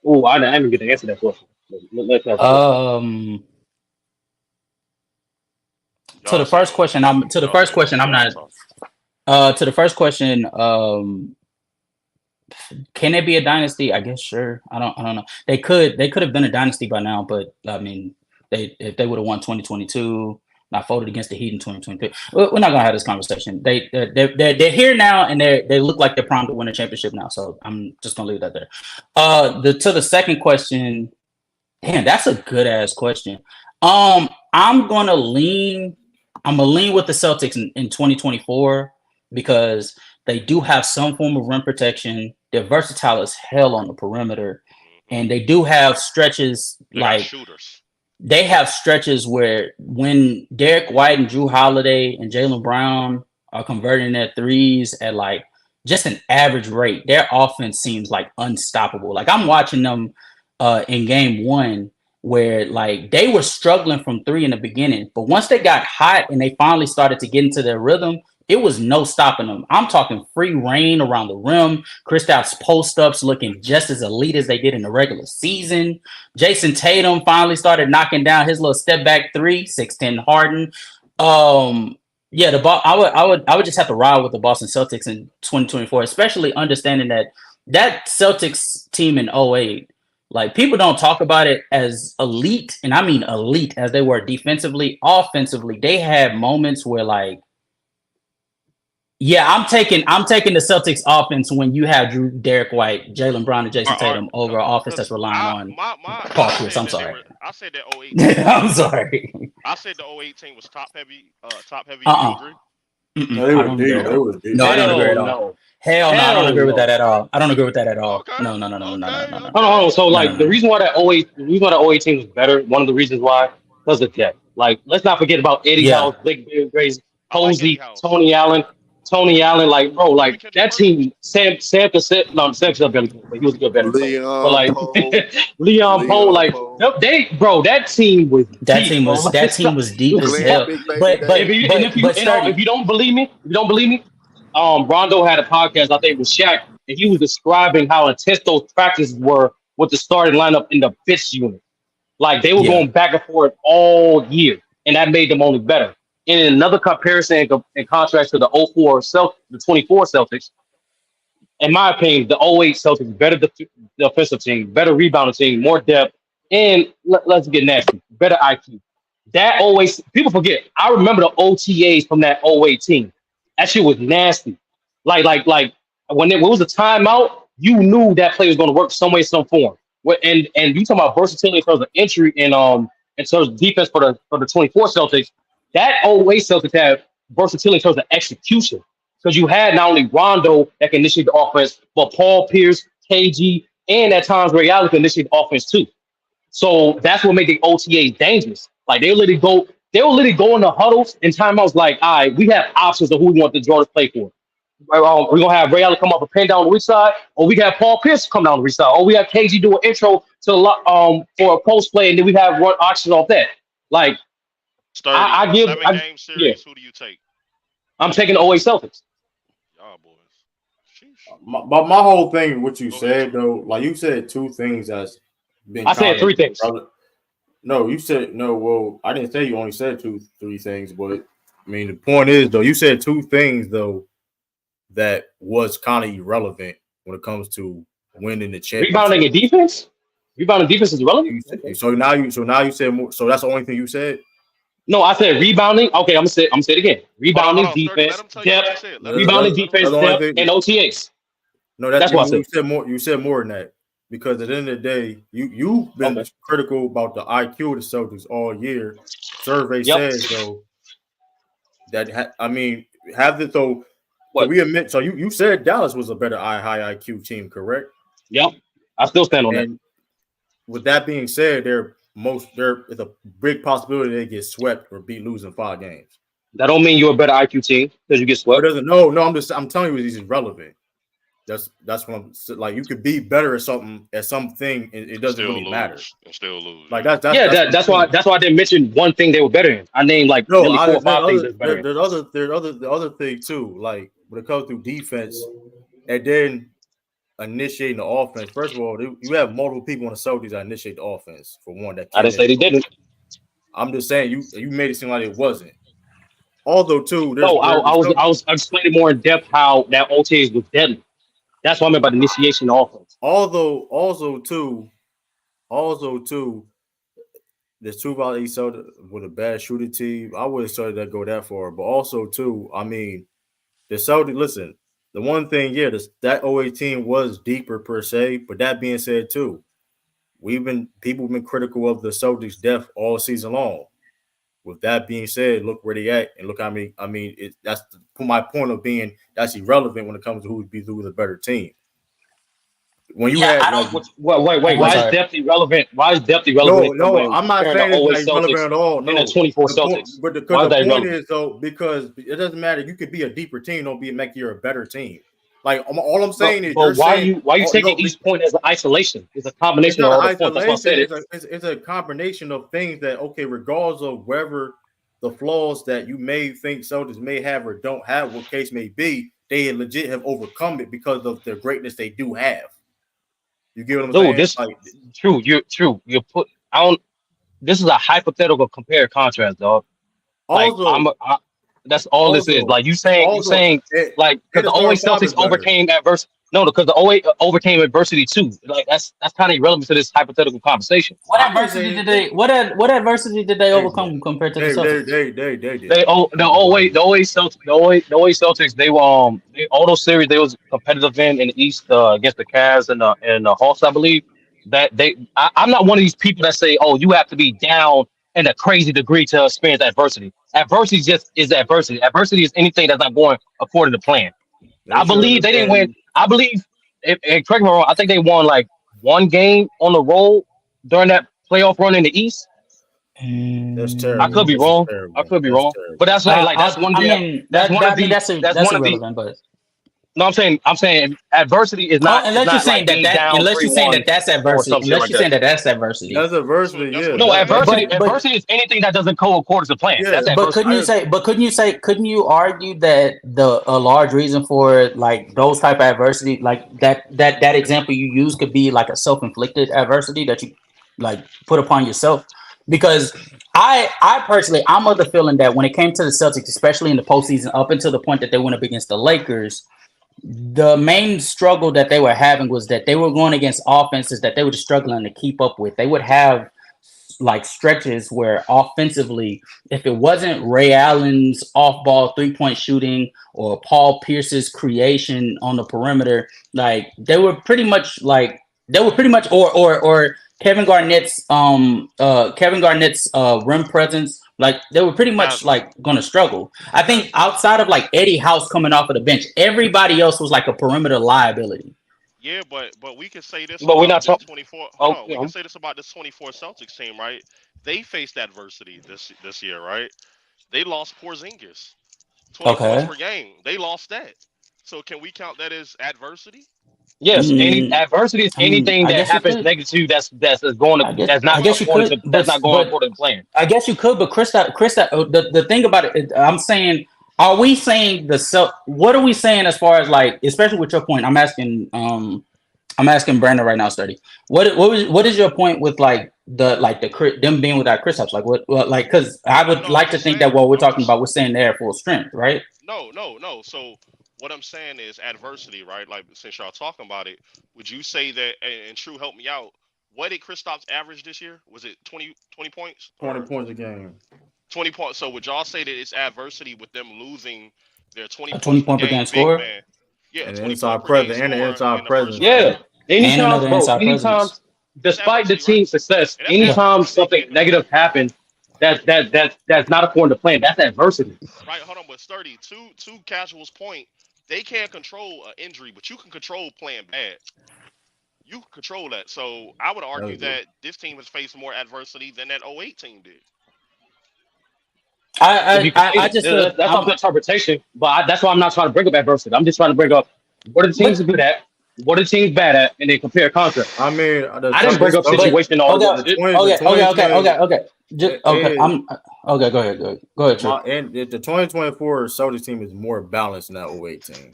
Oh, I didn't even get to answer that question. Let's have a To the first question, I'm not. To the first question, can it be a dynasty? I guess sure. I don't know. They could have been a dynasty by now, but I mean, if they would have won 2022, not voted against the Heat in 2023. We're not gonna have this conversation. They're here now, and they look like they're primed to win a championship now. So I'm just gonna leave that there. To the second question, damn, that's a good ass question. I'm gonna lean with the Celtics in 2024 because they do have some form of rim protection. They're versatile as hell on the perimeter, and they do have stretches like shooters. They have stretches where when Derek White and Jrue Holiday and Jaylen Brown are converting their threes at like just an average rate, their offense seems like unstoppable. Like I'm watching them in game one where like they were struggling from three in the beginning, but once they got hot and they finally started to get into their rhythm, it was no stopping them. I'm talking free reign around the rim. Kristaps post-ups looking just as elite as they did in the regular season. Jason Tatum finally started knocking down his little step back three, 6'10" Harden. Yeah, I would just have to ride with the Boston Celtics in 2024, especially understanding that Celtics team in 08, like people don't talk about it as elite, and I mean elite as they were defensively. Offensively, they had moments where like, yeah, I'm taking the Celtics offense when you have Derek White, Jaylen Brown, and Jason Tatum over an offense that's relying on Paul Pierce. I'm sorry. I said that 08 team. I'm sorry. I said the 08 team was top heavy. You agree? No, they were deep. No, I don't agree at all. Hell no, I don't agree with that at all. I don't agree with that at all. Okay. No. Hold on. So like the reason why that 08 team was better, one of the reasons why, because of depth. Like let's not forget about Eddie House, Blake Grace, Posey, Tony Allen, like bro, like that team. Sam barely played, but he was a good veteran. But like Leon Poe, like that team was deep as hell. But if you don't believe me, Rondo had a podcast, I think with Shaq, and he was describing how intense those practices were with the starting lineup in the bench unit. Like they were going back and forth all year, and that made them only better. And in another comparison in contrast to the 24 Celtics, in my opinion, the 08 Celtics better the offensive team, better rebounding team, more depth, and let's get nasty, better IQ. That always people forget. I remember the OTAs from that 08 team. That shit was nasty. Like when it was a timeout, you knew that play was going to work some way, some form. And you talking about versatility in terms of entry and in terms of defense for the 24 Celtics. That 08 Celtics had versatility in terms of execution because you had not only Rondo that can initiate the offense, but Paul Pierce, KG, and at times Ray Allen can initiate the offense too. So that's what made the OTAs dangerous. Like they will literally go in the huddles and timeouts like, all right, we have options of who we want the draw to play for. We're gonna have Ray Allen come up and pin down the weak side, or we have Paul Pierce come down the weak side, or we have KG do an intro to for a post play, and then we have one option off that. Like I give 7-game series. Who do you take? I'm taking the 08 Celtics. Y'all boys. My whole thing, what you said though, like you said two things that's been. I said three things. No, you said no. Well, I didn't say you only said three things, but I mean the point is though, you said two things though that was kind of irrelevant when it comes to winning the championship. Rebounding and defense. Rebounding defense is relevant. So now you said more. So that's the only thing you said. No, I said rebounding. Okay, I'm gonna say it again. Rebounding, defense, depth, rebounding, defense, depth, and OTAs. No, That's what I said. You said more than that. Because at the end of the day, you've been critical about the IQ of the Celtics all year. Survey says though that have it though. What? We admit. So you said Dallas was a better high IQ team, correct? Yep, I still stand on that. With that being said, there's a big possibility they get swept or losing 5 games. That don't mean you're a better IQ team because you get swept. No. I'm telling you, this is relevant. That's what I'm like. You could be better at something, and it doesn't really matter. And still lose. Like that's why I didn't mention one thing they were better in. I named like nearly 4 or 5 things. There's other thing too. Like when it comes to defense, and then initiating the offense. First of all, you have multiple people on the Celtics that initiate the offense. For one, I didn't say they didn't. I'm just saying you made it seem like it wasn't. Although too, I was explaining more in depth how that OTAs was deadly. That's what I meant by the initiation of offense. Also too, there's 2 about each other with a bad shooting team. I wouldn't say that go that far, but also too, I mean, the Celtics. Listen, the one thing, that 08 team was deeper per se. But that being said, too, people have been critical of the Celtics' depth all season long. With that being said, look where they at, and look how many. I mean, that's my point of being that's irrelevant when it comes to who's a better team. When you wait. Why is depth irrelevant? Why is depth irrelevant? No, I'm not saying it's irrelevant at all. No, the 24 Celtics. But the point is though, because it doesn't matter. You could be a deeper team, don't make you a better team. Like all I'm saying is, why are you taking each point as an isolation? It's a combination of all the points. That's why I said it. It's a combination of things that regardless of whether the flaws that you may think Celtics may have or don't have, what case may be, they legit have overcome it because of the greatness they do have. You get what I'm saying? This true. You're true. This is a hypothetical compare contrast, dog. Also, that's all this is. Like you saying, like because the 08 Celtics overcame adversity. No, because the 08 overcame adversity too. Like that's kind of irrelevant to this hypothetical conversation. What adversity did they? What adversity did they overcome compared to the Celtics? The 08 Celtics. They were all those series they was competitive in the East against the Cavs and the Hawks, I believe. I'm not one of these people that say, oh, you have to be down in a crazy degree to experience adversity. Adversity just is adversity. Adversity is anything that's not going according to plan. I believe they didn't win. I believe, and correct me if I'm wrong, I think they won like 1 game on the road during that playoff run in the East. That's terrible. I could be wrong. But that's that's one of the. That's irrelevant, but. No, I'm saying adversity is not. Unless you're saying that's adversity. Unless you're saying that's adversity. That's adversity. Yeah. No, adversity is anything that doesn't go according to plan. Yeah. But couldn't you argue that a large reason for like those type of adversity, like that example you use, could be like a self-inflicted adversity that you like put upon yourself? Because I personally, I'm of the feeling that when it came to the Celtics, especially in the postseason, up until the point that they went up against the Lakers, the main struggle that they were having was that they were going against offenses that they were just struggling to keep up with. They would have like stretches where offensively, if it wasn't Ray Allen's off-ball 3-point shooting or Paul Pierce's creation on the perimeter, like they were pretty much or Kevin Garnett's rim presence, like they were pretty much like going to struggle. I think outside of like Eddie House coming off of the bench, everybody else was like a perimeter liability. Yeah, but we can say this. But we're not talking 24. We can say this about this 24 Celtics team, right? They faced adversity this year, right? They lost Porzingis, 20 points per game. They lost that. So can we count that as adversity? Yes, any adversity is anything that happens negative that's not going according to plan. I guess you could, but Chris, the thing about it, I'm saying, are we saying what are we saying as far as like, especially with your point? I'm asking Brandon right now, Sturdy. What is your point with like them being without Kristaps? Like what like, because I would like to think that what we're talking about, we're saying they're full strength, right? No. So what I'm saying is adversity, right? Like since y'all talking about it, would you say that? And Tru, help me out. What did Kristaps average this year? Was it 20 points? 20 points a game. 20 points. So would y'all say that it's adversity with them losing their 20 point per game score? Yeah, And 20 inside point per game presence and the scorer inside in the presence. first Yeah. round. And Anytime, another bro. inside Anytime, presence. despite the Adversity, right? team's success, And that's anytime adversity. something negative happens, that's not according to plan. That's adversity. Right, hold on, but Sturdy, two casuals point, they can't control an injury, but you can control playing bad. You can control that. So I would argue that this team has faced more adversity than that 08 team did. I just feel That's up to interpretation, but that's why I'm not trying to bring up adversity. I'm just trying to bring up what are the teams good at, what are the teams bad at, and then compare contrast. I mean, I didn't bring up situation all Okay. this shit. Okay. Go ahead. True. And the 2024 Celtics team is more balanced than that 08 team.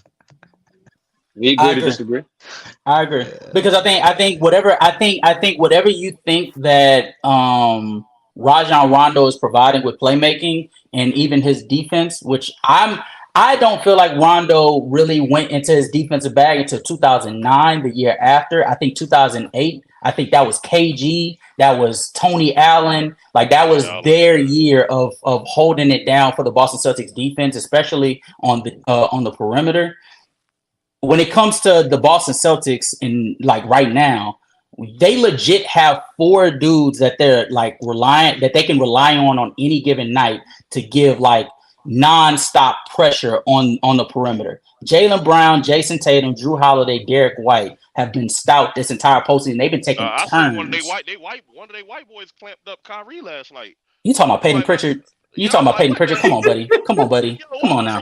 We agree to disagree. I agree because I think whatever you think that Rajon Rondo is providing with playmaking and even his defense, which I don't feel like Rondo really went into his defensive bag until 2009, the year after. I think 2008. I think that was KG. That was Tony Allen. Like that was their year of holding it down for the Boston Celtics defense, especially on the perimeter. When it comes to the Boston Celtics, in like right now, they legit have 4 dudes that they're like that they can rely on any given night to give like non-stop pressure on the perimeter. Jaylen Brown, Jason Tatum, Jrue Holiday, Derek White have been stout this entire postseason. They've been taking turns. One of their white boys clamped up Kyrie last night. You talking about Peyton Pritchard? You talking about Peyton Pritchard? Come on, buddy. Come on now.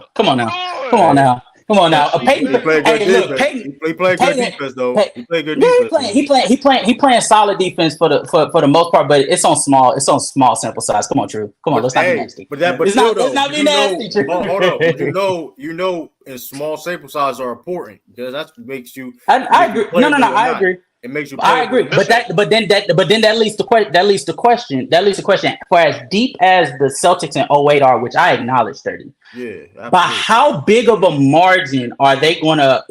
Peyton, He played good defense. He played good defense though. He played good defense. He playing solid defense for the most part, but it's on small sample size. Come on, True. Come on, let's not be nasty. Let's not be nasty. Hold up. You know, and small sample sizes are important because that's what makes you. I agree. No, I agree. It makes you. I agree, but then that leads to question. For as deep as the Celtics in 08 are, which I acknowledge, 30. Yeah. Absolutely. But how big of a margin are they gonna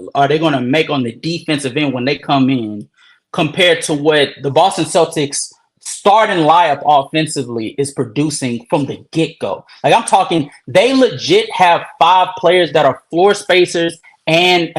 make on the defensive end when they come in, compared to what the Boston Celtics starting lineup offensively is producing from the get-go? Like I'm talking, they legit have 5 players that are floor spacers and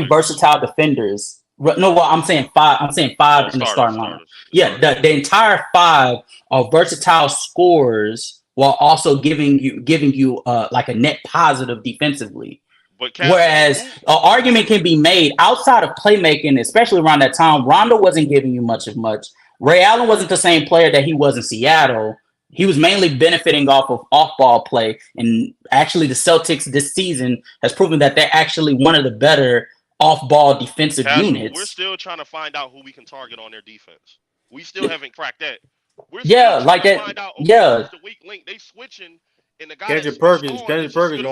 versatile defenders. No, well, I'm saying 5. I'm saying 5 in the starting lineup. Yeah, the entire 5 are versatile scorers while also giving you like a net positive defensively. Whereas an argument can be made outside of playmaking, especially around that time. Rondo wasn't giving you much. Ray Allen wasn't the same player that he was in Seattle. He was mainly benefiting off of off-ball play, and actually, the Celtics this season has proven that they're actually one of the better off-ball defensive units. We're still trying to find out who we can target on their defense. We still haven't cracked that. We're like that. Find out, the weak link. They switching, and the guy Kendrick Perkins gonna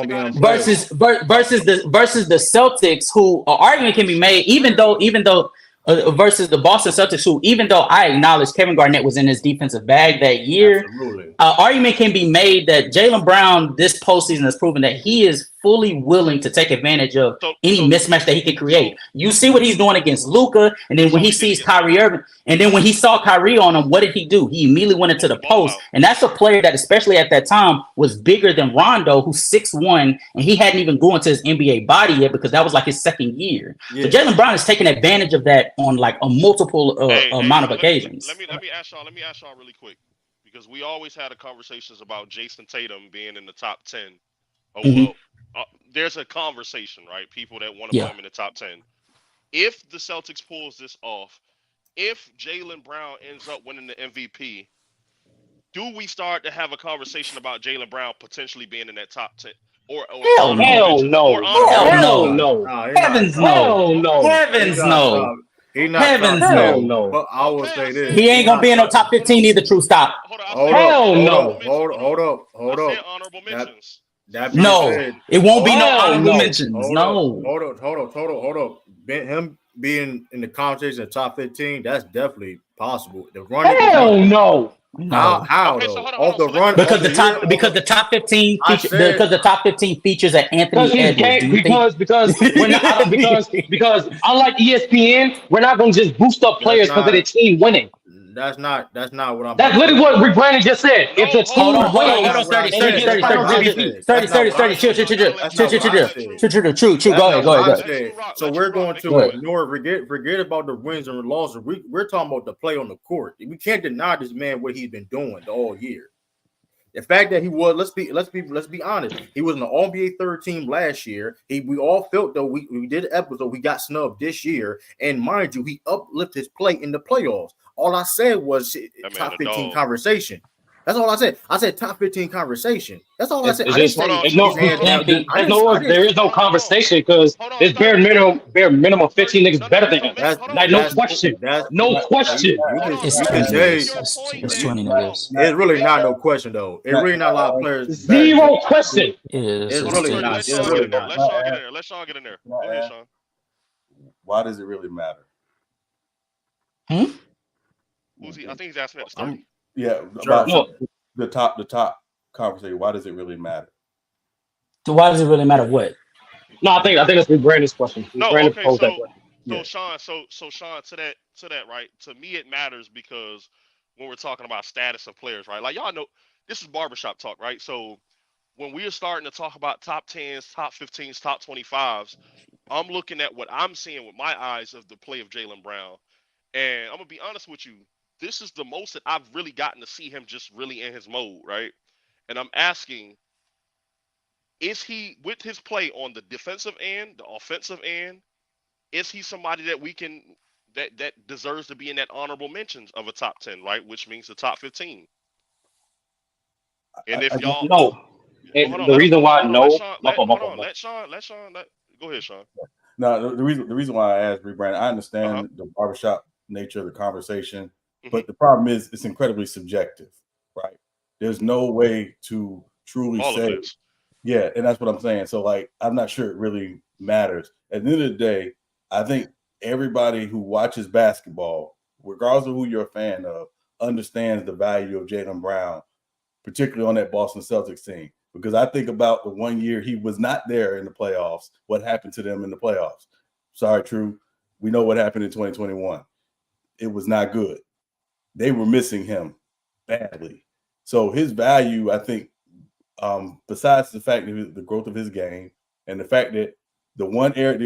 be on versus the Celtics, who argument can be made, even though versus the Boston Celtics, who, even though I acknowledge Kevin Garnett was in his defensive bag that year, argument can be made that Jaylen Brown this postseason has proven that he is fully willing to take advantage of any mismatch that he can create. You see what he's doing against Luka, and then when he sees Kyrie Irving, and then when he saw Kyrie on him, what did he do? He immediately went into the post, and that's a player that, especially at that time, was bigger than Rondo, who's 6'1", and he hadn't even grown to his NBA body yet because that was like his second year. So Jaylen Brown is taking advantage of that on like a multiple amount of occasions. Let me ask y'all really quick, because we always had conversations about Jason Tatum being in the top 10. There's a conversation, right? People that want to put him in the top 10. If the Celtics pulls this off, if Jaylen Brown ends up winning the MVP, do we start to have a conversation about Jaylen Brown potentially being in that top 10? Hell no. Heavens no. He's not. Heavens no. But I will say this: he ain't gonna be in the top 15 either. True, stop. Hold up. Honorable mentions. It won't be no honorable mentions. Hold up. Him being in the conversation of top 15, that's definitely possible. The running. Hell no. How okay, though? Hold on. Because the top 15 features an Anthony Edwards. Because unlike ESPN, we're not going to just boost up players because of the team winning. That's not what I'm. That's literally what Rick Brandon just said. If the team Hold on, wins, 30, and he gets Finals MVP. 30, chill. Go ahead. So we're going to ignore, forget about the wins and losses. We're talking about the play on the court. We can't deny this man what he's been doing all year. The fact that he was, let's be honest, he was in the All-NBA third team last year. We all felt though we did an episode, we got snubbed this year, and mind you, he uplifted his play in the playoffs. All I said was top 15 conversation. That's all I said. I said top 15 conversation. That's all I said. There is no conversation because there's bare minimum 15 niggas better than him. No question. It's 20 niggas. It's really not no question though. It's really not a lot of players. Zero question. It's really not. It's really not. Let Sean get in there. Go ahead, Sean. Why does it really matter? Who's he? I think he's asking at the start. Yeah, about the top conversation. Why does it really matter? So why does it really matter? What? No, I think that's Brandon's question. No, Brandon okay. posed that question. Sean, Sean, to that, right? To me, it matters because when we're talking about status of players, right? Like y'all know, this is barbershop talk, right? So when we are starting to talk about top 10s, top 15s, top 25s, I'm looking at what I'm seeing with my eyes of the play of Jaylen Brown, and I'm gonna be honest with you. This is the most that I've really gotten to see him just really in his mode, right? And I'm asking, is he, with his play on the defensive end, the offensive end, is he somebody that we can, that deserves to be in that honorable mentions of a top 10, right? Which means the top 15. And if y'all... No. The reason why no... Let Sean, go ahead, Sean. No, the reason why I asked Brandon, I understand the barbershop nature of the conversation. But the problem is it's incredibly subjective, right? There's no way to truly say, yeah, and that's what I'm saying. So, like, I'm not sure it really matters. At the end of the day, I think everybody who watches basketball, regardless of who you're a fan of, understands the value of Jaylen Brown, particularly on that Boston Celtics team. Because I think about the 1 year he was not there in the playoffs, what happened to them in the playoffs. Sorry, Tru. We know what happened in 2021. It was not good. They were missing him badly. So his value, I think, besides the fact that the growth of his game and the fact that the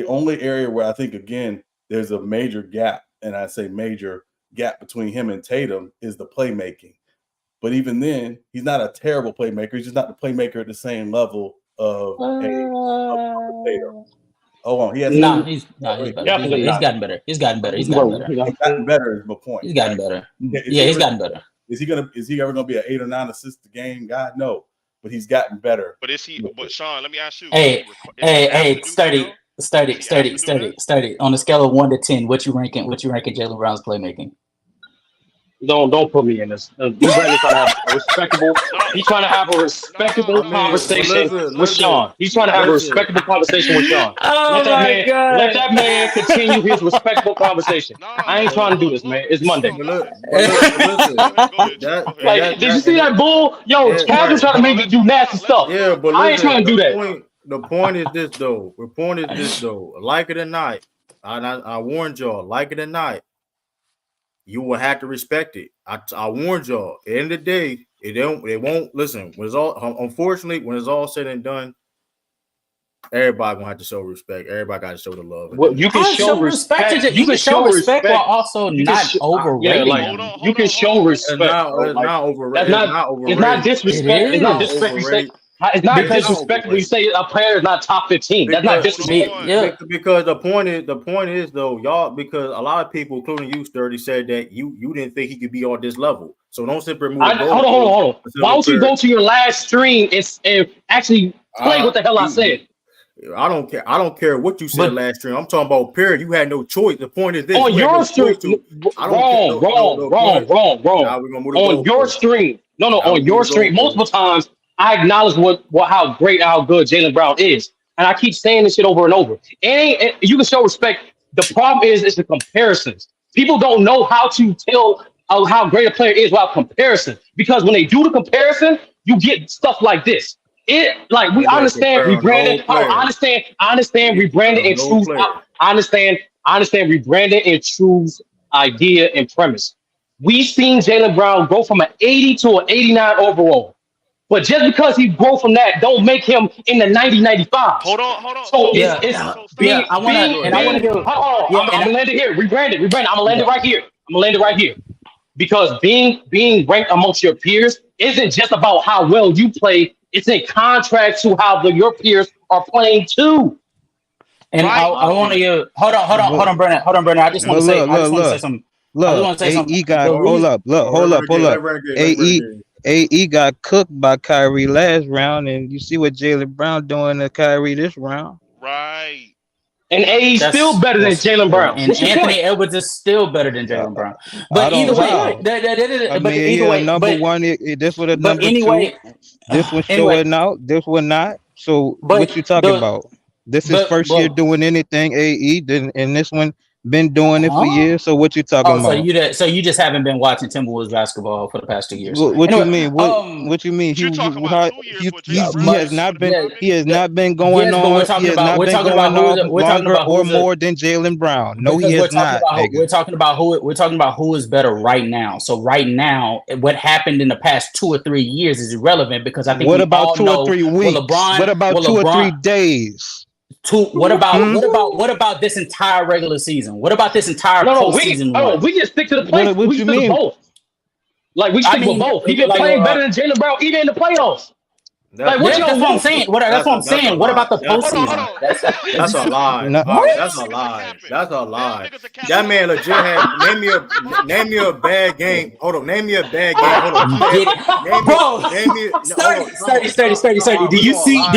only area where I think, again, there's a major gap, and I say major gap between him and Tatum is the playmaking. But even then, he's not a terrible playmaker. He's just not the playmaker at the same level of Tatum. Hold on, he's gotten better. He's gotten better is my point. He's gotten better. He's gotten better. Is he ever gonna be an 8 or 9 assist a game? God, no. But he's gotten better. But is he? But Sean, let me ask you. Sturdy. On a scale of 1 to 10, what you ranking Jaylen Brown's playmaking? Don't put me in this. Brandon's trying to have a respectable. He's trying to have a respectable conversation with Sean. He's trying to have a respectable conversation with Sean. Let that man continue his respectable conversation. I ain't trying to do this, man. It's Monday. Did you see that bull? Yo, Kaz was trying to make me do nasty stuff. Yeah, but I ain't trying to do that. The point is this though. Like it or not, I warned y'all. Like it or not, you will have to respect it. I warned y'all. At the end of the day, it won't listen. When it's all said and done, everybody gonna have to show respect. Everybody got to show the love. Well, you can show respect. You can show respect while also not overrating. You can show respect. It's not overrated. It's not disrespect. It's not disrespect. It's not disrespectful. You say a player is not top 15. That's not disrespectful. Yeah, because the point is though, y'all, because a lot of people, including you, Sturdy, said that you didn't think he could be on this level. So don't simply move. Hold on. Why don't you go to your last stream and actually play what the hell I said? I don't care. I don't care what you said last stream. I'm talking about period. You had no choice. The point is this. On your stream. Wrong. Now we're gonna move on your stream. No, on your stream. Multiple times. I acknowledge how great, how good Jaylen Brown is, and I keep saying this shit over and over. And you can show respect. The problem is the comparisons. People don't know how to tell how great a player is without comparison, because when they do the comparison, you get stuff like this. I understand rebranding. I understand rebranding and True's. I understand rebranding and True's idea and premise. we've seen Jaylen Brown go from an 80 to an 89 overall. But just because he grew from that, don't make him in the 90-95. Hold on. So Yeah, it's being. I want to, and I want to give. I'm Yeah, gonna land it here. Rebrand it. I'm gonna land it right here. Because being ranked amongst your peers isn't just about how well you play. It's in contrast to how your peers are playing too. And I want to give. Hold on, Brennan. I just want to say. I just want to say something. Look, AE got hold up. AE got cooked by Kyrie last round, and you see what Jaylen Brown doing to Kyrie this round. Right. And AE's still better than Jaylen Brown. And Anthony Edwards is still better than Jaylen Brown. But either way, number one. This was a number two. This one showing out. This one not. So what you talking about? This is first year doing anything. AE didn't, and this one been doing it for years. So what you talking about? So you just haven't been watching Timberwolves basketball for the past 2 years. What you mean? What you mean? He has not been. He has not been going on. We're talking about longer or more than Jaylen Brown. No, he has not. We're talking about who is better right now. So right now, what happened in the past 2 or 3 years is irrelevant because I think. What about 2 or 3 weeks? What about 2 or 3 days? What about this entire regular season? What about this entire postseason? We just stick to the playoffs. We stick to both. Like we stick with both. He been playing better than Jaylen Brown even in the playoffs. That's what I'm saying. That's what I'm saying. What about the postseason? That's a lie. That's a lie. That's a lie. That man legit had name me a bad game. Hold on. Name me a bad game. Hold on. Sturdy. Did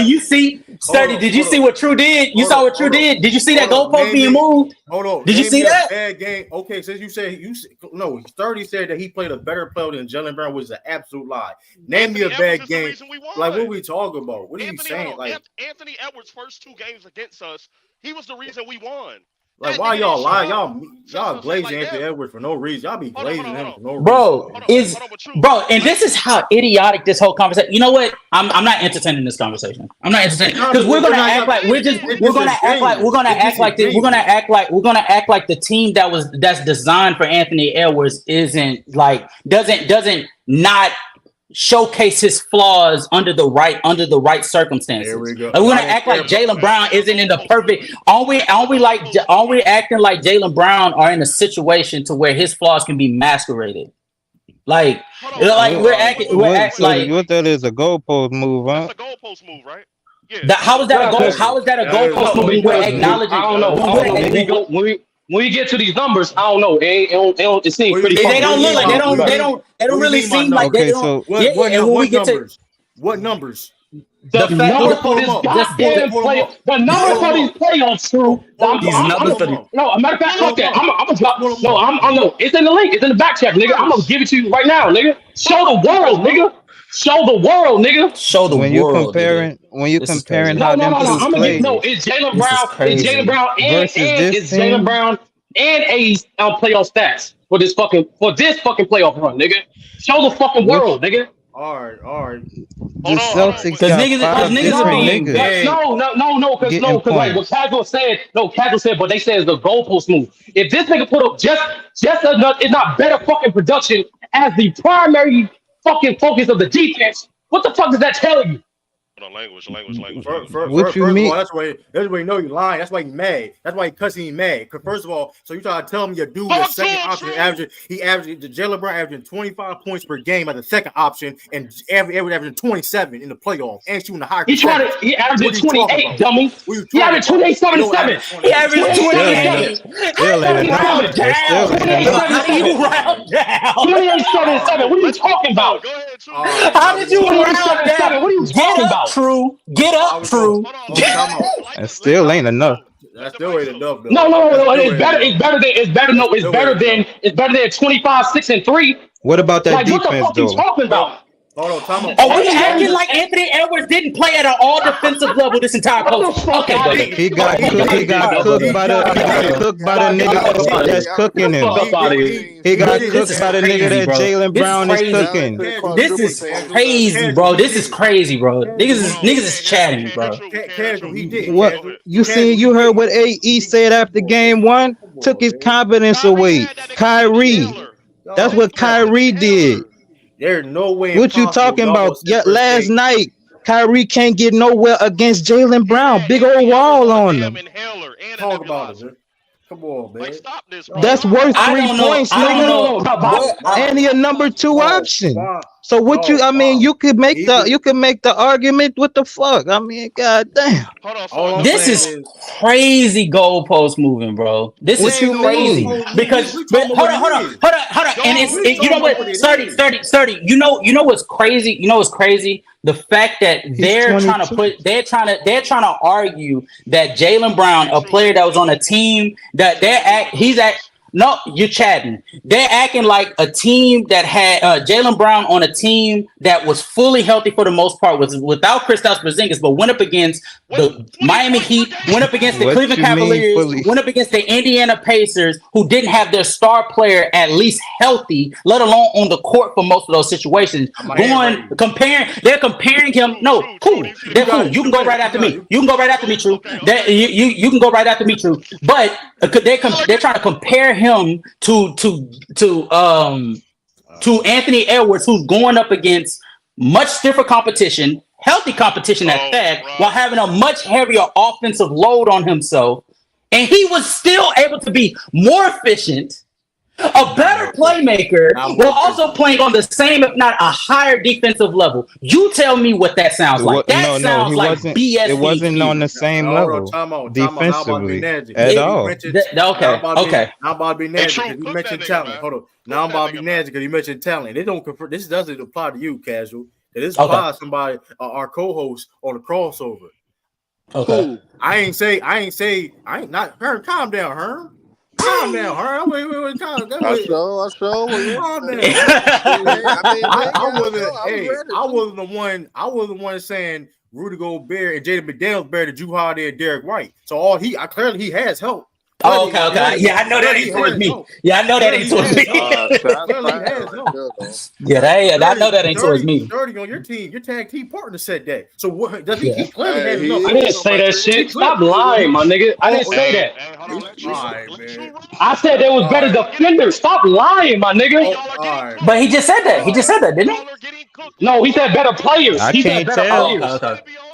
you see Sturdy? Did you see what Tru did? You saw what Tru did? Did you see that goalpost being moved? Hold on. Did you see that? Bad game. Okay, since you said Sturdy said that he played a better player than Jaylen Brown, which is an absolute lie. Name me a bad game. Like what we talking about? What are you saying? Like Anthony Edwards' first 2 games against us, he was the reason we won. Like why y'all lie? Y'all glazing Anthony Edwards for no reason. Y'all be glazing him for no reason. Bro, and this is how idiotic this whole conversation. You know what? I'm not entertaining this conversation. I'm not entertaining because we're gonna act like the team that's designed for Anthony Edwards doesn't not showcase his flaws under the right circumstances. There we go. Like, we're gonna act like Jaylen Brown isn't in the perfect. Are we acting like Jaylen Brown are in a situation to where his flaws can be masqueraded? Like we're acting like what that is a goalpost move, huh? That's a goalpost move, right? Yeah. How is that a goal? How is that a goalpost move? We're acknowledging. I don't know. When we get to these numbers, I don't know. It seems pretty. They don't look like they don't really seem like they don't. What numbers? The numbers for this goddamn play. The numbers for these playoffs, Tru. No, a matter of fact, fuck that. I'm gonna drop. No, it's in the link. It's in the back chat, nigga. I'm gonna give it to you right now, nigga. Show the world, nigga. Show the world, nigga. Show the world. When you comparing how them two play. No, it's Jaylen Brown. It's Jaylen Brown and it's Jaylen Brown and A's playoff stats for this fucking playoff run, nigga. Show the fucking world, nigga. All right. The Celtics because niggas are being no, because like what Casual said, but they said it's the goalpost move. If this nigga put up just enough, it's not better fucking production as the primary fucking focus of the defense. What the fuck does that tell you? Language. What you mean? That's why you know you're lying. That's why you're mad. That's why you're cussing mad. Because first of all, so you try to tell me your dude the second option averaging Jaylen Brown averaging 25 points per game at the second option and averaging 27 in the playoffs and shooting the high. He averaged 28, dummy. He averaged 28.77. He averaged 28. What are you talking about? How did you round down? What are you talking about? Tru. Get up, Tru. That still ain't enough. That still ain't enough. No. It's better than 25, 6, and 3. What about that defense, what the fuck you talking about? Hold on, time out. Oh, we acting like Anthony Edwards didn't play at an all defensive level this entire post. Okay, brother. He got cooked by the nigga that's cooking him. He got cooked by the nigga that Jaylen Brown is cooking. This is crazy, bro. Niggas is chatting, bro. What you heard what AE said after game 1? Took his confidence away. Kyrie. That's what Kyrie did. There's no way. What you talking about? Yeah, last night Kyrie can't get nowhere against Jaylen Brown. Big old wall on him. Talk about it. Come on, man. Like, stop this, bro. That's worth 3 points, nigga. And he a number 2 option. So what you? I mean, you could make the argument. What the fuck? I mean, goddamn. Hold on. This is crazy goalpost moving, bro. This is crazy because. But hold on. And it's you know what? Sturdy. You know what's crazy? You know what's crazy? The fact that they're trying to argue that Jaylen Brown, a player that was on a team that no, you're chatting. They're acting like a team that had Jaylen Brown on a team that was fully healthy for the most part, was without Kristaps Porzingis, but went up against the Miami Heat, went up against the Cleveland Cavaliers, went up against the Indiana Pacers, who didn't have their star player at least healthy, let alone on the court for most of those situations. They're comparing him. No, cool. They're cool. You can go right after me. You can go right after me, Tru. You can go right after me, Tru. But they're trying to compare him to Anthony Edwards, who's going up against much stiffer competition, healthy competition at that, while having a much heavier offensive load on himself, and he was still able to be more efficient, a better playmaker, while also playing on the same, if not a higher defensive level. You tell me what that sounds like. That sounds like BS. It wasn't on the same level defensively at all. Okay. I'm about to be nasty because you mentioned talent. Hold on. Now I'm about to be nasty because you mentioned talent. They don't confer. This doesn't apply to you, Casual. This applies to somebody, our co-host on the crossover. Okay. Cool. I ain't not Herm. Calm down, Herm. Calm down, Herm. Wait, calm down. I show. Calm down. I wasn't the one saying Rudy Gobert and Jaden McDaniels better than Jrue Holiday and Derek White. So clearly he has help. Oh, okay. Yeah, I know that ain't towards me. I know that ain't towards me. I know that ain't towards me. 30 on your team, your tag team partner said that. So what does he clearly has enough? I didn't say that shit. Stop lying, my nigga. I didn't say that. I said there was better defenders. Stop lying, my nigga. But he just said that. He just said that, didn't he? No, he said better players. He can't tell.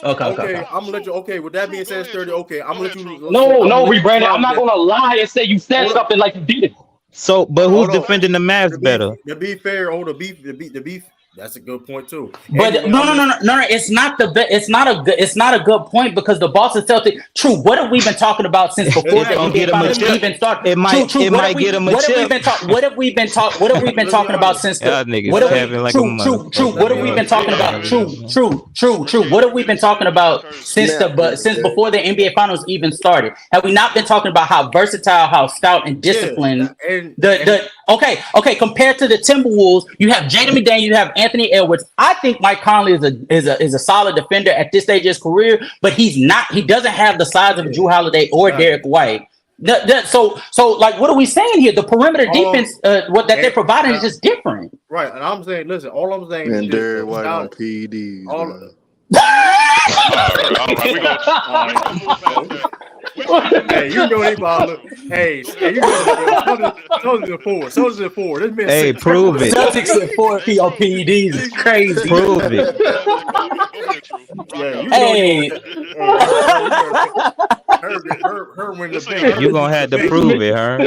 Okay. I'm gonna let you. Okay, with that being said, 30. Okay, I'm gonna let you. No, Rebrandon. I'm not gonna lie and say you said something like you did. So, but who's defending the Mavs better? To be fair, the beef. That's a good point too. But no. It's not a good point because the Boston Celtics. True. What have we been talking about since before the NBA Finals even started? It might get him a chip. What have we been talking about since the? True. What have we been talking about? True. What have we been talking about since before the NBA Finals even started? Have we not been talking about how versatile, how stout and disciplined Okay. Compared to the Timberwolves, you have Jaden McDaniels, you have Anthony Edwards. I think Mike Conley is a solid defender at this stage of his career, but he's not. He doesn't have the size of Jrue Holiday or Derek White. So like, what are we saying here? The perimeter defense, what that they're providing is just different. Right, and I'm saying, listen, all I'm saying is Derek White on PEDs. Hey, you know they ball. Hey, you know Celtics are 4. Celtics are 4. Hey, prove it. Celtics at 4 PEDs is crazy. Prove it. Herm win the bank. You gonna have to prove it, Herm.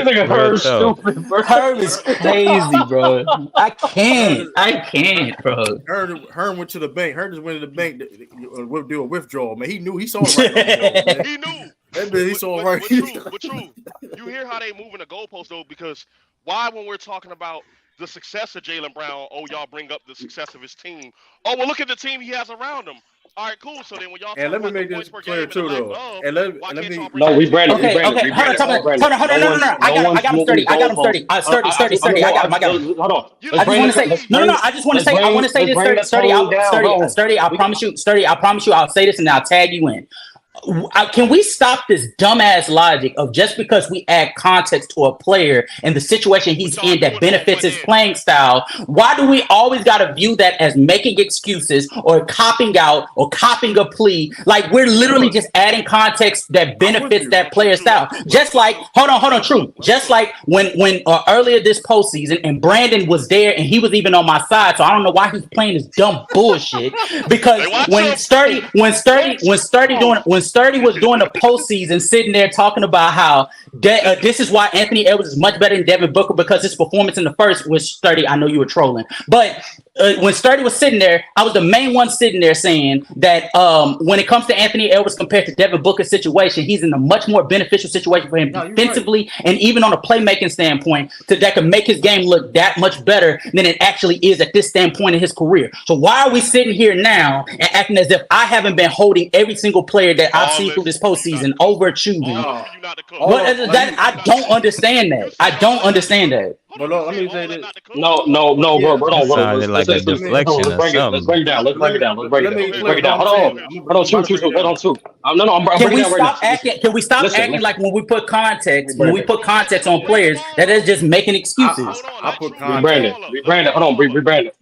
Herm is crazy, bro. I can't, bro. Herm went to the bank. Herm just went to the bank to do a withdrawal. Man, he knew. He saw it right. He knew. He saw it right. But true. You hear how they moving the goalpost though? Because why, when we're talking about the success of Jaylen Brown, y'all bring up the success of his team. Oh, well, look at the team he has around him. All right, cool. So then when y'all and let me make this clear too, though. And let me. No, we branded. Okay. Hold on. No. I got him 30. I got him 30. 30. I got him. Hold on. I just want to say this. 30. I promise you. 30. I promise you. I'll say this and I'll tag you in. Can we stop this dumbass logic of just because we add context to a player and the situation he's in that benefits his playing style, why do we always got to view that as making excuses or copping out or copping a plea? Like, we're literally just adding context that benefits that player style. Just like, hold on, Tru. Just like when earlier this postseason and Brandon was there and he was even on my side, so I don't know why he's playing this dumb bullshit. Because when Sturdy was doing the postseason, sitting there talking about how this is why Anthony Edwards is much better than Devin Booker because his performance in the first was Sturdy. I know you were trolling, but when Sturdy was sitting there, I was the main one sitting there saying that when it comes to Anthony Edwards compared to Devin Booker's situation, he's in a much more beneficial situation for him defensively and even on a playmaking standpoint that can make his game look that much better than it actually is at this standpoint in his career. So why are we sitting here now and acting as if I haven't been holding every single player that I've seen through this postseason over choosing? I don't understand that. I don't understand that. But look, let me say this. No, bro. Sounded like a deflection or something. Let's break it down. Hold on, Tru. I'm Can breaking we down stop right now. acting? Can we stop acting like when we put context on players that is just making excuses? I put Rebranded. Hold on, rebranded.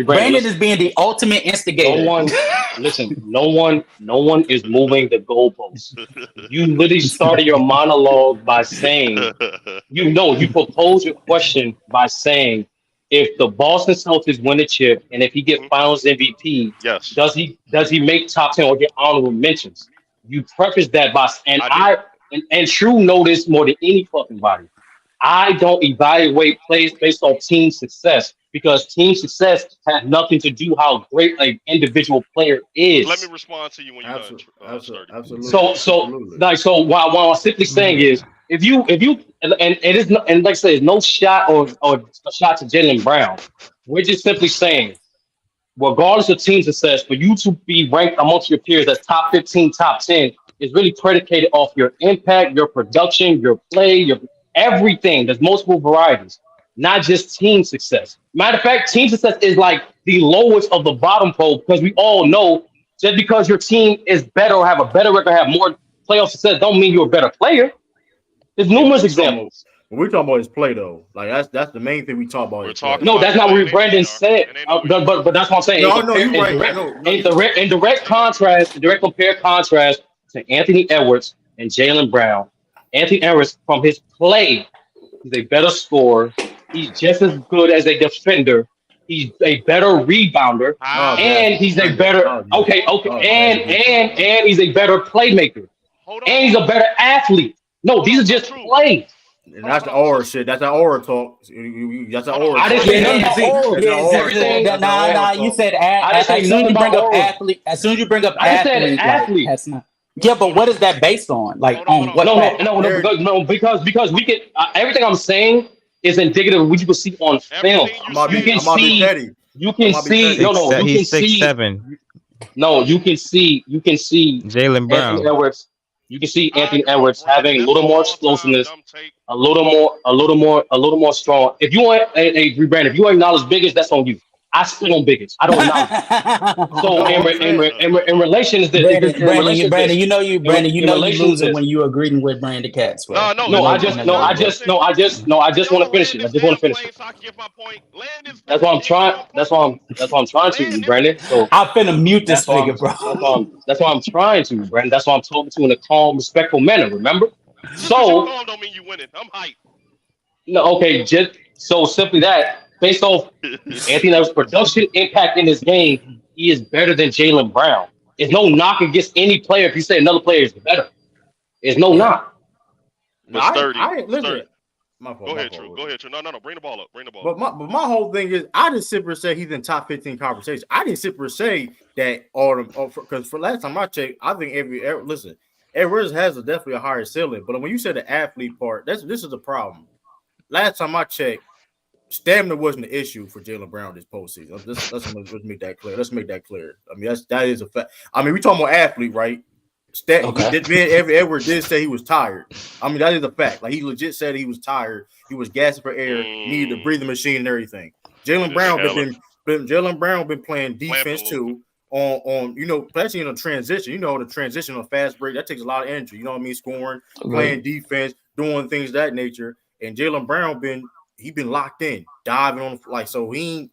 Brandon is being the ultimate instigator. No one is moving the goalposts. You literally started your monologue by saying, you proposed your question by saying, if the Boston Celtics win a chip and if he get Finals MVP, does he make top 10 or get honorable mentions? You preface that by and Tru know this more than any fucking body. I don't evaluate plays based off team success because team success has nothing to do how great an individual player is. Let me respond to you when you're done. Absolutely. So what I'm simply saying is, if you and it is no, and like I say, it's no shot or a shot to Jaylen Brown. We're just simply saying, regardless of team success, for you to be ranked amongst your peers as top 15, top 10 is really predicated off your impact, your production, your play, your everything. There's multiple varieties, not just team success. Matter of fact, team success is like the lowest of the bottom pole because we all know just because your team is better or have a better record, have more playoff success, don't mean you're a better player. There's numerous examples. When we talk about his play, though, like that's the main thing we talk about. No, that's not what Brandon said. But that's what I'm saying. No, you're right. In direct contrast to Anthony Edwards and Jaylen Brown. Anthony Edwards, from his play, he's a better scorer. He's just as good as a defender. He's a better rebounder, and he's a better and he's a better playmaker, and he's a better athlete. No, these are just plays. And that's the aura shit. That's the aura talk. That's the aura. I didn't say nothing about aura. Nah. You said as soon as you bring up athlete. As soon as you bring up athlete, that's not. Yeah, but what is that based on? Like on what? No. Because we can. Everything I'm saying is indicative of what you can see on film. You can see. You can see. No. He's 6'7". No, you can see. Jaylen Brown. You can see Anthony Edwards having a little more explosiveness, a little more strong. If you want a rebrand, if you acknowledge biggest, that's on you. I spit on biggest. I don't acknowledge. So in relation to this, Brandon, you know you losing when you agreeing with Brandon Katz. I just want to finish it. That's what I'm trying. That's what I'm trying to, Brandon. So I'm finna mute this nigga, bro. That's what I'm trying to, Brandon. That's why I'm talking to in a calm, respectful manner. Remember? So calm don't mean you winning. I'm hyped. No, okay. Just so simply that. Based off Anthony Edwards' production impact in this game, he is better than Jaylen Brown. There's no knock against any player if you say another player is better. There's no knock. But sturdy. Listen. Go ahead, Tru. No. Bring the ball up. But my whole thing is, I didn't sit here and say he's in top 15 conversation. I didn't sit here and say that because for last time I checked, I think Edwards has definitely a higher ceiling. But when you said the athlete part, this is a problem. Last time I checked, stamina wasn't an issue for Jaylen Brown this postseason. Let's make that clear. I mean, that is a fact. I mean, we talking about athlete, right? Edwards did say he was tired. I mean, that is a fact. Like, he legit said he was tired. He was gasping for air. Needed a breathing machine and everything. Jaylen Brown been playing defense too. on especially in a transition. The transition on fast break that takes a lot of energy. You know what I mean? Scoring, playing defense, doing things of that nature. And Jaylen Brown been locked in, diving on so he.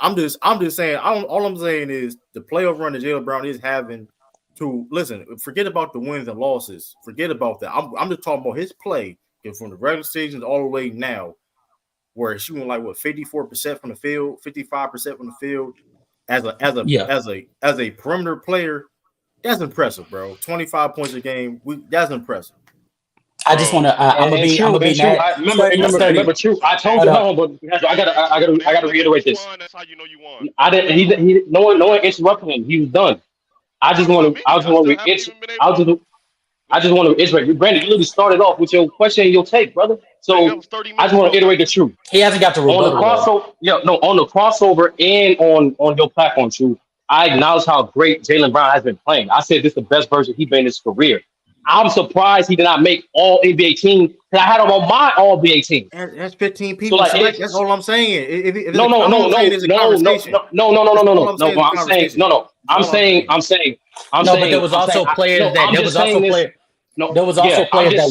I'm just saying. All I'm saying is the playoff run that Jaylen Brown is having. To listen, forget about the wins and losses. Forget about that. I'm just talking about his play from the regular season all the way now, where he's shooting 54% from the field, 55% from the field, as a perimeter player. That's impressive, bro. 25 points a game. That's impressive. I just want to. I'm gonna be. Remember, True. I told you, but I gotta reiterate this. That's how you know you won. I didn't. No one interrupted him. He was done. I just want to iterate. Brandon, you literally started off with your question and your take, brother. So I just want to iterate the truth. He hasn't got to rebuttal. On the crossover and on your platform, True. I acknowledge how great Jaylen Brown has been playing. I said this is the best version he's been in his career. I'm surprised he did not make all NBA team because I had him on my all NBA team. That's 15 people. So that's all I'm saying. I'm saying. But there was also players that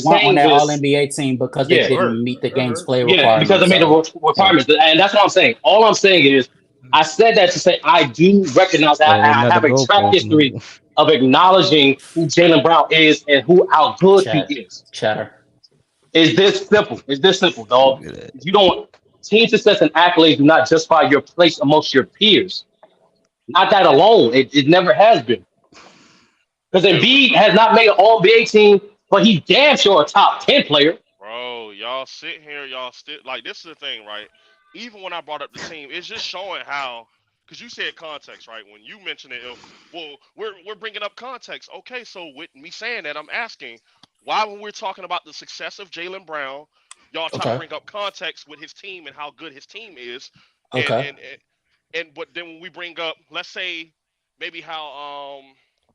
weren't on that All NBA team because they didn't meet the game's play requirements. Yeah, because they made the requirements, and that's what I'm saying. All I'm saying is, I said that to say I do recognize that I have a track history of acknowledging who Jaylen Brown is and how good he is. Is this simple, dog? You don't. Team success and accolades do not justify your place amongst your peers. Not that alone. It never has been. Because Embiid has not made an All-NBA team, but he's damn sure a top 10 player. Bro, y'all sit here, y'all still this is the thing, right? Even when I brought up the team, it's just showing how, because you said context, right? When you mentioned it, we're bringing up context. Okay, so with me saying that, I'm asking why, when we're talking about the success of Jaylen Brown, y'all try to bring up context with his team and how good his team is. But then when we bring up, let's say maybe how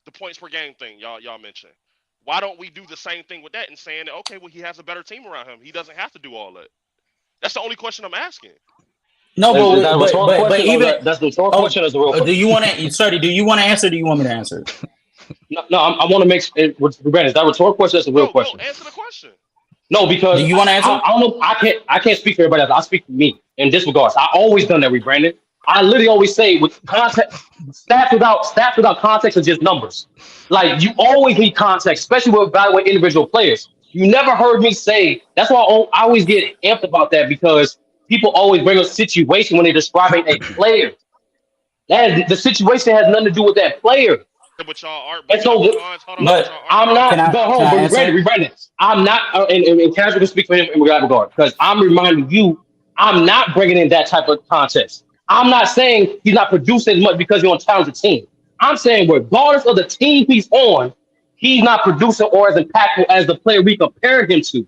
the points per game thing y'all mentioned, why don't we do the same thing with that and saying that, okay, well, he has a better team around him, he doesn't have to do all that? That's the only question I'm asking. No, but even that's the rhetorical question. Is the real question. Do you want to? Do you want to answer? Or do you want me to answer? No, I want to make it. Brandon, is that a rhetorical question? That's a real question. No, answer the question. No, because do you want to answer? I don't know. I can't speak for everybody else. I speak for me in this regards. I always done that with Brandon. I literally always say with context, stats without context are just numbers. Like, you always need context, especially with evaluating individual players. You never heard me say. That's why I always get amped about that, because people always bring a situation when they're describing a player. The situation has nothing to do with that player. Yeah, but y'all aren't. I'm not. Brandon. I'm not. And Casual can speak for him in that regard, because I'm reminding you, I'm not bringing in that type of context. I'm not saying he's not producing as much because he's on a talented team. I'm saying regardless of the team he's on, he's not producing or as impactful as the player we compare him to.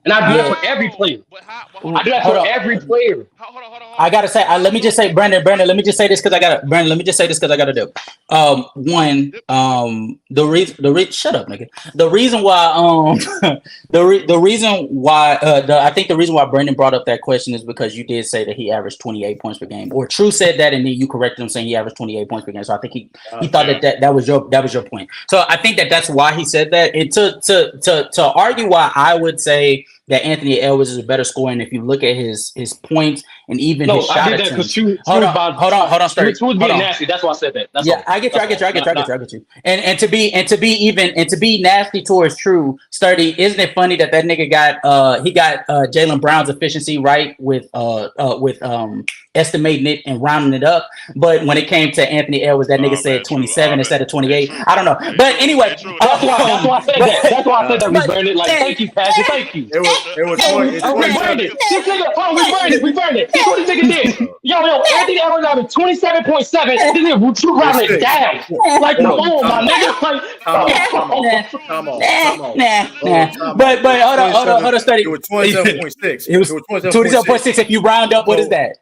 And I do that for every player. I do that for every player. Hold on. I gotta say, let me just say, Brandon. Let me just say this because I got Brandon. Let me just say this because I gotta do. Shut up, nigga. The reason why, I think the reason why Brandon brought up that question is because you did say that he averaged 28 points per game, or Tru said that, and then you corrected him saying he averaged 28 points per game. So I think he thought that was your point. So I think that's why he said that. And to argue why I would say that Anthony Edwards is a better scorer, and if you look at his points and even his shot attempts. Hold on, Sturdy. True was being nasty. That's why I said that. I get you. And to be nasty towards True, Sturdy, isn't it funny that nigga got Jaylen Brown's efficiency right with estimating it and rounding it up, but when it came to Anthony Edwards, that nigga said 27 instead of 28. I don't know, but anyway, that's why I said that. That's why I said that. We burned it. Like, thank you, Pastor. Thank you. It was we burned it. This nigga, we burned it. This what this nigga did. Yo, Anthony Edwards having 27.7. This nigga True rounding it down. Like, come on, my nigga. Come on. But hold on, Sturdy. It was 27.6. It was 27.6. If you round up, what is that?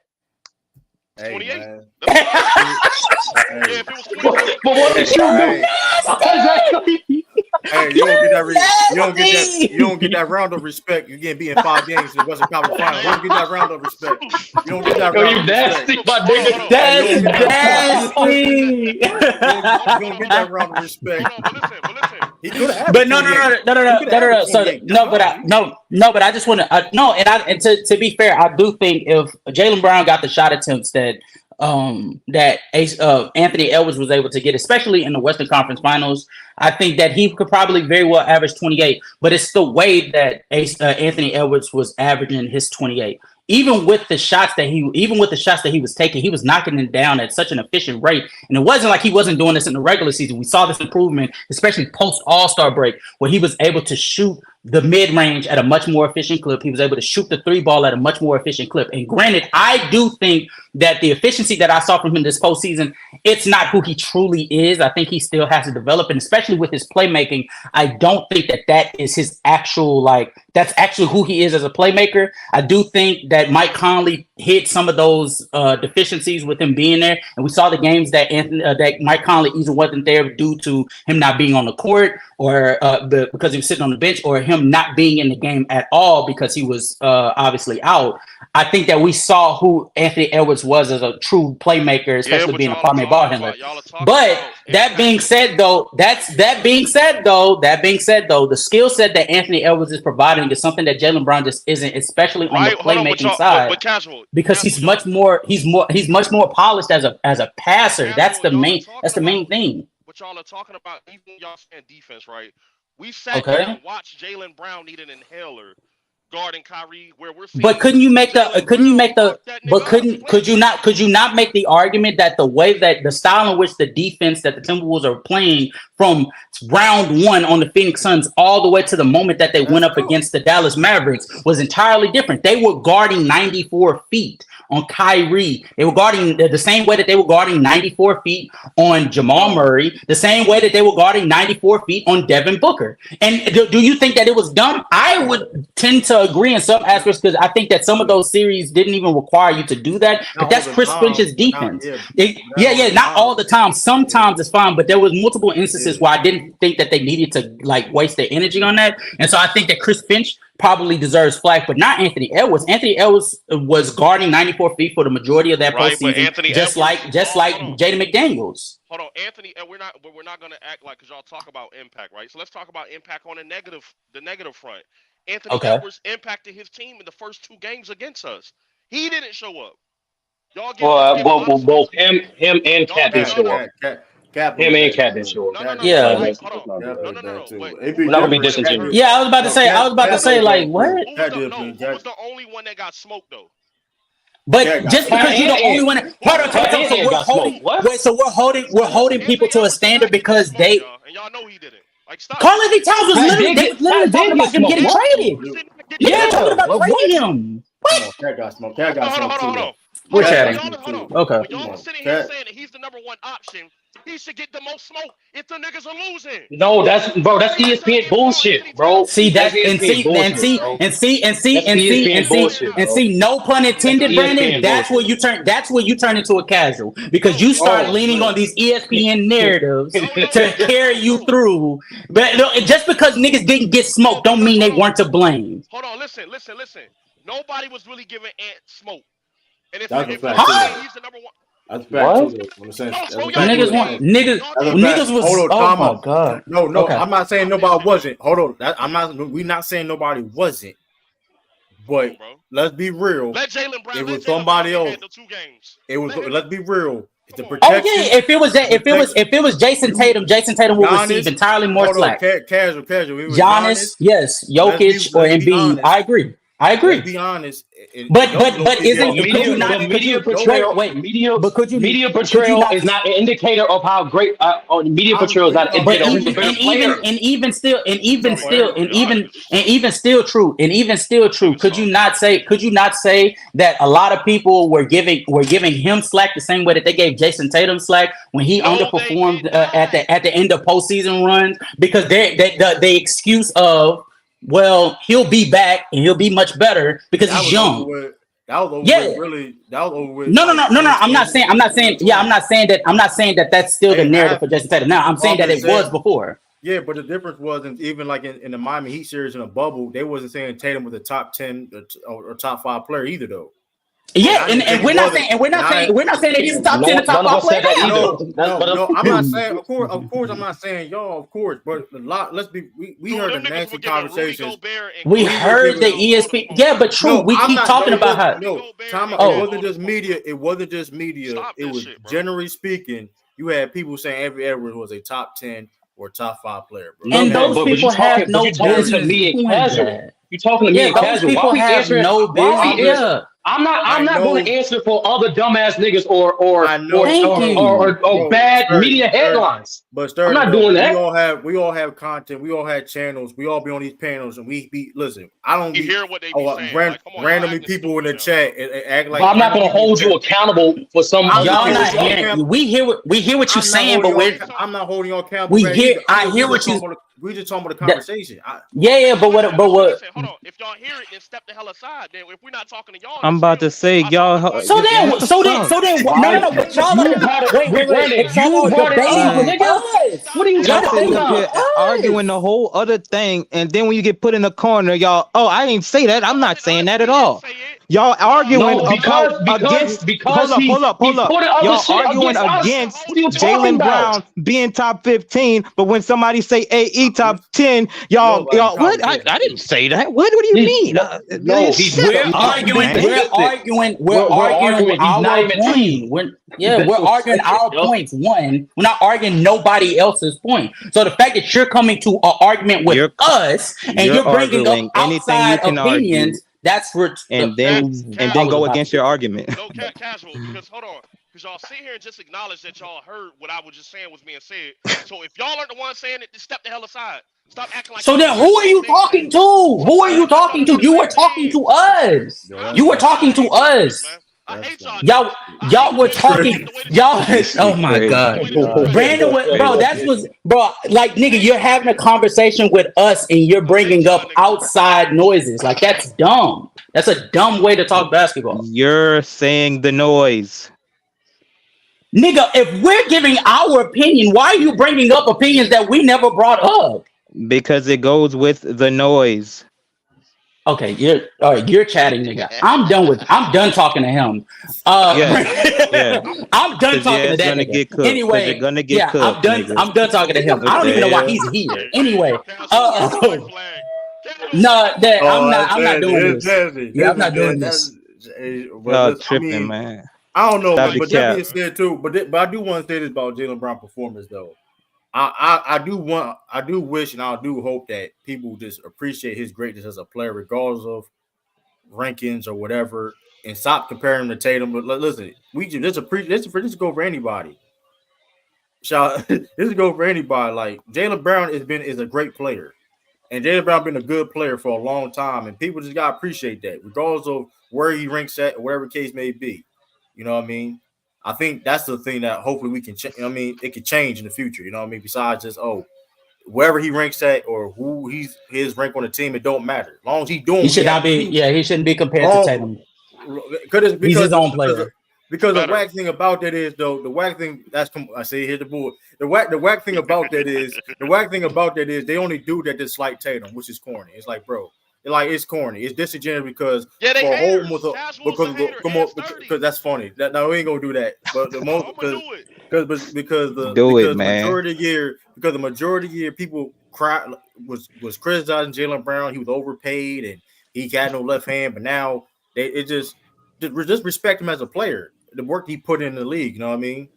28. Man. But what did you do? Hey, you don't get that. You don't get that round of respect. You're getting beat in 5 games in the Western Conference Finals. You don't get that round of respect. You don't get that round of respect. That's nasty. You don't get that round of respect. He could have. But no. So but I just want to and to be fair, I do think if Jaylen Brown got the shot attempts that Anthony Edwards was able to get, especially in the Western Conference Finals, I think that he could probably very well average 28. But it's the way that Anthony Edwards was averaging his 28. Even with the shots that he was taking, he was knocking them down at such an efficient rate. And it wasn't like he wasn't doing this in the regular season. We saw this improvement, especially post All-Star break, where he was able to shoot the mid-range at a much more efficient clip. He was able to shoot the 3 ball at a much more efficient clip. And granted, I do think that the efficiency that I saw from him this postseason, it's not who he truly is. I think he still has to develop, and especially with his playmaking, I don't think that is his actual, that's actually who he is as a playmaker. I do think that Mike Conley hit some of those deficiencies with him being there, and we saw the games that that Mike Conley either wasn't there due to him not being on the court, or because he was sitting on the bench, or him not being in the game at all because he was obviously out. I think that we saw who Anthony Edwards was as a true playmaker, especially being a primary ball handler. But that being said, though, the skill set that Anthony Edwards is providing is something that Jaylen Brown just isn't, especially on the playmaking side. But casual, because he's much more polished as a passer. That's the main thing. What y'all are talking about, even y'all saying defense, right? We sat there and watched Jaylen Brown need an inhaler guarding Kyrie, where we're seeing. But could you not make the argument that the way that the style in which the defense that the Timberwolves are playing from round 1 on the Phoenix Suns all the way to the moment that they went up against the Dallas Mavericks was entirely different? They were guarding 94 feet on Kyrie. They were guarding the same way that they were guarding 94 feet on Jamal Murray, the same way that they were guarding 94 feet on Devin Booker. And do you think that it was dumb? I would tend to agree in some aspects, because I think that some of those series didn't even require you to do that. But that's Chris Finch's defense. Not all the time. Sometimes it's fine, but there was multiple instances where I didn't think that they needed to waste their energy on that. And so I think that Chris Finch probably deserves flack, but not Anthony Edwards. Anthony Edwards was guarding 94 feet for the majority of that postseason, just like Jaden McDaniels. Hold on, Anthony, and we're not going to act like, because y'all talk about impact, right? So let's talk about impact on the negative front. Anthony Edwards impacted his team in the first 2 games against us. He didn't show up. Y'all both him and Cat didn't show up. Him and Cat didn't show up. No. We're not gonna be disingenuous. Yeah, I was about to say, what? Who was the only one that got smoked though? But just because you're the only one, we're holding people to a standard because they. And y'all know he didn't. Karl Anthony Towns was literally talking about him getting traded. Yeah, talking about trading him. What? Cat got smoked. Cat got smoked. Hold on. We're chatting. Okay. When y'all sitting here saying that he's the number 1 option, he should get the most smoke if the niggas are losing. No, that's ESPN bullshit, bro. See that and see, no pun intended, Brandon. That's where you turn into a casual, because you start leaning on these ESPN narratives to carry you through. But just because niggas didn't get smoked don't mean they weren't to blame. Hold on, listen. Nobody was really giving Ant smoke. And if he's the number 1. That's fact. Niggas was. Hold on, oh my god. No. Okay. I'm not saying nobody wasn't. Hold on. We're not saying nobody wasn't. But let's be real. Let Jaylen Brown. It was somebody else. 2 games. It was. Let's be real. If it was Jason Tatum will receive entirely more slack. Casual. Giannis, yes. Jokic or Embiid. I agree. Let's be honest. But isn't media portrayal is not an indicator of how great media portrayal is not an indicator. And even still true. Could you not say that a lot of people were giving him slack the same way that they gave Jason Tatum slack when he underperformed at the end of postseason runs, because the excuse of, well, he'll be back and he'll be much better because he's young. That was over with. No. I'm not saying that that's still the narrative for Jason Tatum. Now I'm saying that it was before. Yeah, but the difference wasn't even like in the Miami Heat series in a bubble. They wasn't saying Tatum was a top 10 or top 5 player either, though. Yeah, and we're not saying that he's a top 10 or top 5 player. No, I'm not saying. Of course, I'm not saying y'all. Of course, but we heard a nasty conversation. We heard the ESPN. Yeah, but true. We keep talking about how. It wasn't just media. It wasn't just media. It was generally speaking. You had people saying Avery Edwards was a top 10 or top 5 player, bro. And those people have no business doing that. You're talking to me and casual. People have no business. I'm not going to answer for other dumbass niggas or bad media headlines. But I'm not doing that. We all have content. We all have channels. We all be on these panels, and listen. I don't hear what they be saying. Randomly people in the chat and act like. But I'm not going to hold you accountable for some. Y'all not hearing. We hear what you're saying, but I'm not holding you accountable. I hear what you. We just talking about the conversation. But what? Hold on. If y'all hear it, then step the hell aside. Then if we're not talking to y'all, I'm about to say y'all. So then. No. But y'all What are you talking about? Arguing the whole other thing, and then when you get put in the corner, y'all. Oh, I didn't say that. I'm not saying that at all. Y'all arguing against. Hold up. Y'all arguing against Jaylen Brown being top 15, but when somebody say AE top 10, y'all. What? I didn't say that. What do you mean? We're arguing. We're arguing our point. We're arguing our points. One, we're not arguing nobody else's point. So the fact that you're coming to an argument with us and you're bringing up outside opinions. That's for and then go against your argument. No, casual. Because hold on, because y'all sit here and just acknowledge that y'all heard what I was just saying was being said. So if y'all aren't the ones saying it, then step the hell aside. Stop acting like. So then, who are you talking to? Who are you talking to? You were talking to us. You were talking to us. I hate y'all. Y'all were talking. Y'all. Oh my God, Brandon. Bro. Like nigga, you're having a conversation with us and you're bringing up outside noises. Like that's dumb. That's a dumb way to talk basketball. You're saying the noise. Nigga, if we're giving our opinion, why are you bringing up opinions that we never brought up? Because it goes with the noise. Okay, you're chatting, nigga. I'm done talking to him. Yeah. I'm done talking to that nigga. Anyway, you're gonna get cooked, I'm done talking to him. I don't even know why he's here. Anyway, I'm not doing this. Yeah, I'm not doing this. Tripping, man. I don't know, but that being said too. But I do want to say this about Jaylen Brown performance though. I do wish and I do hope that people just appreciate his greatness as a player, regardless of rankings or whatever, and stop comparing him to Tatum. But listen, this go for anybody. This go for anybody. Like Jaylen Brown is a great player, and Jaylen Brown been a good player for a long time, and people just gotta appreciate that, regardless of where he ranks at or whatever case may be. You know what I mean? I think that's the thing that hopefully we can it could change in the future. You know what I mean? Besides just, wherever he ranks at or who his rank on the team, it don't matter. As long as he's doing he shouldn't be compared to Tatum. Because he's his own player. Because the whack thing about that is though, the whack thing I say here's the bull. The whack thing about that is they only do that just like Tatum, which is corny. It's like, bro. It's corny. It's disingenuous because because that's funny. No, we ain't gonna do that. But the most because the majority of the year people was criticizing Jaylen Brown. He was overpaid and he got no left hand. But now just respect him as a player. The work he put in the league. You know what I mean?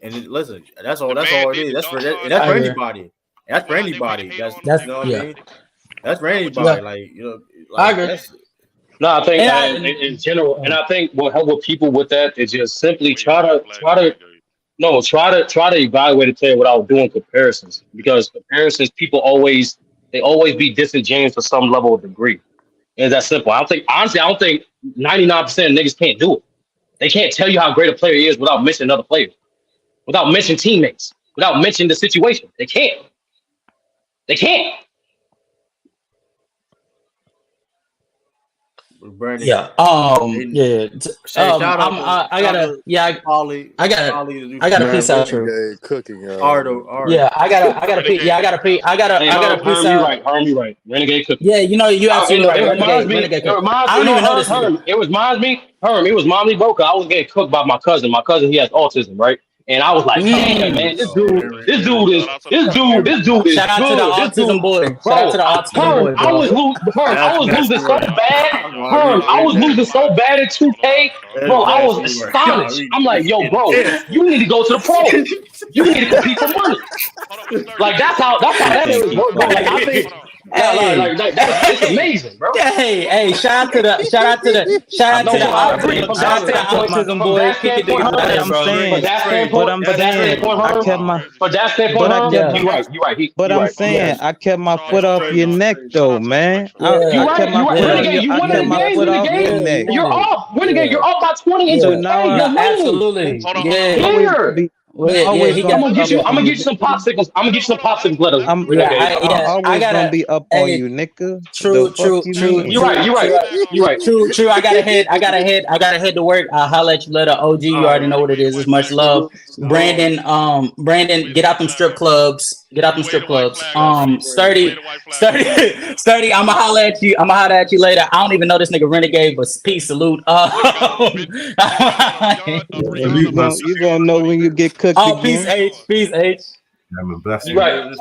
And listen, that's all it is. That's for anybody. That's for anybody. That's you know what I mean. That's for anybody, I agree. No, I think in general, and I think what help with people with that is just simply try to evaluate a player without doing comparisons, because comparisons people always be disingenuous to some level of degree. It's that simple. I don't think 99% of niggas can't do it. They can't tell you how great a player is without mentioning other players, without mentioning teammates, without mentioning the situation. They can't. Brandon. Yeah. Yeah. Shout out I gotta. Yeah. Ollie. I got a piece out, True. Renegade cooking, y'all. Ardo. Yeah. I got a piece. Yeah. I got a piece out. Herm, you right. Renegade cooking. Yeah. You know, you absolutely right. Renegade. I don't even know this. It reminds me, Herm. It was Mommy Boca. I was getting cooked by my cousin. My cousin, he has autism, right? And I was like, man, this dude is Shout out to the autism boy. Shout out to the autism boy. I was losing so bad. I was losing so bad at 2K. Bro, I was astonished. I'm like, yo, bro, you need to go to the pros. You need to compete for money. Like that's how that is, bro. Like I think. That's amazing, bro. Yeah, hey, shout out to the autism boy. I'm saying I kept my foot off your neck though, man. I kept my foot off your neck. You're off. Renegade, you're off by 20 inches. Absolutely. Yeah. I'm gonna get you some popsicles. I'm gonna get you some popsicles. Let us. I'm always gonna be up on you, nigga. True. You're right. True. I gotta head to work. I'll holler at you later. OG, you already know what it is. It's much love. Brandon, get out them strip clubs. Sturdy. I'ma holler at you later. I don't even know this nigga Renegade, but peace, salute. You gonna know when you get cooked. Peace H. I'm a blessing. Right.